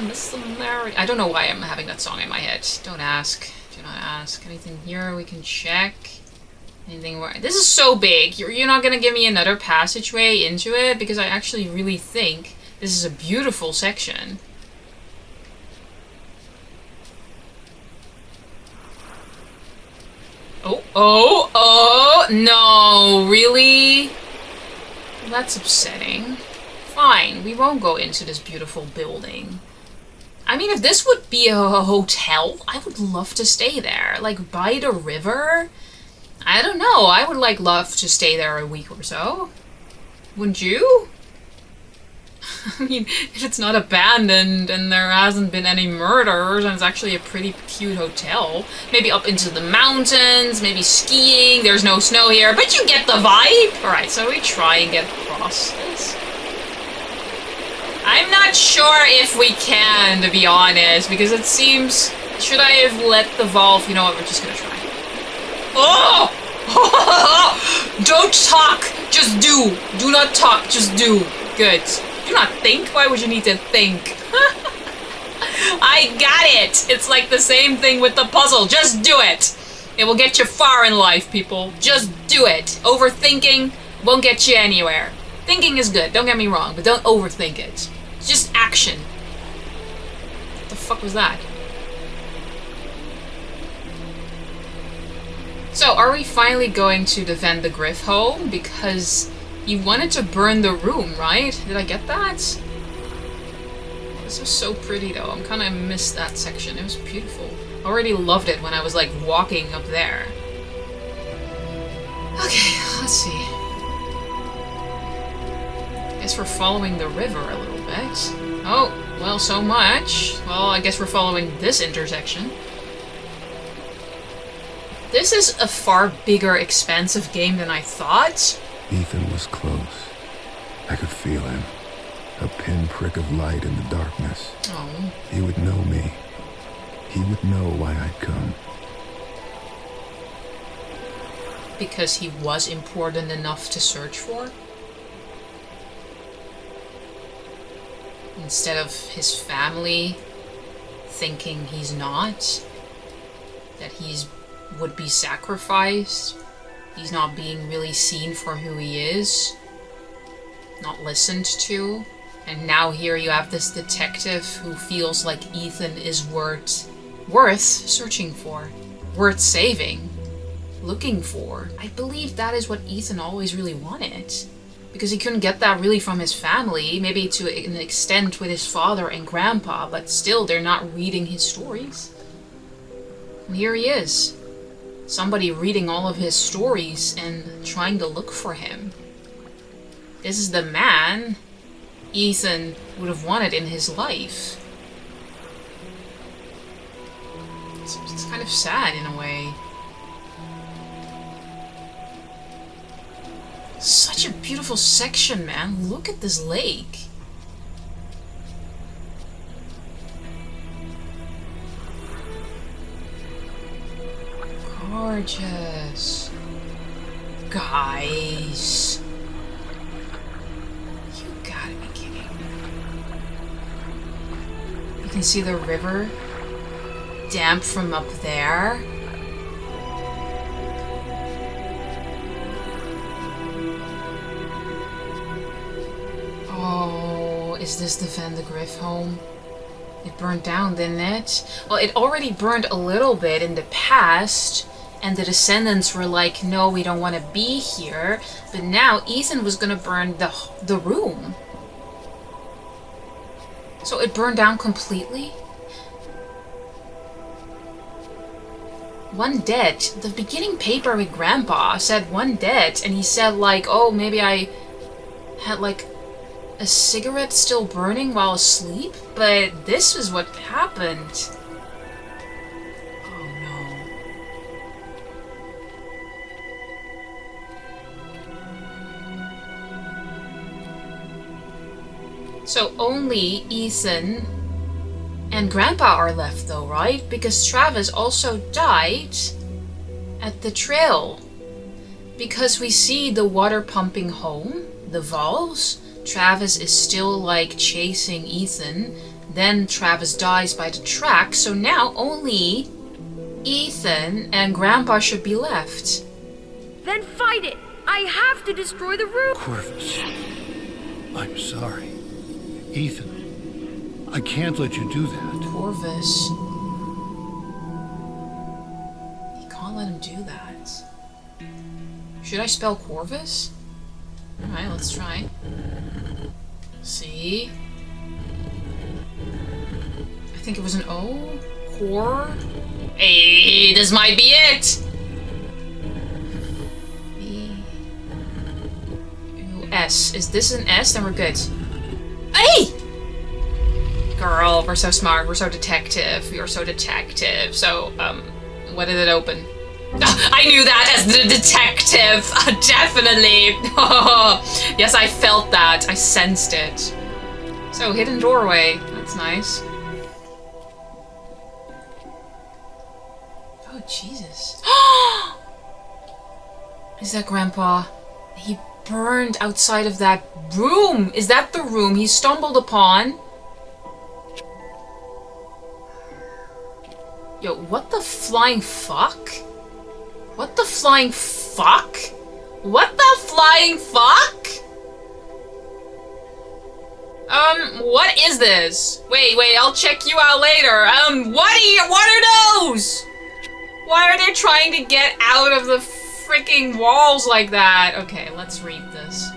Speaker 5: Miss America. I don't know why I'm having that song in my head. Don't ask. Do not ask. Anything here we can check? Anything where... This is so big. You're not gonna give me another passageway into it? Because I actually really think this is a beautiful section. Oh, no, really? That's upsetting. Fine, we won't go into this beautiful building. I mean, if this would be a hotel, I would love to stay there. Like, by the river? I don't know, I would, like, love to stay there a week or so. Wouldn't you? I mean, if it's not abandoned and there hasn't been any murders and it's actually a pretty cute hotel. Maybe up into the mountains, maybe skiing, there's no snow here, but you get the vibe! Alright, so we try and get across this. I'm not sure if we can, to be honest, because it seems... Should I have let the valve... You know what, we're just gonna try. Oh! Don't talk! Just do! Do not talk, just do. Good. Do not think? Why would you need to think? I got it! It's like the same thing with the puzzle. Just do it! It will get you far in life, people. Just do it. Overthinking won't get you anywhere. Thinking is good, don't get me wrong, but don't overthink it. It's just action. What the fuck was that? So, are we finally going to defend the Griff home? Because you wanted to burn the room, right? Did I get that? This was so pretty though. I'm kind of missed that section. It was beautiful. I already loved it when I was like walking up there. Okay, let's see. Guess we're following the river a little bit. Oh, well, so much. Well, I guess we're following this intersection. This is a far bigger, expansive game than I thought.
Speaker 1: Ethan was close. I could feel him. A pinprick of light in the darkness.
Speaker 5: Oh.
Speaker 1: He would know me. He would know why I'd come.
Speaker 5: Because he was important enough to search for? Instead of his family thinking he's not? That he's would be sacrificed? He's not being really seen for who he is? Not listened to? And now here you have this detective who feels like Ethan is worth searching for, worth saving, looking for. I believe that is what Ethan always really wanted. Because he couldn't get that really from his family, maybe to an extent with his father and grandpa, but still they're not reading his stories. And here he is. Somebody reading all of his stories and trying to look for him. This is the man Ethan would have wanted in his life. It's kind of sad in a way. Such a beautiful section, man. Look at this lake. Gorgeous. Guys. You gotta be kidding. You can see the river damp from up there. Oh, is this the Van de Griff home? It burned down, didn't it? Well, it already burned a little bit in the past, and the descendants were like, no, we don't want to be here. But now Ethan was gonna burn the room. So it burned down completely? One dead. The beginning paper with Grandpa said one dead, and he said like, oh, maybe I had like a cigarette still burning while asleep? But this is what happened. Oh no. So only Ethan and Grandpa are left though, right? Because Travis also died at the trail. Because we see the water pumping home, the valves. Travis is still like chasing Ethan. Then Travis dies by the track. So now only Ethan and Grandpa should be left.
Speaker 4: Then fight it! I have to destroy the room!
Speaker 3: Corvus, I'm sorry. Ethan, I can't let you do that.
Speaker 5: Corvus. You can't let him do that. Should I spell Corvus? Alright, let's try. See? I think it was an O? Cor? Hey, this might be it! S. Is this an S? Then we're good. Hey! Girl, we're so smart. We're so detective. We are so detective. So, what did it open? I knew that as the detective! Definitely! Yes, I felt that. I sensed it. So, hidden doorway. That's nice. Oh, Jesus. Is that Grandpa? He burned outside of that room! Is that the room he stumbled upon? Yo, what the flying fuck? What the flying fuck? What the flying fuck? What is this? Wait, I'll check you out later. What are those? Why are they trying to get out of the freaking walls like that? Okay, let's read this.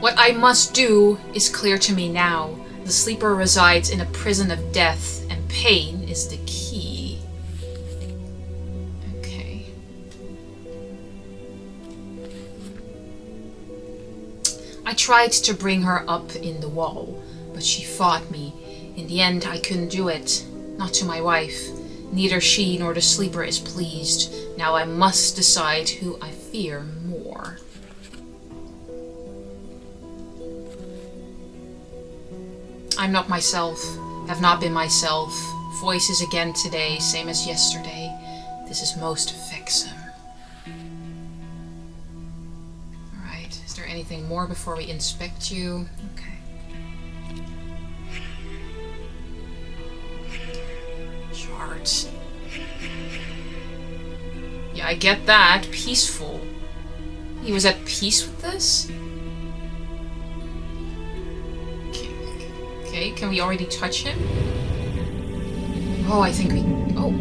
Speaker 5: What I must do is clear to me now. The sleeper resides in a prison of death, and pain is the key. Okay. I tried to bring her up in the wall, but she fought me. In the end, I couldn't do it. Not to my wife. Neither she nor the sleeper is pleased. Now I must decide who I fear more. I'm not myself, have not been myself. Voices again today, same as yesterday. This is most vexing. Alright, is there anything more before we inspect you? Okay. Chart. Yeah, I get that. Peaceful. He was at peace with this? Okay, can we already touch him? Oh, I think we... Oh.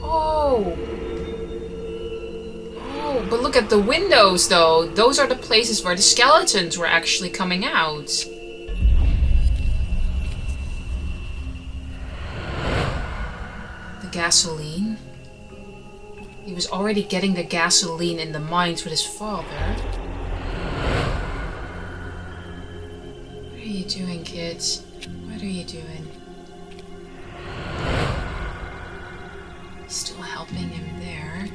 Speaker 5: Oh. Oh, but look at the windows, though. Those are the places where the skeletons were actually coming out. The gasoline. He was already getting the gasoline in the mines with his father. What are you doing, kids? What are you doing? Still helping him there.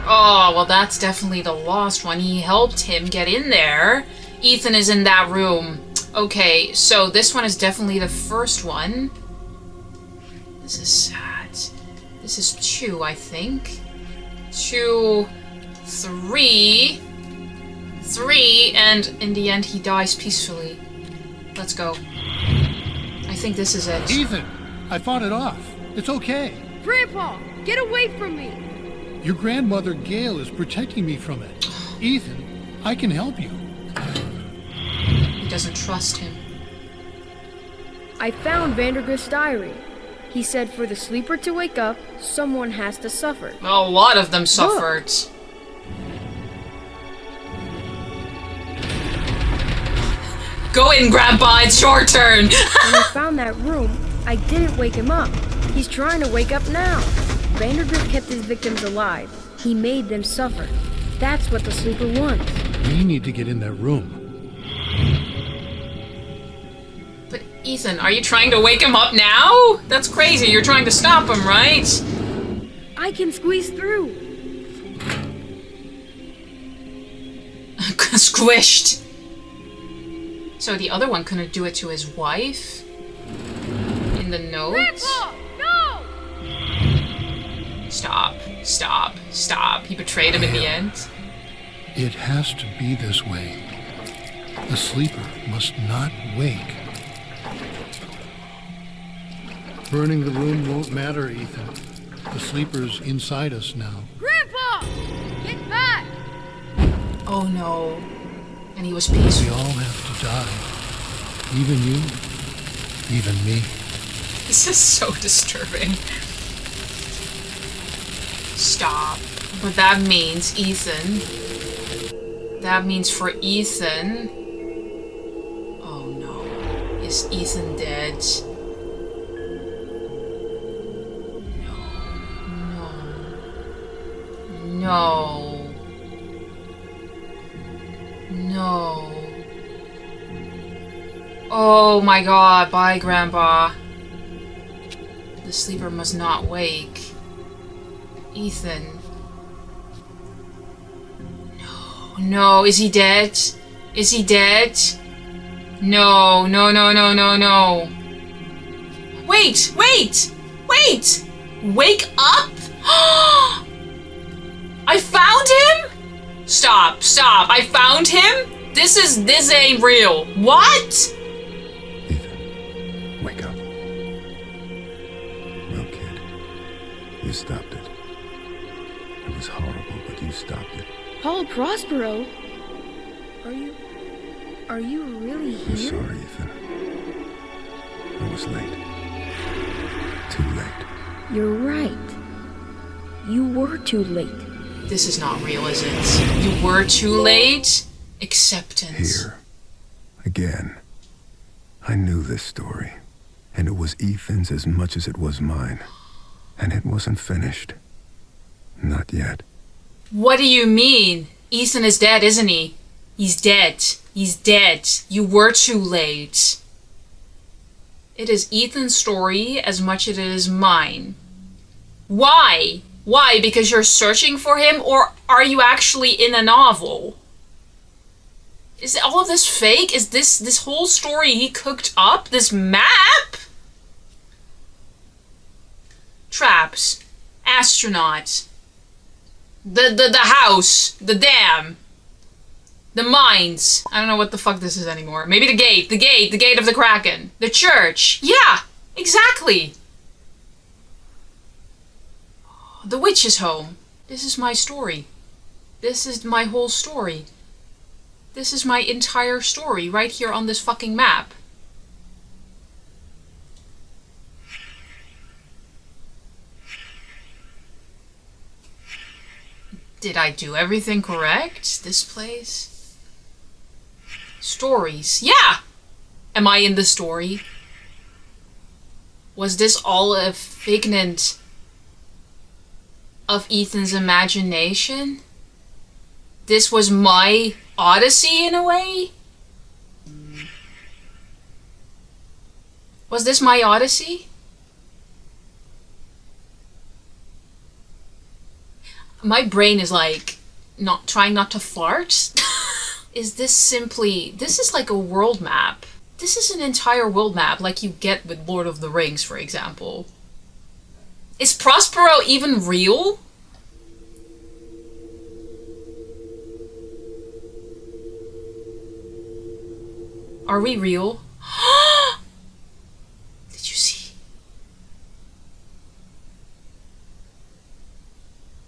Speaker 5: Oh, well that's definitely the lost one. He helped him get in there. Ethan is in that room. Okay, so this one is definitely the first one. This is sad. This is 2, I think. 2, 3. 3, and in the end he dies peacefully. Let's go. I think this is it.
Speaker 3: Ethan, I fought it off. It's okay.
Speaker 4: Grandpa, get away from me!
Speaker 3: Your grandmother Gail is protecting me from it. Ethan, I can help you.
Speaker 5: He doesn't trust him.
Speaker 4: I found Vandergrift's diary. He said for the sleeper to wake up, someone has to suffer.
Speaker 5: Well, a lot of them suffered. Go in, Grandpa, it's your turn!
Speaker 4: When I found that room, I didn't wake him up. He's trying to wake up now. Vandergrift kept his victims alive. He made them suffer. That's what the sleeper wants.
Speaker 3: We need to get in that room.
Speaker 5: But Ethan, are you trying to wake him up now? That's crazy, you're trying to stop him, right?
Speaker 4: I can squeeze through.
Speaker 5: Squished. So the other one couldn't do it to his wife? In the notes?
Speaker 4: Grandpa, no!
Speaker 5: Stop, stop, stop. He betrayed him in the end.
Speaker 3: It has to be this way. The sleeper must not wake. Burning the room won't matter, Ethan. The sleeper's inside us now.
Speaker 4: Grandpa! Get back!
Speaker 5: Oh no. And he was peaceful.
Speaker 3: We all have to die. Even you. Even me.
Speaker 5: This is so disturbing. Stop. But that means Ethan. That means for Ethan. Oh no. Is Ethan dead? No. No. Oh my god, bye, Grandpa. The sleeper must not wake. Ethan. No, no, is he dead? Is he dead? No, no, no, no, no, no. Wait, wait, wait! Wake up? I found him? Stop, stop, I found him? This ain't real. What?
Speaker 1: Ethan, wake up. Well, kid, you stopped it. It was horrible, but you stopped it.
Speaker 4: Paul Prospero? Are you really
Speaker 1: I'm
Speaker 4: here?
Speaker 1: sorry, Ethan. I was late. Too late.
Speaker 4: You're right. You were too late.
Speaker 5: This is not real, is it? You were too late? Acceptance.
Speaker 1: Here. Again. I knew this story. And it was Ethan's as much as it was mine. And it wasn't finished. Not yet.
Speaker 5: What do you mean? Ethan is dead, isn't he? He's dead. He's dead. You were too late. It is Ethan's story as much as it is mine. Why? Why? Because you're searching for him, or are you actually in a novel? Is all of this fake? Is this whole story he cooked up? This map? Traps. Astronaut. The house. The dam. The mines. I don't know what the fuck this is anymore. Maybe the gate. The gate of the Kraken. The church. Yeah, exactly. The witch's home. This is my story. This is my whole story. This is my entire story right here on this fucking map. Did I do everything correct? This place? Stories. Yeah! Am I in the story? Was this all a figment of Ethan's imagination? This was my odyssey in a way? Was this my odyssey? My brain is like trying not to fart. Is this simply, this is like a world map. This is an entire world map like you get with Lord of the Rings, for example. Is Prospero even real? Are we real? Did you see?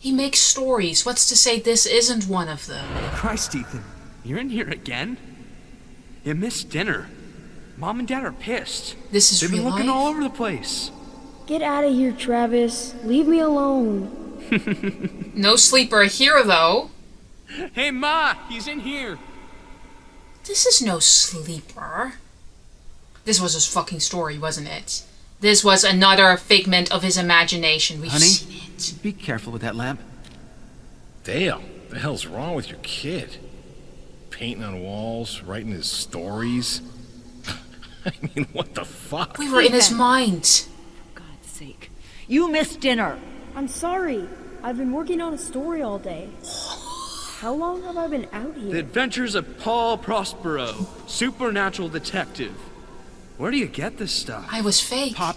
Speaker 5: He makes stories. What's to say this isn't one of them?
Speaker 6: Christ, Ethan, you're in here again? You missed dinner. Mom and Dad are pissed.
Speaker 5: This is
Speaker 6: They've been
Speaker 5: real
Speaker 6: looking
Speaker 5: life?
Speaker 6: all over the place.
Speaker 4: Get out of here, Travis. Leave me alone.
Speaker 5: No sleeper here, though.
Speaker 6: Hey, Ma, he's in here.
Speaker 5: This is no sleeper. This was his fucking story, wasn't it? This was another figment of his imagination. We've
Speaker 8: Honey,
Speaker 5: seen it.
Speaker 8: be careful with that lamp.
Speaker 7: Dale, the hell's wrong with your kid? Painting on walls, writing his stories. I mean, what the fuck?
Speaker 5: We were in his mind.
Speaker 11: For God's sake. You missed dinner.
Speaker 4: I'm sorry. I've been working on a story all day. How long have I been out
Speaker 6: The
Speaker 4: here?
Speaker 6: Adventures of Paul Prospero, supernatural detective. Where do you get this stuff?
Speaker 5: I was fake.
Speaker 8: Pop,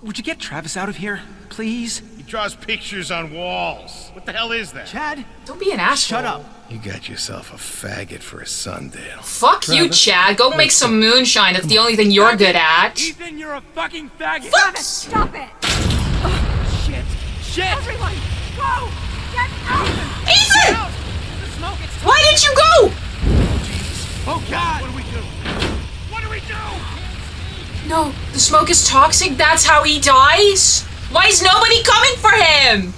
Speaker 8: would you get Travis out of here, please?
Speaker 7: He draws pictures on walls. What the hell is that?
Speaker 8: Chad?
Speaker 5: Don't be an asshole.
Speaker 8: Shut up.
Speaker 7: You got yourself a faggot for a son, Dale.
Speaker 5: Fuck you, Chad. Go make some moonshine. That's the only thing you're good at.
Speaker 6: Ethan, you're a fucking faggot.
Speaker 10: Travis, stop it!
Speaker 6: Shit. Shit.
Speaker 10: Everyone, go! Get out!
Speaker 5: Ethan!
Speaker 6: The smoke, it's
Speaker 5: Why didn't you go?
Speaker 6: Oh, God. What do we do? What do we do?
Speaker 5: No, the smoke is toxic. That's how he dies? Why is nobody coming for him?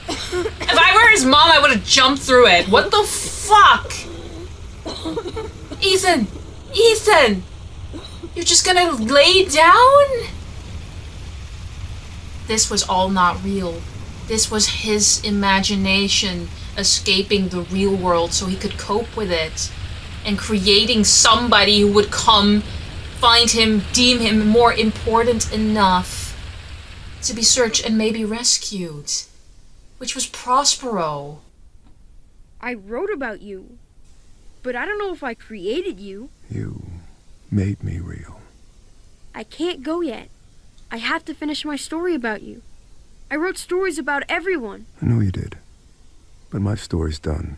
Speaker 5: If I were his mom, I would have jumped through it. What the fuck? Ethan! Ethan! You're just gonna lay down? This was all not real. This was his imagination escaping the real world so he could cope with it. And creating somebody who would come, find him, deem him more important enough to be searched and maybe rescued. Which was Prospero.
Speaker 4: I wrote about you, but I don't know if I created you.
Speaker 1: You made me real.
Speaker 4: I can't go yet. I have to finish my story about you. I wrote stories about everyone.
Speaker 1: I know you did. But my story's done.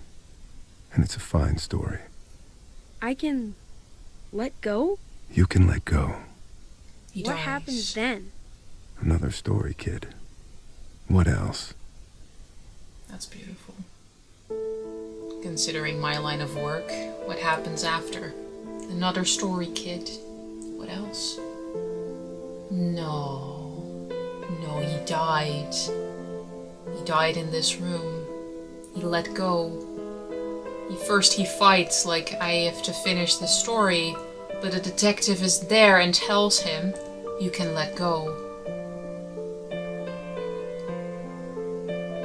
Speaker 1: And it's a fine story.
Speaker 4: I can let go?
Speaker 1: You can let go.
Speaker 4: What happens then?
Speaker 1: Another story, kid. What else?
Speaker 5: That's beautiful. Considering my line of work, what happens after? Another story, kid. What else? No. No, he died. He died in this room. He let go. First he fights like I have to finish the story, but a detective is there and tells him, you can let go.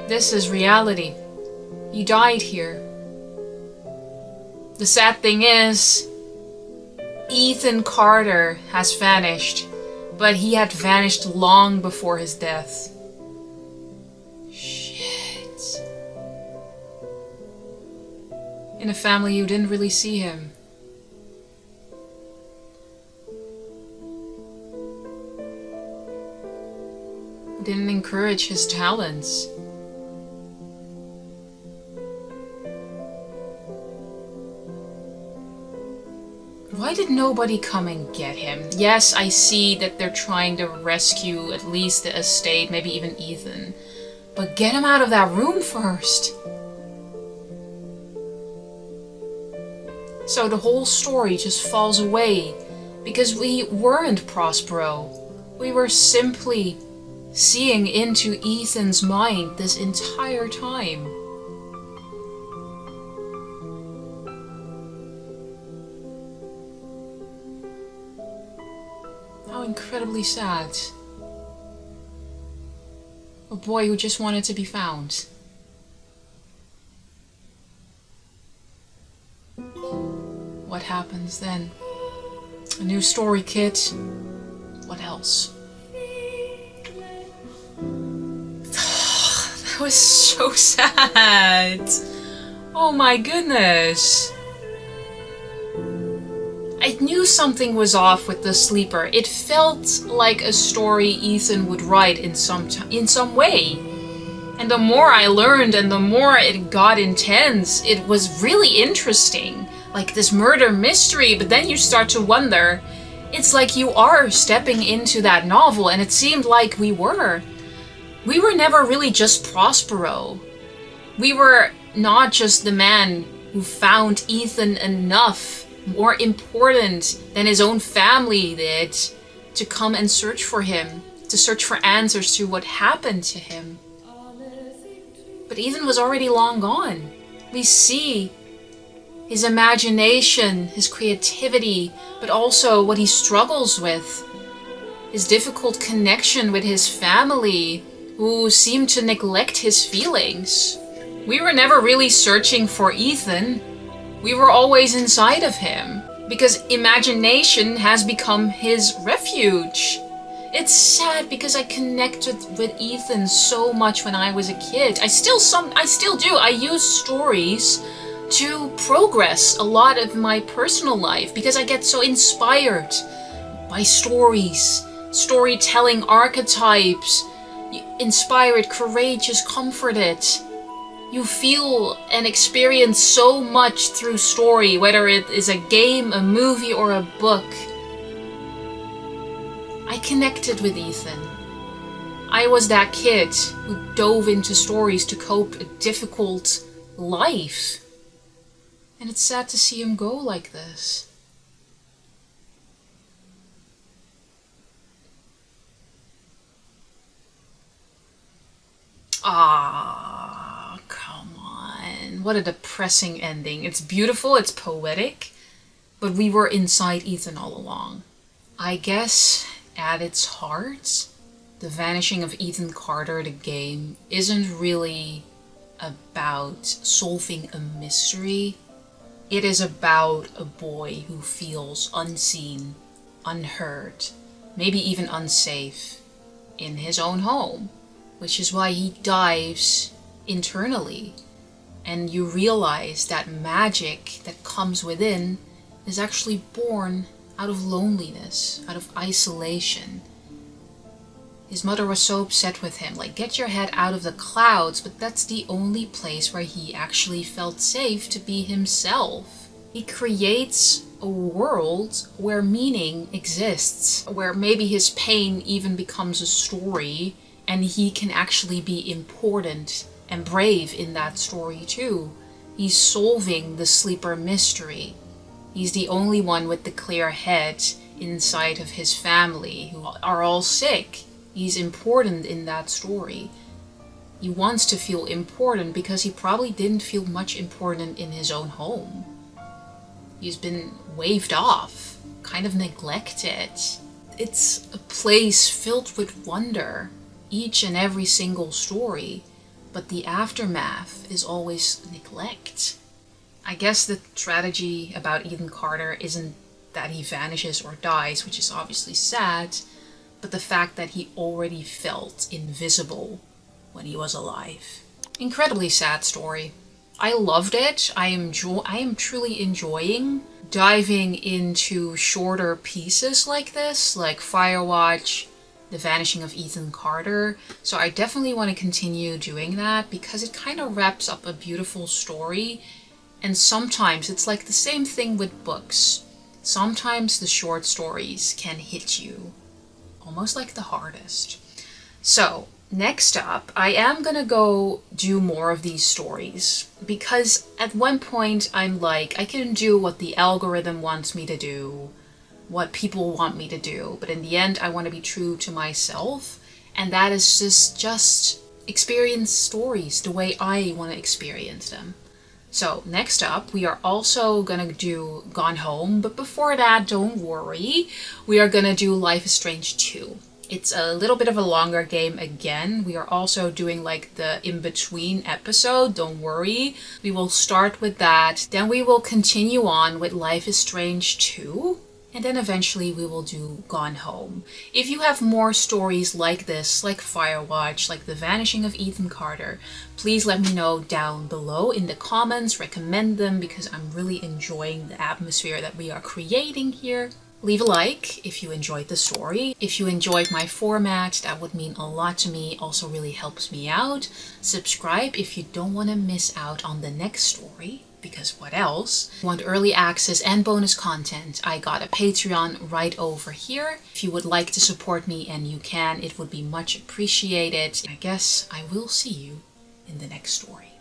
Speaker 5: This is reality. You died here. The sad thing is, Ethan Carter has vanished, but he had vanished long before his death. Shit. In a family you didn't really see him. Didn't encourage his talents. Why did nobody come and get him? Yes, I see that they're trying to rescue at least the estate, maybe even Ethan. But get him out of that room first. So the whole story just falls away because we weren't Prospero. We were simply seeing into Ethan's mind this entire time. How incredibly sad. A boy who just wanted to be found. What happens then? A new story, kid. What else? That was so sad. Oh my goodness. I knew something was off with the sleeper. It felt like a story Ethan would write in some way. And the more I learned and the more it got intense, it was really interesting. Like this murder mystery, but then you start to wonder, it's like you are stepping into that novel, and it seemed like we were. We were never really just Prospero. We were not just the man who found Ethan enough, more important than his own family did, to come and search for him, to search for answers to what happened to him. But Ethan was already long gone. We see his imagination, his creativity, but also what he struggles with. His difficult connection with his family, who seemed to neglect his feelings. We were never really searching for Ethan. We were always inside of him, because imagination has become his refuge. It's sad because I connected with Ethan so much when I was a kid. I still do. I use stories to progress a lot of my personal life because I get so inspired by stories, storytelling archetypes. Inspired, courageous, comforted. You feel and experience so much through story, whether it is a game, a movie, or a book. I connected with Ethan. I was that kid who dove into stories to cope a difficult life. And it's sad to see him go like this. Ah, come on. What a depressing ending. It's beautiful, it's poetic, but we were inside Ethan all along. I guess at its heart, The Vanishing of Ethan Carter, the game, isn't really about solving a mystery. It is about a boy who feels unseen, unheard, maybe even unsafe in his own home. Which is why he dives internally, and you realize that magic that comes within is actually born out of loneliness, out of isolation. His mother was so upset with him, like, get your head out of the clouds, but that's the only place where he actually felt safe to be himself. He creates a world where meaning exists, where maybe his pain even becomes a story, and he can actually be important and brave in that story too. He's solving the sleeper mystery. He's the only one with the clear head inside of his family who are all sick. He's important in that story. He wants to feel important because he probably didn't feel much important in his own home. He's been waved off, kind of neglected. It's a place filled with wonder, each and every single story, but the aftermath is always neglect. I guess the tragedy about Ethan Carter isn't that he vanishes or dies, which is obviously sad, but the fact that he already felt invisible when he was alive. Incredibly sad story. I loved it. I am truly enjoying diving into shorter pieces like this, like Firewatch, The Vanishing of Ethan Carter. So I definitely want to continue doing that because it kind of wraps up a beautiful story. And sometimes it's like the same thing with books. Sometimes the short stories can hit you almost like the hardest. So next up, I am gonna go do more of these stories because at one point I'm like, I can do what the algorithm wants me to do, what people want me to do, but in the end I want to be true to myself, and that is just experience stories the way I want to experience them. So next up, we are also gonna do Gone Home, but before that, don't worry, we are gonna do Life is Strange 2. It's a little bit of a longer game again. We are also doing like the in-between episode, don't worry. We will start with that, then we will continue on with Life is Strange 2, and then eventually we will do Gone Home. If you have more stories like this, like Firewatch, like The Vanishing of Ethan Carter, please let me know down below in the comments, recommend them, because I'm really enjoying the atmosphere that we are creating here. Leave a like if you enjoyed the story. If you enjoyed my format, that would mean a lot to me, also really helps me out. Subscribe if you don't want to miss out on the next story. because what else? Want early access and bonus content, I got a Patreon right over here. If you would like to support me, and you can, it would be much appreciated. I guess I will see you in the next story.